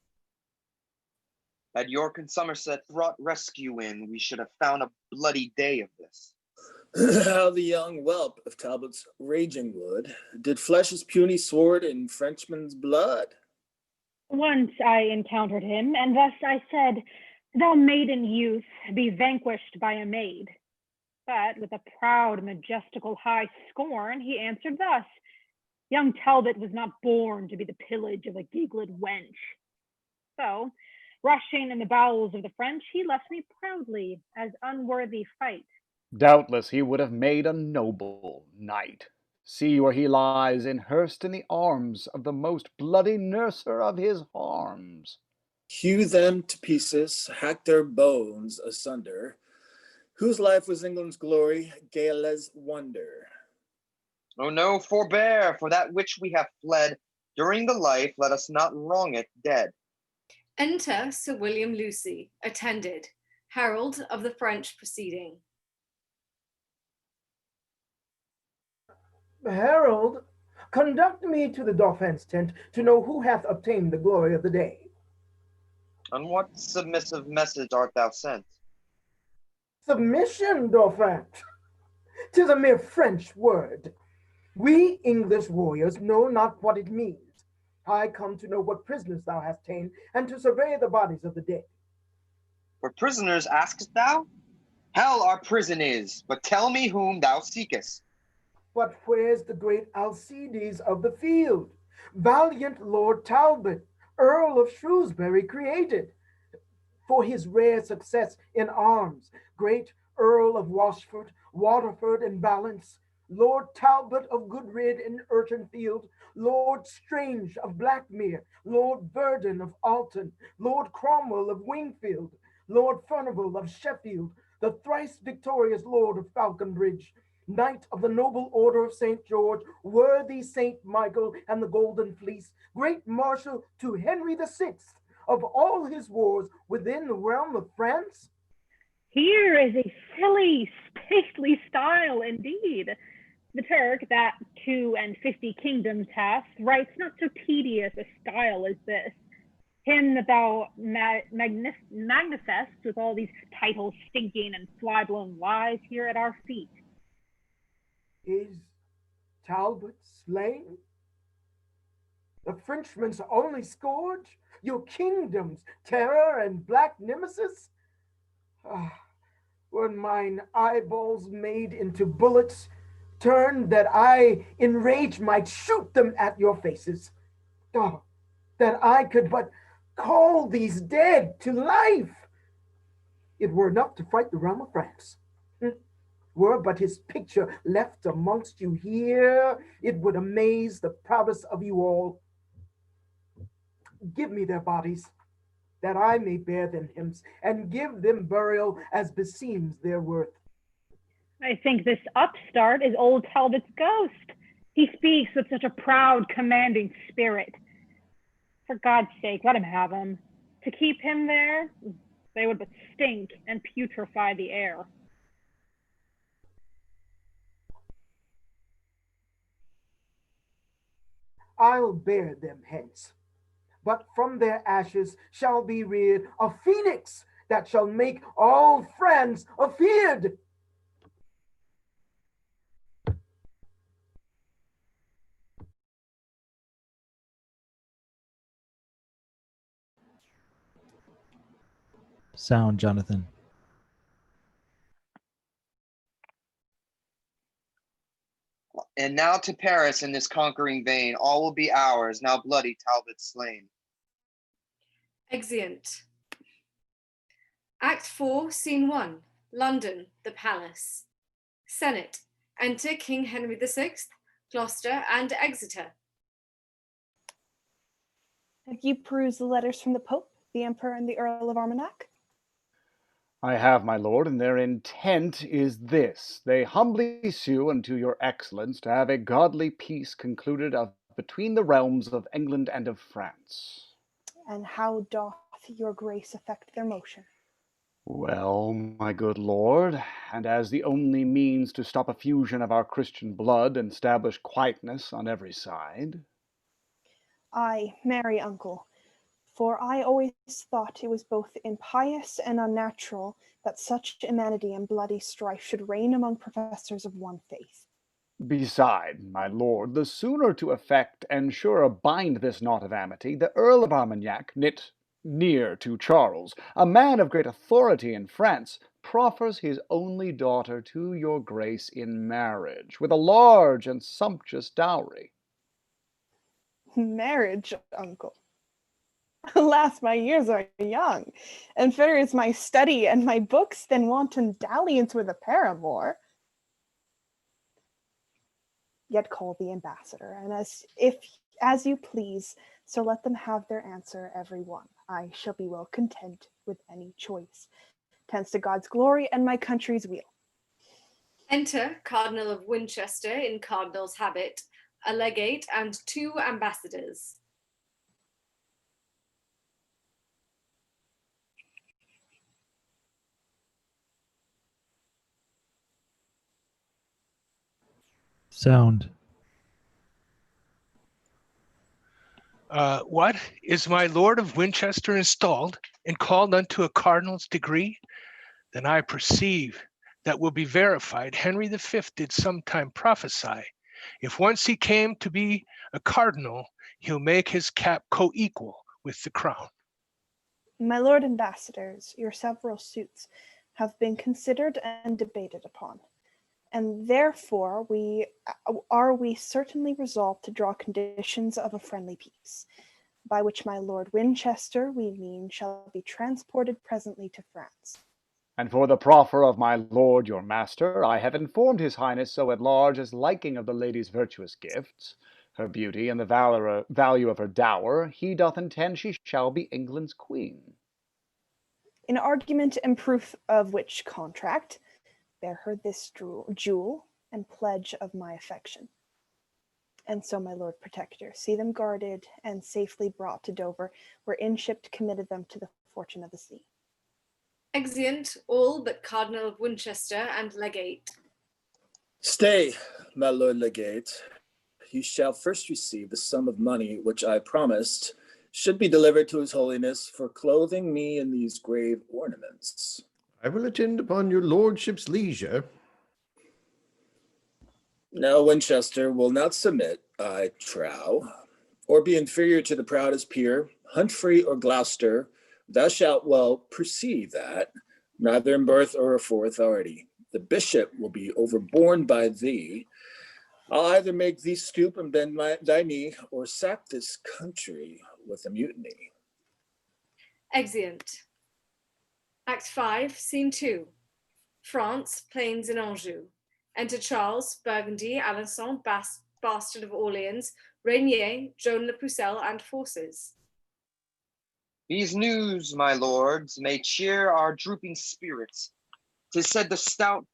Had York and Somerset brought rescue in, we should have found a bloody day of this. How the young whelp of Talbot's raging wood did flesh his puny sword in Frenchman's blood. Once I encountered him, and thus I said, "Thou maiden youth, be vanquished by a maid." But with a proud, majestical, high scorn, he answered thus, "Young Talbot was not born to be the pillage of a giglet wench." So, rushing in the bowels of the French, he left me proudly as unworthy fight. Doubtless he would have made a noble knight. See where he lies inhearsed in the arms of the most bloody nurser of his harms. Hew them to pieces, hack their bones asunder. Whose life was England's glory, Gaelé's wonder. Oh no, forbear, for that which we have fled during the life, let us not wrong it dead. Enter Sir William Lucy, attended, herald of the French proceeding. Herald, conduct me to the Dauphin's tent to know who hath obtained the glory of the day. On what submissive message art thou sent? Submission, Dauphin. 'Tis a mere French word. We English warriors know not what it means. I come to know what prisoners thou hast ta'en, and to survey the bodies of the dead. For prisoners askest thou? Hell our prison is, but tell me whom thou seekest. But where's the great Alcides of the field? Valiant Lord Talbot, Earl of Shrewsbury created, for his rare success in arms, great Earl of Washford, Waterford, and Valence, Lord Talbot of Goodrid and Urchinfield, Lord Strange of Blackmere, Lord Verdon of Alton, Lord Cromwell of Wingfield, Lord Furnival of Sheffield, the thrice victorious Lord of Falconbridge, Knight of the Noble Order of St. George, worthy St. Michael and the Golden Fleece, great Marshal to Henry VI, of all his wars within the realm of France? Here is a silly, stately style indeed. The Turk, that 52 kingdoms hath, writes not so tedious a style as this. Him that thou magnifiest with all these titles stinking and fly-blown lies here at our feet. Is Talbot slain? The Frenchman's only scourge? Your kingdom's terror and black nemesis? Ah, were mine eyeballs made into bullets, turned that I in rage might shoot them at your faces. Oh, that I could but call these dead to life. It were enough to fright the realm of France. Were but his picture left amongst you here, it would amaze the proudest of you all. Give me their bodies, that I may bear them hence, and give them burial as beseems their worth. I think this upstart is old Talbot's ghost. He speaks with such a proud, commanding spirit. For God's sake, let him have him. To keep him there, they would but stink and putrefy the air. I'll bear them hence, but from their ashes shall be reared a phoenix that shall make all France afeard. Sound, Jonathan. And now to Paris in this conquering vein, all will be ours, now bloody Talbot slain. Exeunt. Act 4, Scene 1, London, the Palace. Senate. Enter King Henry VI, Gloucester, and Exeter. Have you perused the letters from the Pope, the Emperor, and the Earl of Armagnac? I have, my lord, and their intent is this. They humbly sue unto your excellence to have a godly peace concluded between the realms of England and of France. And how doth your grace affect their motion? Well, my good lord, and as the only means to stop effusion of our Christian blood and establish quietness on every side. Ay, marry, uncle, for I always thought it was both impious and unnatural that such inanity and bloody strife should reign among professors of one faith. Beside, my lord, the sooner to effect and surer bind this knot of amity, the Earl of Armagnac, knit near to Charles, a man of great authority in France, proffers his only daughter to your grace in marriage, with a large and sumptuous dowry. Marriage, uncle. Alas, my years are young, and fairer is my study and my books than wanton dalliance with a paramour. Yet call the ambassador, and as you please, so let them have their answer every one. I shall be well content with any choice. Tends to God's glory and my country's weal. Enter Cardinal of Winchester in cardinal's habit, a legate, and 2 ambassadors. Sound. What? Is my Lord of Winchester installed and called unto a cardinal's degree? Then I perceive that will be verified. Henry V did sometime prophesy. If once he came to be a cardinal, he'll make his cap co-equal with the crown. My lord ambassadors, your several suits have been considered and debated upon, and therefore we certainly resolved to draw conditions of a friendly peace, by which my Lord Winchester, we mean, shall be transported presently to France. And for the proffer of my lord your master, I have informed his highness so at large as liking of the lady's virtuous gifts, her beauty, and the value of her dower, he doth intend she shall be England's queen. In argument and proof of which contract, bear her this jewel and pledge of my affection. And so, my lord protector, see them guarded and safely brought to Dover, where in-shipped committed them to the fortune of the sea. Exeunt all but Cardinal of Winchester and Legate. Stay, my lord legate. You shall first receive the sum of money which I promised should be delivered to his holiness for clothing me in these grave ornaments. I will attend upon your lordship's leisure. Now Winchester will not submit, I trow, or be inferior to the proudest peer, Humphrey or Gloucester. Thou shalt well perceive that, neither in birth or for authority. The bishop will be overborne by thee. I'll either make thee stoop and bend thy knee, or sack this country with a mutiny. Exeunt. Act 5, Scene 2. France, Plains in Anjou. Enter Charles, Burgundy, Alençon, Bastard of Orleans, Rainier, Joan le Pucelle, and forces. These news, my lords, may cheer our drooping spirits. 'Tis said the stout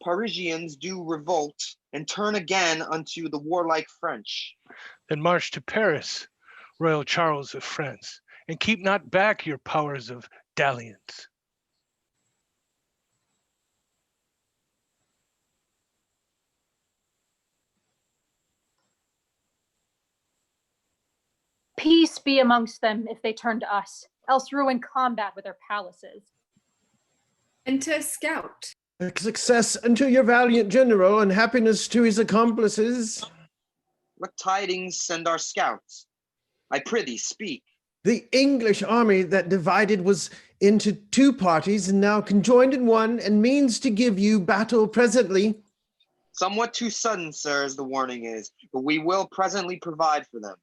Parisians do revolt and turn again unto the warlike French. Then march to Paris, royal Charles of France, and keep not back your powers of dalliance. Peace be amongst them if they turn to us, else ruin combat with their palaces. Enter Scout. Success unto your valiant general, and happiness to his accomplices. What tidings send our scouts? I prithee speak. The English army that divided was into two parties, and now conjoined in one, and means to give you battle presently. Somewhat too sudden, sir, as the warning is, but we will presently provide for them.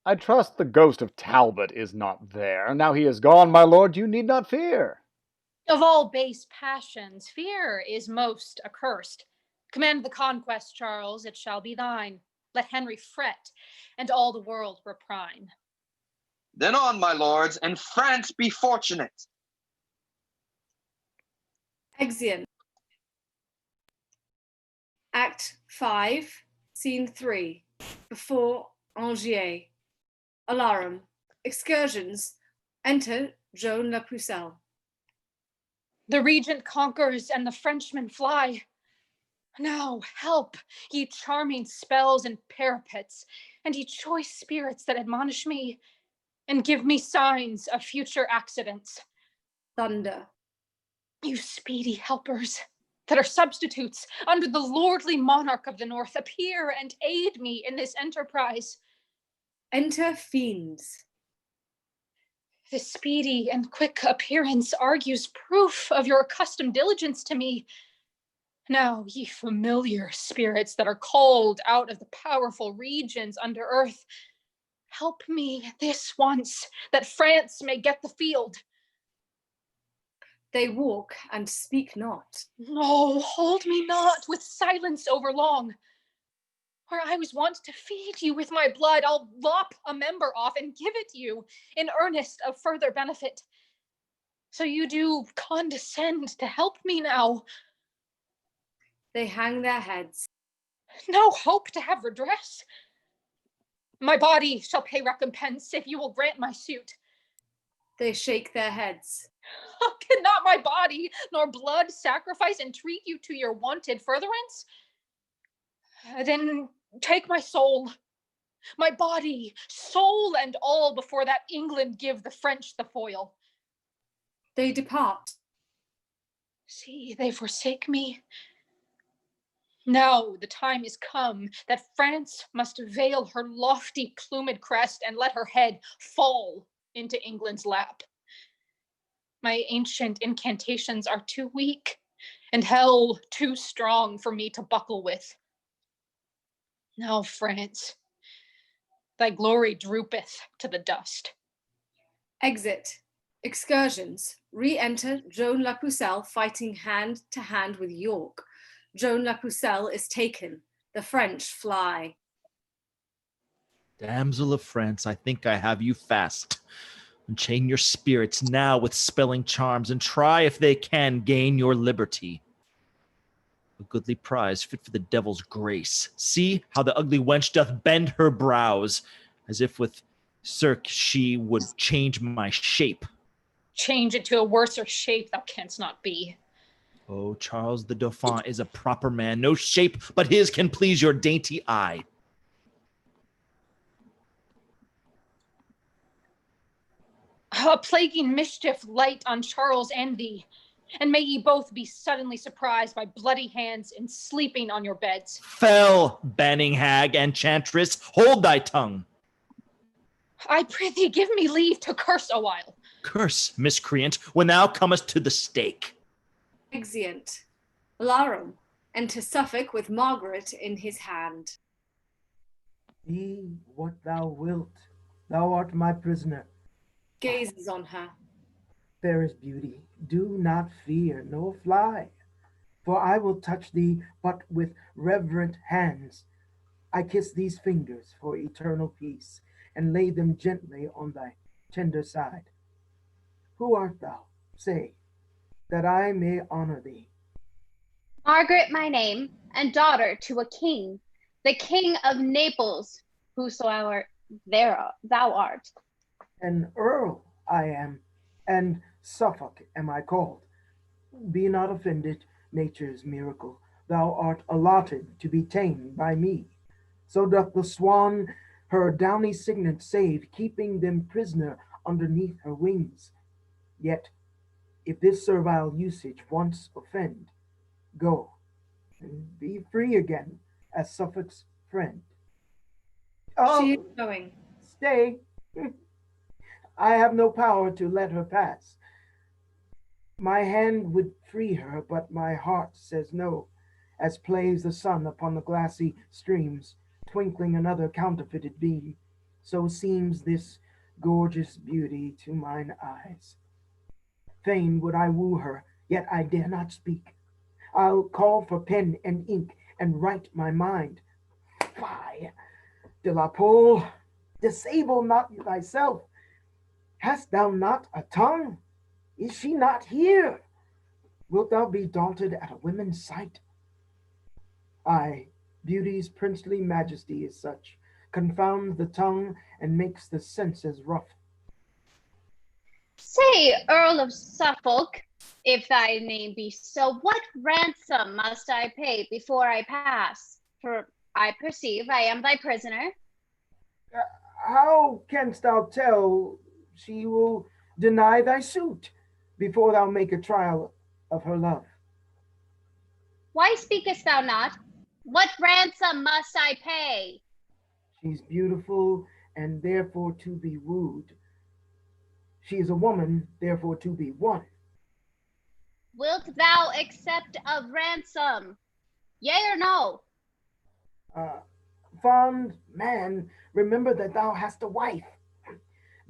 I trust the ghost of Talbot is not there. Now he is gone, my lord, you need not fear. Of all base passions, fear is most accursed. Command the conquest, Charles, it shall be thine. Let Henry fret, and all the world reprime. Then on, my lords, and France be fortunate. Exeunt. Act 5, Scene 3. Before Angers. Alarum. Excursions. Enter Joan le Pucelle. The regent conquers and the Frenchmen fly. Now help, ye charming spells and parapets, and ye choice spirits that admonish me, and give me signs of future accidents. Thunder. You speedy helpers that are substitutes under the lordly monarch of the north, appear and aid me in this enterprise. Enter Fiends. The speedy and quick appearance argues proof of your accustomed diligence to me. Now, ye familiar spirits that are called out of the powerful regions under earth, help me this once, that France may get the field. They walk and speak not. No, hold me not with silence overlong. Where I was wont to feed you with my blood, I'll lop a member off and give it you in earnest of further benefit. So you do condescend to help me now. They hang their heads. No hope to have redress. My body shall pay recompense if you will grant my suit. They shake their heads. Cannot my body nor blood sacrifice entreat you to your wanted furtherance? Then take my soul. my body, soul, and all before that England give the French the foil. They depart. See, they forsake me. Now the time is come that France must veil her lofty plumed crest and let her head fall into England's lap. My ancient incantations are too weak, and hell too strong for me to buckle with. Now, France, thy glory droopeth to the dust. Exit. Excursions. Re-enter Joan La Pucelle fighting hand to hand with York. Joan La Pucelle is taken. The French fly. Damsel of France, I think I have you fast. Unchain your spirits now with spelling charms, and try if they can gain your liberty. A goodly prize fit for the devil's grace. See how the ugly wench doth bend her brows, as if with cirque she would change my shape. Change it to a worser shape thou canst not be. Oh, Charles the Dauphin is a proper man. No shape but his can please your dainty eye. A plaguing mischief light on Charles and thee, and may ye both be suddenly surprised by bloody hands and sleeping on your beds. Fell, banning hag, enchantress, hold thy tongue. I prithee give me leave to curse a while. Curse, miscreant, when thou comest to the stake. Exeunt. Alarum. Enter Suffolk with Margaret in his hand. Be what thou wilt. Thou art my prisoner. Gazes on her. Fairest beauty, do not fear nor fly, for I will touch thee but with reverent hands. I kiss these fingers for eternal peace, and lay them gently on thy tender side. Who art thou, say, that I may honor thee? Margaret my name, and daughter to a king, the king of Naples, whosoever thou art. An earl I am, and Suffolk am I called. Be not offended, nature's miracle. Thou art allotted to be tamed by me. So doth the swan her downy cygnet save, keeping them prisoner underneath her wings. Yet, if this servile usage once offend, go, and be free again as Suffolk's friend. She is going. Stay. I have no power to let her pass. My hand would free her, but my heart says no, as plays the sun upon the glassy streams, twinkling another counterfeited beam. So seems this gorgeous beauty to mine eyes. Fain would I woo her, yet I dare not speak. I'll call for pen and ink and write my mind. Fie, De la Pole, disable not thyself. Hast thou not a tongue? Is she not here? Wilt thou be daunted at a woman's sight? Aye, beauty's princely majesty is such, confounds the tongue and makes the senses rough. Say, Earl of Suffolk, if thy name be so, what ransom must I pay before I pass? For I perceive I am thy prisoner. How canst thou tell she will deny thy suit before thou make a trial of her love? Why speakest thou not? What ransom must I pay? She's beautiful and therefore to be wooed. She is a woman, therefore to be won. Wilt thou accept of ransom? Yea or no? Fond man, remember that thou hast a wife.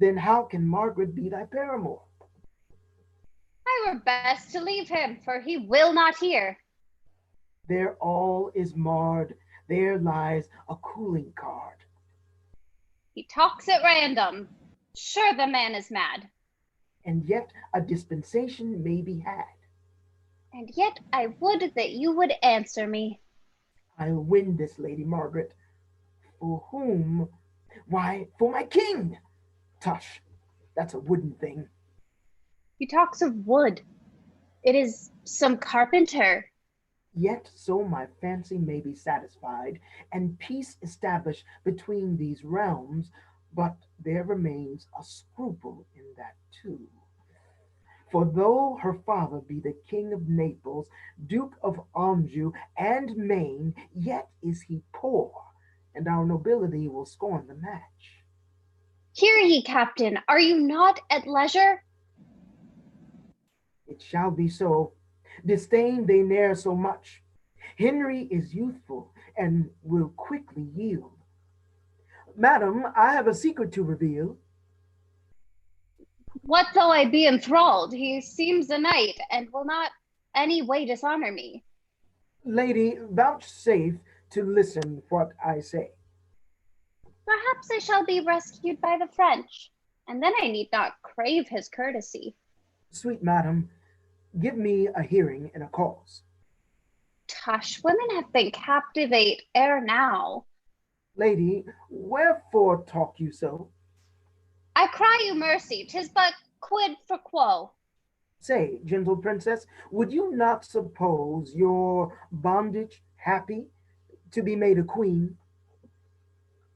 Then how can Margaret be thy paramour? I were best to leave him, for he will not hear. There all is marred. There lies a cooling card. He talks at random. Sure the man is mad. And yet a dispensation may be had. And yet I would that you would answer me. I'll win this, Lady Margaret. For whom? Why, for my king. Tush, that's a wooden thing. He talks of wood. It is some carpenter. Yet so my fancy may be satisfied, and peace established between these realms, but there remains a scruple in that too. For though her father be the King of Naples, Duke of Anjou and Maine, yet is he poor, and our nobility will scorn the match. Hear ye, Captain, are you not at leisure? It shall be so. Disdain they ne'er so much. Henry is youthful and will quickly yield. Madam, I have a secret to reveal. What though I be enthralled? He seems a knight, and will not any way dishonor me. Lady, vouchsafe to listen what I say. Perhaps I shall be rescued by the French, and then I need not crave his courtesy. Sweet madam, give me a hearing in a cause. Tush, women have been captivate ere now. Lady, wherefore talk you so? I cry you mercy, 'tis but quid pro quo. Say, gentle princess, would you not suppose your bondage happy to be made a queen?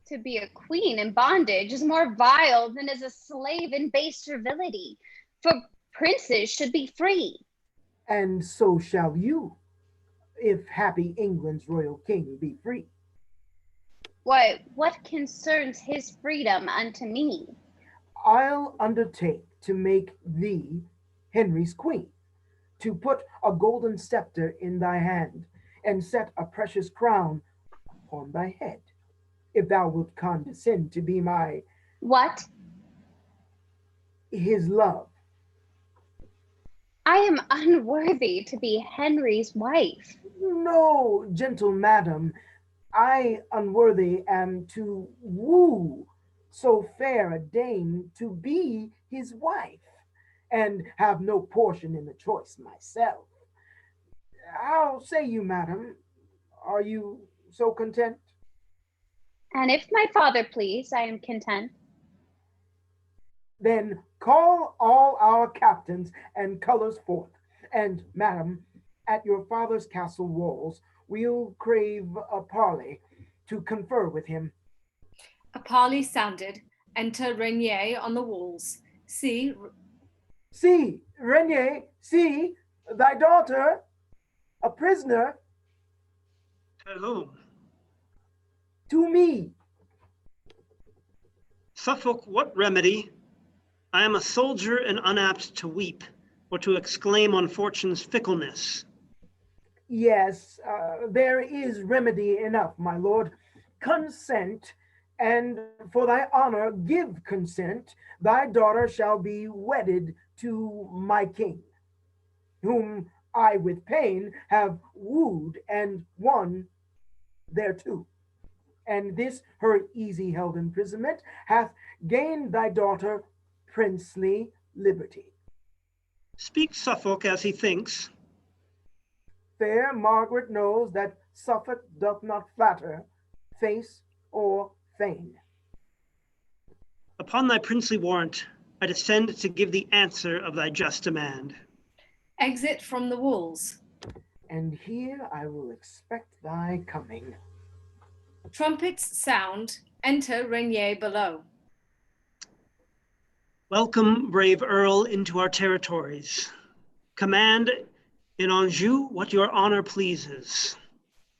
To be a queen in bondage is more vile than is a slave in base servility, for princes should be free. And so shall you, if happy England's royal king be free. Why, what concerns his freedom unto me? I'll undertake to make thee Henry's queen, to put a golden scepter in thy hand, and set a precious crown upon thy head, if thou wilt condescend to be my What? his love. I am unworthy to be Henry's wife. No, gentle madam, I unworthy am to woo so fair a dame to be his wife, and have no portion in the choice myself. How say you, madam? Are you so content? And if my father please, I am content. Then call all our captains and colors forth, and, madam, at your father's castle walls, we'll crave a parley to confer with him. A parley sounded. Enter Renier on the walls. See, Renier, see, thy daughter, a prisoner. To whom? To me. Suffolk, what remedy? I am a soldier and unapt to weep, or to exclaim on fortune's fickleness. Yes, there is remedy enough, my lord. Consent, and for thy honor give consent. Thy daughter shall be wedded to my king, whom I with pain have wooed and won thereto. And this her easy held imprisonment hath gained thy daughter princely liberty. Speak Suffolk as he thinks. Fair Margaret knows that Suffolk doth not flatter, face or feign. Upon thy princely warrant, I descend to give the answer of thy just demand. exit from the walls. And here I will expect thy coming. Trumpets sound. Enter Renier below. Welcome, brave Earl, into our territories. Command in Anjou what your honor pleases.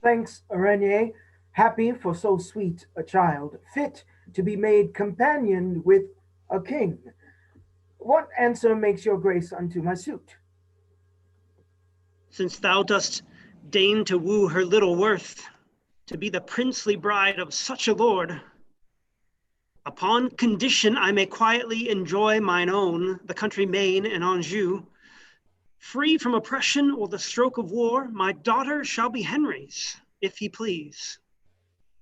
Thanks, Renier, happy for so sweet a child, fit to be made companion with a king. What answer makes your grace unto my suit? Since thou dost deign to woo her little worth, to be the princely bride of such a lord, upon condition I may quietly enjoy mine own, the country Maine and Anjou, free from oppression or the stroke of war, my daughter shall be Henry's, if he please.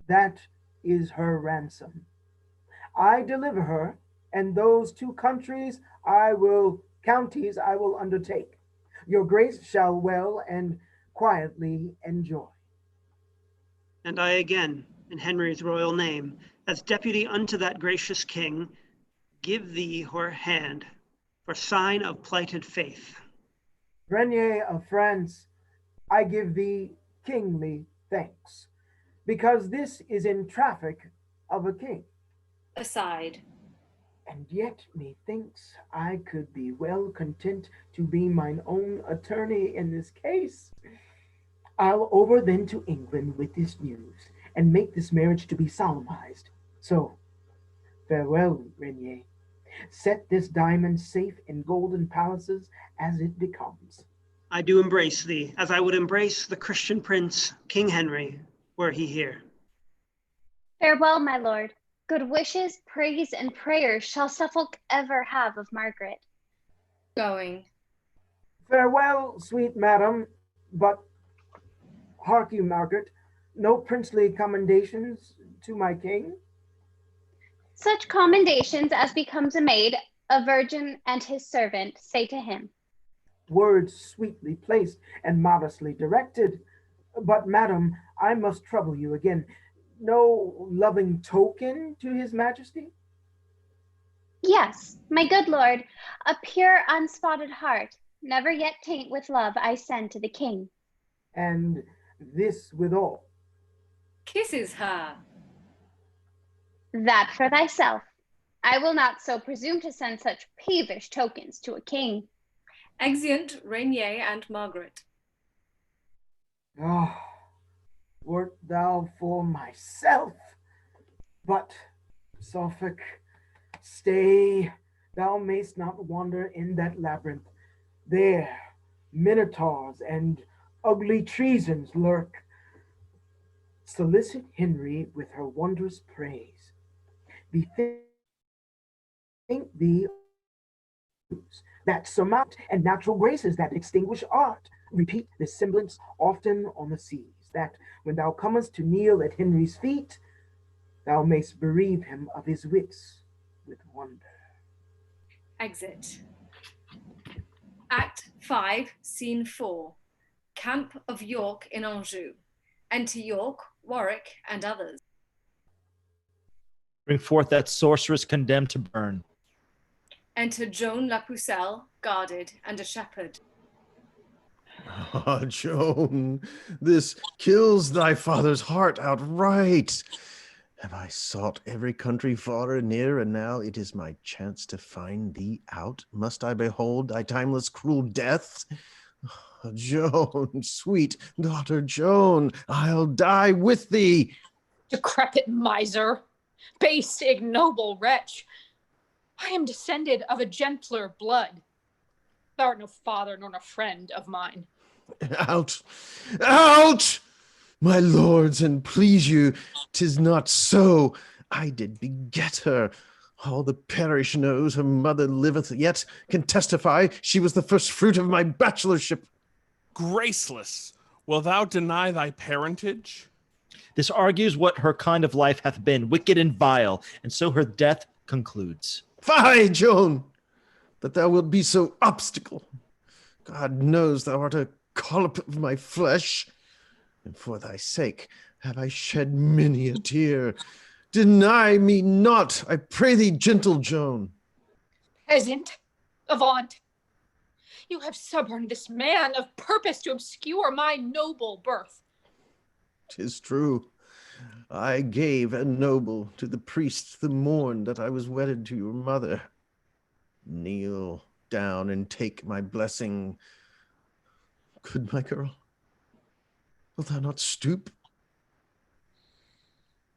That is her ransom. I deliver her, and those two counties I will undertake. Your grace shall well and quietly enjoy. And I again, in Henry's royal name, as deputy unto that gracious king, give thee her hand for sign of plighted faith. Renier of France, I give thee kingly thanks, because this is in traffic of a king. Aside. And yet methinks I could be well content to be mine own attorney in this case. I'll over then to England with this news, and make this marriage to be solemnized. So, farewell, Renier. Set this diamond safe in golden palaces as it becomes. I do embrace thee, as I would embrace the Christian prince, King Henry, were he here. Farewell, my lord. Good wishes, praise, and prayers shall Suffolk ever have of Margaret. Going. Farewell, sweet madam, but hark you, Margaret, no princely commendations to my king? Such commendations as becomes a maid, a virgin, and his servant say to him. Words sweetly placed and modestly directed. But, madam, I must trouble you again. No loving token to his majesty? Yes, my good lord, a pure, unspotted heart, never yet taint with love, I send to the king. And this withal? Kisses her. That for thyself. I will not so presume to send such peevish tokens to a king. Exeunt Rainier and Margaret. Ah, wert thou for myself! But, Suffolk, stay, thou mayst not wander in that labyrinth. There minotaurs and ugly treasons lurk. Solicit Henry with her wondrous praise. Bethink thee that surmount and natural graces that extinguish art. Repeat this semblance often on the seas, that when thou comest to kneel at Henry's feet, thou mayst bereave him of his wits with wonder. Exit. Act 5, Scene 4. Camp of York in Anjou. Enter York, Warwick, and others. Bring forth that sorceress condemned to burn. Enter Joan La Pucelle, guarded, and a shepherd. Ah, Joan, this kills thy father's heart outright. Have I sought every country far and near, and now it is my chance to find thee out? Must I behold thy timeless cruel death? Oh, Joan, sweet daughter Joan, I'll die with thee. Decrepit miser, base ignoble wretch, I am descended of a gentler blood. Thou art no father nor no friend of mine. Out, out, my lords, and please you, 'tis not so. I did beget her. All the parish knows her mother liveth, yet can testify she was the first fruit of my bachelorship. Graceless, wilt thou deny thy parentage? This argues what her kind of life hath been, wicked and vile, and so her death concludes. Fie, Joan, that thou wilt be so obstacle. God knows thou art a collop of my flesh, and for thy sake have I shed many a tear. Deny me not, I pray thee, gentle Joan. Peasant, avaunt. You have suborned this man of purpose to obscure my noble birth. 'Tis true. I gave a noble to the priest the morn that I was wedded to your mother. Kneel down and take my blessing. Good my girl, wilt thou not stoop?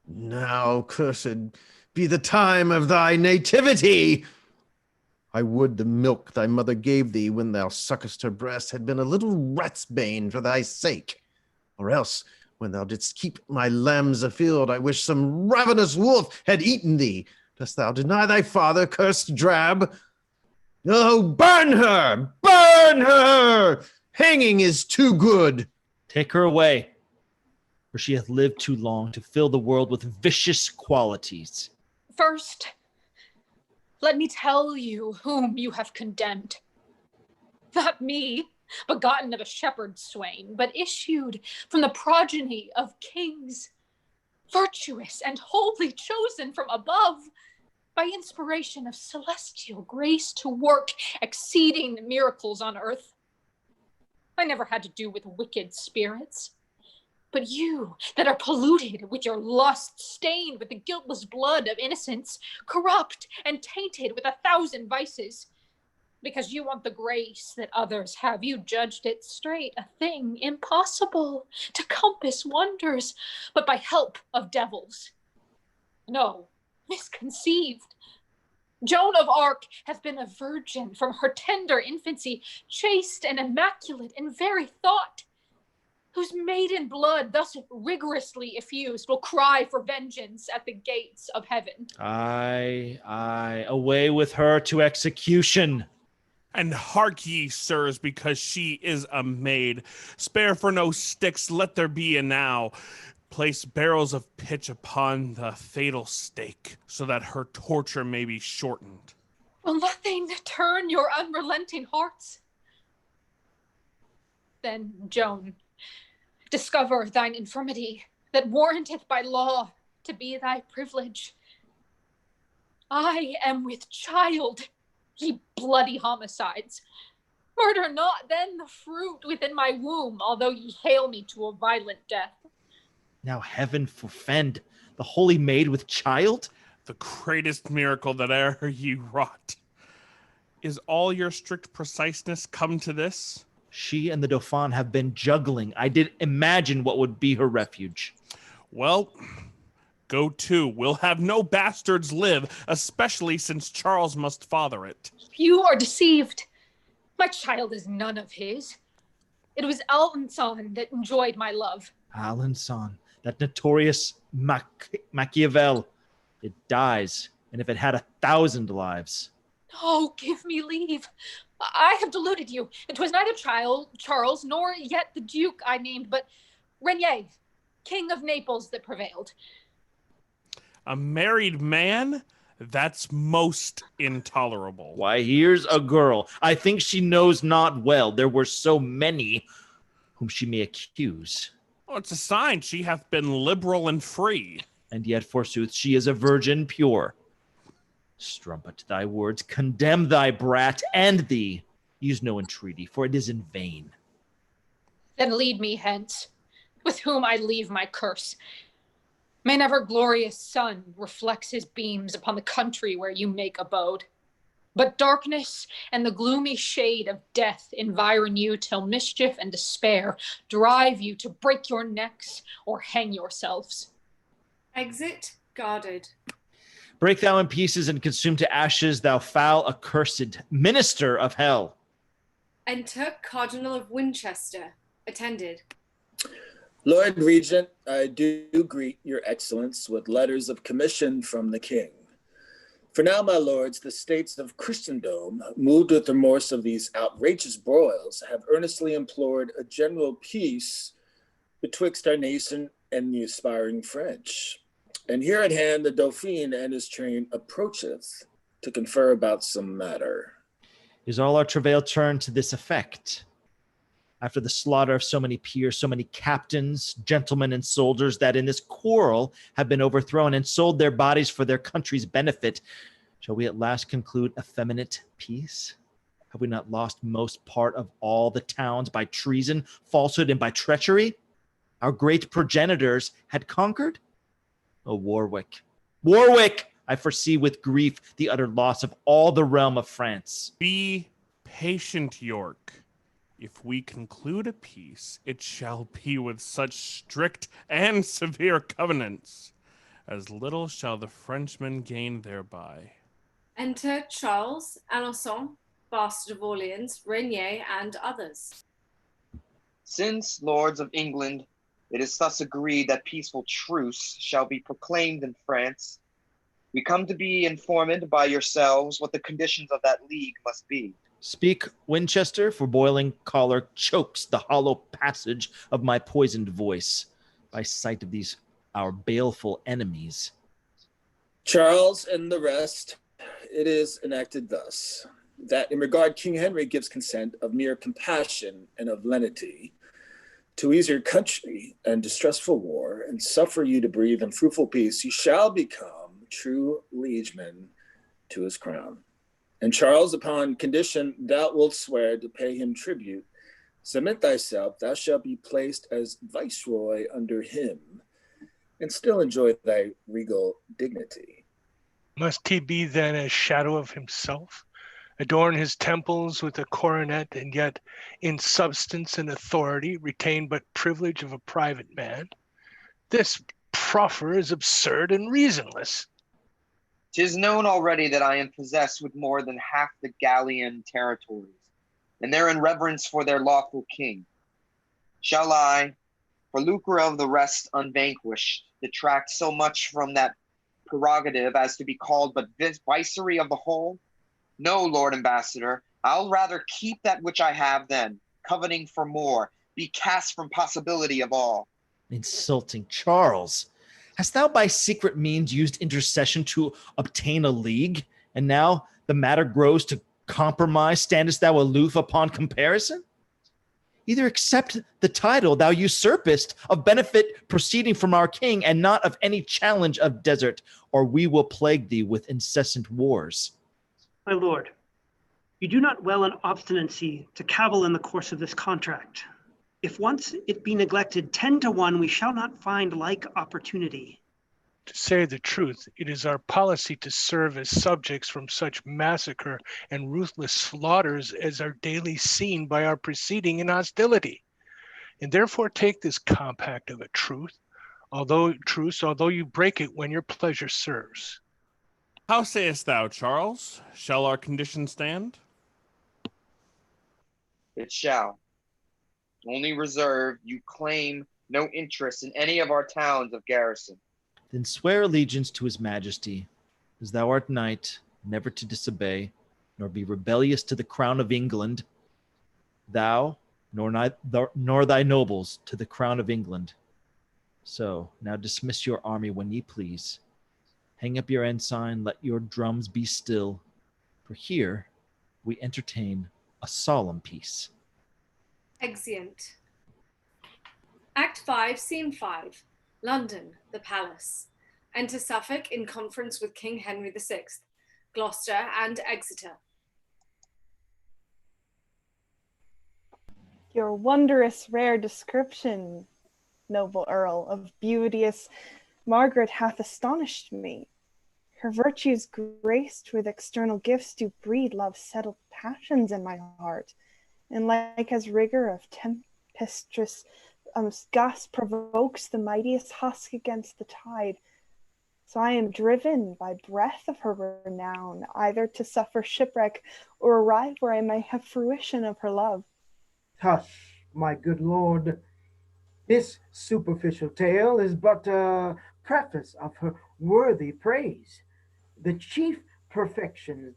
Now, cursed be the time of thy nativity. I would the milk thy mother gave thee when thou suckest her breast had been a little rat's bane for thy sake. Or else, when thou didst keep my lambs afield, I wish some ravenous wolf had eaten thee. Dost thou deny thy father, cursed drab? Oh, burn her! Burn her! Hanging is too good. Take her away, for she hath lived too long to fill the world with vicious qualities. First, let me tell you whom you have condemned. Not me, begotten of a shepherd swain, but issued from the progeny of kings, virtuous and wholly chosen from above, by inspiration of celestial grace to work exceeding miracles on earth. I never had to do with wicked spirits. But you that are polluted with your lust, stained with the guiltless blood of innocence, corrupt and tainted with 1,000 vices, because you want the grace that others have, you judged it straight a thing impossible to compass wonders, but by help of devils. No, misconceived. Joan of Arc hath been a virgin from her tender infancy, chaste and immaculate in very thought, whose maiden blood thus rigorously effused will cry for vengeance at the gates of heaven. Aye, away with her to execution. And hark ye, sirs, because she is a maid. Spare for no sticks, let there be enow. Place barrels of pitch upon the fatal stake, so that her torture may be shortened. Will nothing turn your unrelenting hearts? Then, Joan, discover thine infirmity, that warranteth by law to be thy privilege. I am with child, ye bloody homicides. Murder not then the fruit within my womb, although ye hale me to a violent death. Now heaven forfend, the holy maid with child? The greatest miracle that e'er ye wrought. Is all your strict preciseness come to this? She and the Dauphin have been juggling. I did imagine what would be her refuge. Well, go to. We'll have no bastards live, especially since Charles must father it. You are deceived. My child is none of his. It was Alençon that enjoyed my love. Alençon, that notorious Machiavel. It dies, and if it had 1,000 lives. Oh, give me leave. I have deluded you. It was neither Charles, nor yet the Duke I named, but Regnier, King of Naples, that prevailed. A married man? That's most intolerable. Why, here's a girl. I think she knows not well. There were so many whom she may accuse. Oh, it's a sign she hath been liberal and free. And yet, forsooth, she is a virgin pure. Strumpet, thy words condemn thy brat and thee. Use no entreaty, for it is in vain. Then lead me hence, with whom I leave my curse. May never glorious sun reflects his beams upon the country where you make abode. But darkness and the gloomy shade of death environ you till mischief and despair drive you to break your necks or hang yourselves. Exit guarded. Break thou in pieces and consume to ashes, thou foul accursed minister of hell. Enter Cardinal of Winchester, attended. Lord Regent, I do greet your excellence with letters of commission from the king. For now, my lords, the states of Christendom, moved with remorse of these outrageous broils, have earnestly implored a general peace betwixt our nation and the aspiring French. And here at hand, the Dauphin and his train approacheth to confer about some matter. Is all our travail turned to this effect? After the slaughter of so many peers, so many captains, gentlemen, and soldiers that in this quarrel have been overthrown and sold their bodies for their country's benefit, shall we at last conclude effeminate peace? Have we not lost most part of all the towns by treason, falsehood, and by treachery? Our great progenitors had conquered? O Warwick, I foresee with grief the utter loss of all the realm of France. Be patient, York. If we conclude a peace, it shall be with such strict and severe covenants, as little shall the Frenchmen gain thereby. Enter Charles, Alençon, Bastard of Orleans, Regnier, and others. Since, lords of England, it is thus agreed that peaceful truce shall be proclaimed in France, we come to be informed by yourselves what the conditions of that league must be. Speak, Winchester, for boiling choler chokes the hollow passage of my poisoned voice by sight of these our baleful enemies. Charles and the rest, it is enacted thus, that in regard King Henry gives consent of mere compassion and of lenity, to ease your country and distressful war, and suffer you to breathe in fruitful peace, you shall become true liegemen to his crown. And Charles, upon condition thou wilt swear to pay him tribute Submit thyself, thou shalt be placed as viceroy under him, and still enjoy thy regal dignity. Must he be then a shadow of himself, adorn his temples with a coronet, and yet in substance and authority retain but privilege of a private man? This proffer is absurd and reasonless. 'Tis known already that I am possessed with more than half the Gallian territories, and their in reverence for their lawful king. Shall I, for lucre of the rest unvanquished, detract so much from that prerogative as to be called but viceroy of the whole? No, Lord Ambassador, I'll rather keep that which I have then, coveting for more, be cast from possibility of all. Insulting Charles. Hast thou by secret means used intercession to obtain a league? And now the matter grows to compromise. Standest thou aloof upon comparison? Either accept the title thou usurpest of benefit proceeding from our king, and not of any challenge of desert, or we will plague thee with incessant wars. My lord, you do not well in obstinacy to cavil in the course of this contract. If once it be neglected 10 to 1, we shall not find like opportunity. To say the truth, it is our policy to serve as subjects from such massacre and ruthless slaughters as are daily seen by our proceeding in hostility, and therefore take this compact of a truce, although you break it when your pleasure serves. How sayest thou, Charles? Shall our conditions stand? It shall. Only reserve you claim no interest in any of our towns of garrison. Then swear allegiance to his majesty, as thou art knight, never to disobey, nor be rebellious to the crown of England, thou, nor thy nobles to the crown of England. So now dismiss your army when ye please. Hang up your ensign, let your drums be still, for here we entertain a solemn peace. Exeunt. Act 5, Scene 5. London, the Palace. Enter Suffolk in conference with King Henry VI, Gloucester, and Exeter. Your wondrous rare description, noble Earl, of beauteous Margaret hath astonished me. Her virtues graced with external gifts do breed love's settled passions in my heart, and like as rigor of tempestuous gust provokes the mightiest husk against the tide, so I am driven by breath of her renown, either to suffer shipwreck or arrive where I may have fruition of her love. Hush, my good lord. This superficial tale is but a preface of her worthy praise. The chief perfections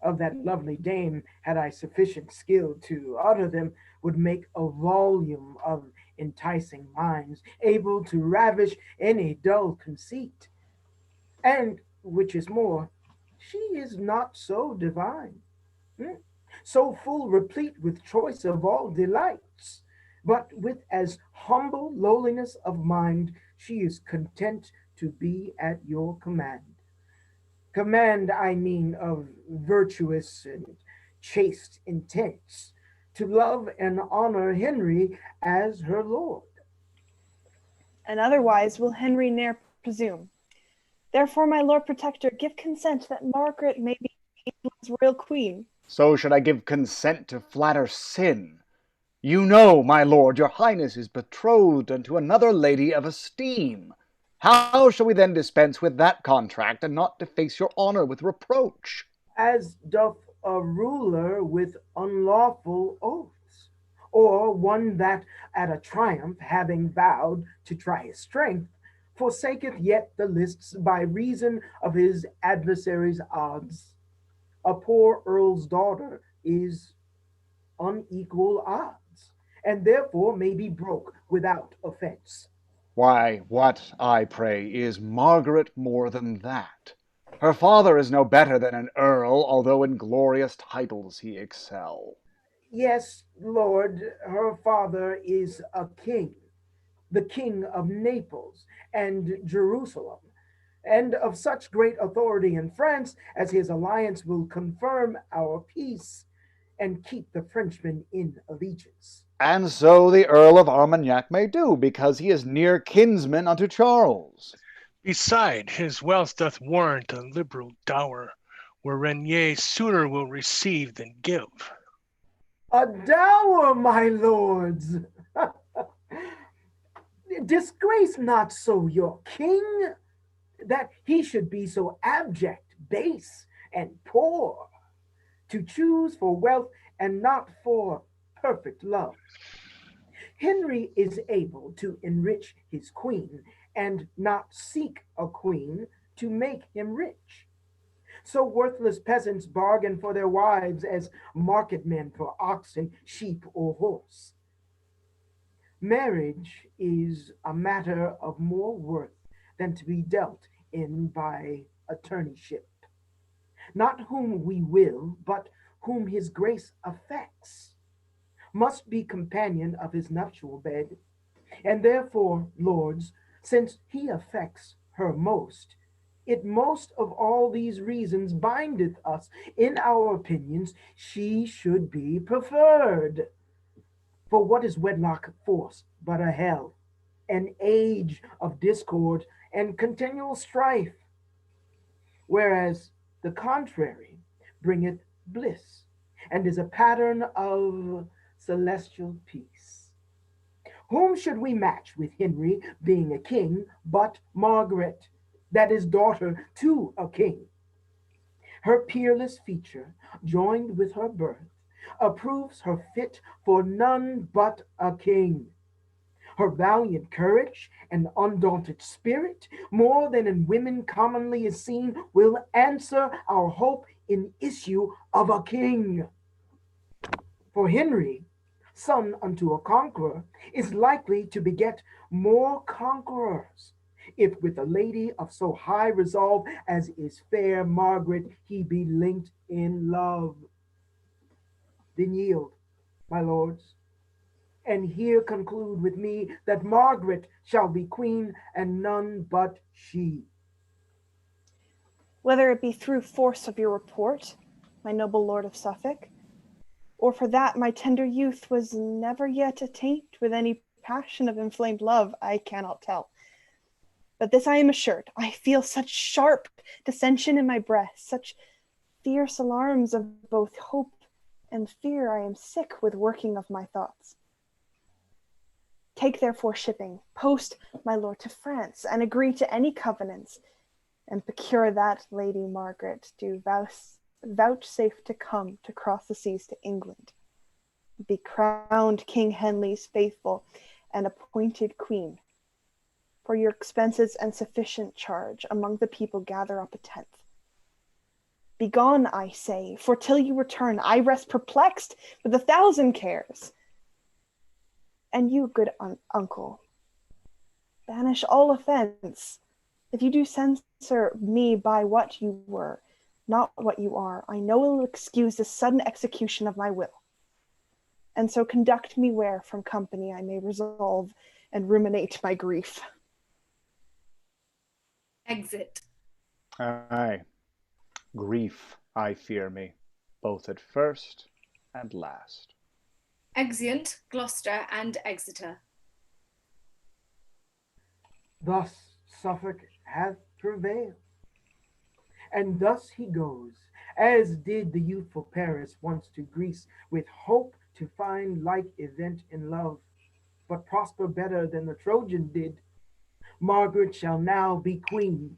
of that lovely dame, had I sufficient skill to utter them, would make a volume of enticing minds, able to ravish any dull conceit. And which is more, she is not so divine, so full replete with choice of all delights, but with as humble lowliness of mind, she is content to be at your command. Command, I mean, of virtuous and chaste intents, to love and honor Henry as her lord. And otherwise will Henry ne'er presume. Therefore, my Lord Protector, give consent that Margaret may be England's royal queen. So should I give consent to flatter sin? You know, my lord, your highness is betrothed unto another lady of esteem. How shall we then dispense with that contract, and not deface your honor with reproach? As doth a ruler with unlawful oaths, or one that at a triumph, having vowed to try his strength, forsaketh yet the lists by reason of his adversary's odds. A poor earl's daughter is unequal odds, and therefore may be broke without offense. Why, what, I pray, is Margaret more than that? Her father is no better than an earl, although in glorious titles he excel. Yes, Lord, her father is a king, the king of Naples and Jerusalem, and of such great authority in France as his alliance will confirm our peace, and keep the Frenchmen in allegiance. And so the Earl of Armagnac may do, because he is near kinsman unto Charles. Beside, his wealth doth warrant a liberal dower, where Regnier sooner will receive than give. A dower, my lords! Disgrace not so your king, that he should be so abject, base, and poor, to choose for wealth and not for perfect love. Henry is able to enrich his queen and not seek a queen to make him rich. So worthless peasants bargain for their wives as market men for oxen, sheep, or horse. Marriage is a matter of more worth than to be dealt in by attorneyship. Not whom we will, but whom his grace affects, must be companion of his nuptial bed. And therefore, lords, since he affects her most, it most of all these reasons bindeth us in our opinions she should be preferred. For what is wedlock force but a hell, an age of discord and continual strife? Whereas the contrary bringeth bliss, and is a pattern of celestial peace. Whom should we match with Henry, being a king, but Margaret, that is daughter to a king? Her peerless feature, joined with her birth, approves her fit for none but a king. Her valiant courage and undaunted spirit, more than in women commonly is seen, will answer our hope in issue of a king. For Henry, son unto a conqueror, is likely to beget more conquerors, if with a lady of so high resolve as is fair Margaret he be linked in love. Then yield, my lords, and here conclude with me that Margaret shall be queen, and none but she. Whether it be through force of your report, my noble lord of Suffolk, or for that my tender youth was never yet attaint with any passion of inflamed love, I cannot tell. But this I am assured, I feel such sharp dissension in my breast, such fierce alarms of both hope and fear, I am sick with working of my thoughts. Take therefore shipping, post, my lord, to France, and agree to any covenants, and procure that Lady Margaret do vouchsafe to come to cross the seas to England, be crowned King Henry's faithful and appointed queen. For your expenses and sufficient charge among the people gather up a tenth. Begone, I say, for till you return I rest perplexed with 1,000 cares. And you, good uncle, banish all offense. If you do censure me by what you were, not what you are, I know will excuse the sudden execution of my will. And so conduct me where from company I may resolve and ruminate my grief. Exit. Aye, grief I fear me, both at first and last. Exeunt Gloucester and Exeter. Thus Suffolk hath prevailed, and thus he goes, as did the youthful Paris once to Greece, with hope to find like event in love, but prosper better than the Trojan did. Margaret shall now be queen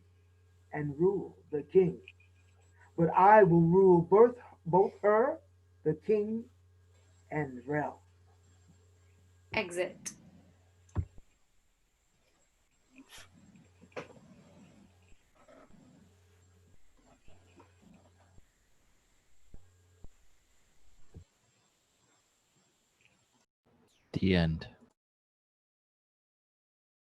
and rule the king, but I will rule both her, the king, and realm. Exit. The end.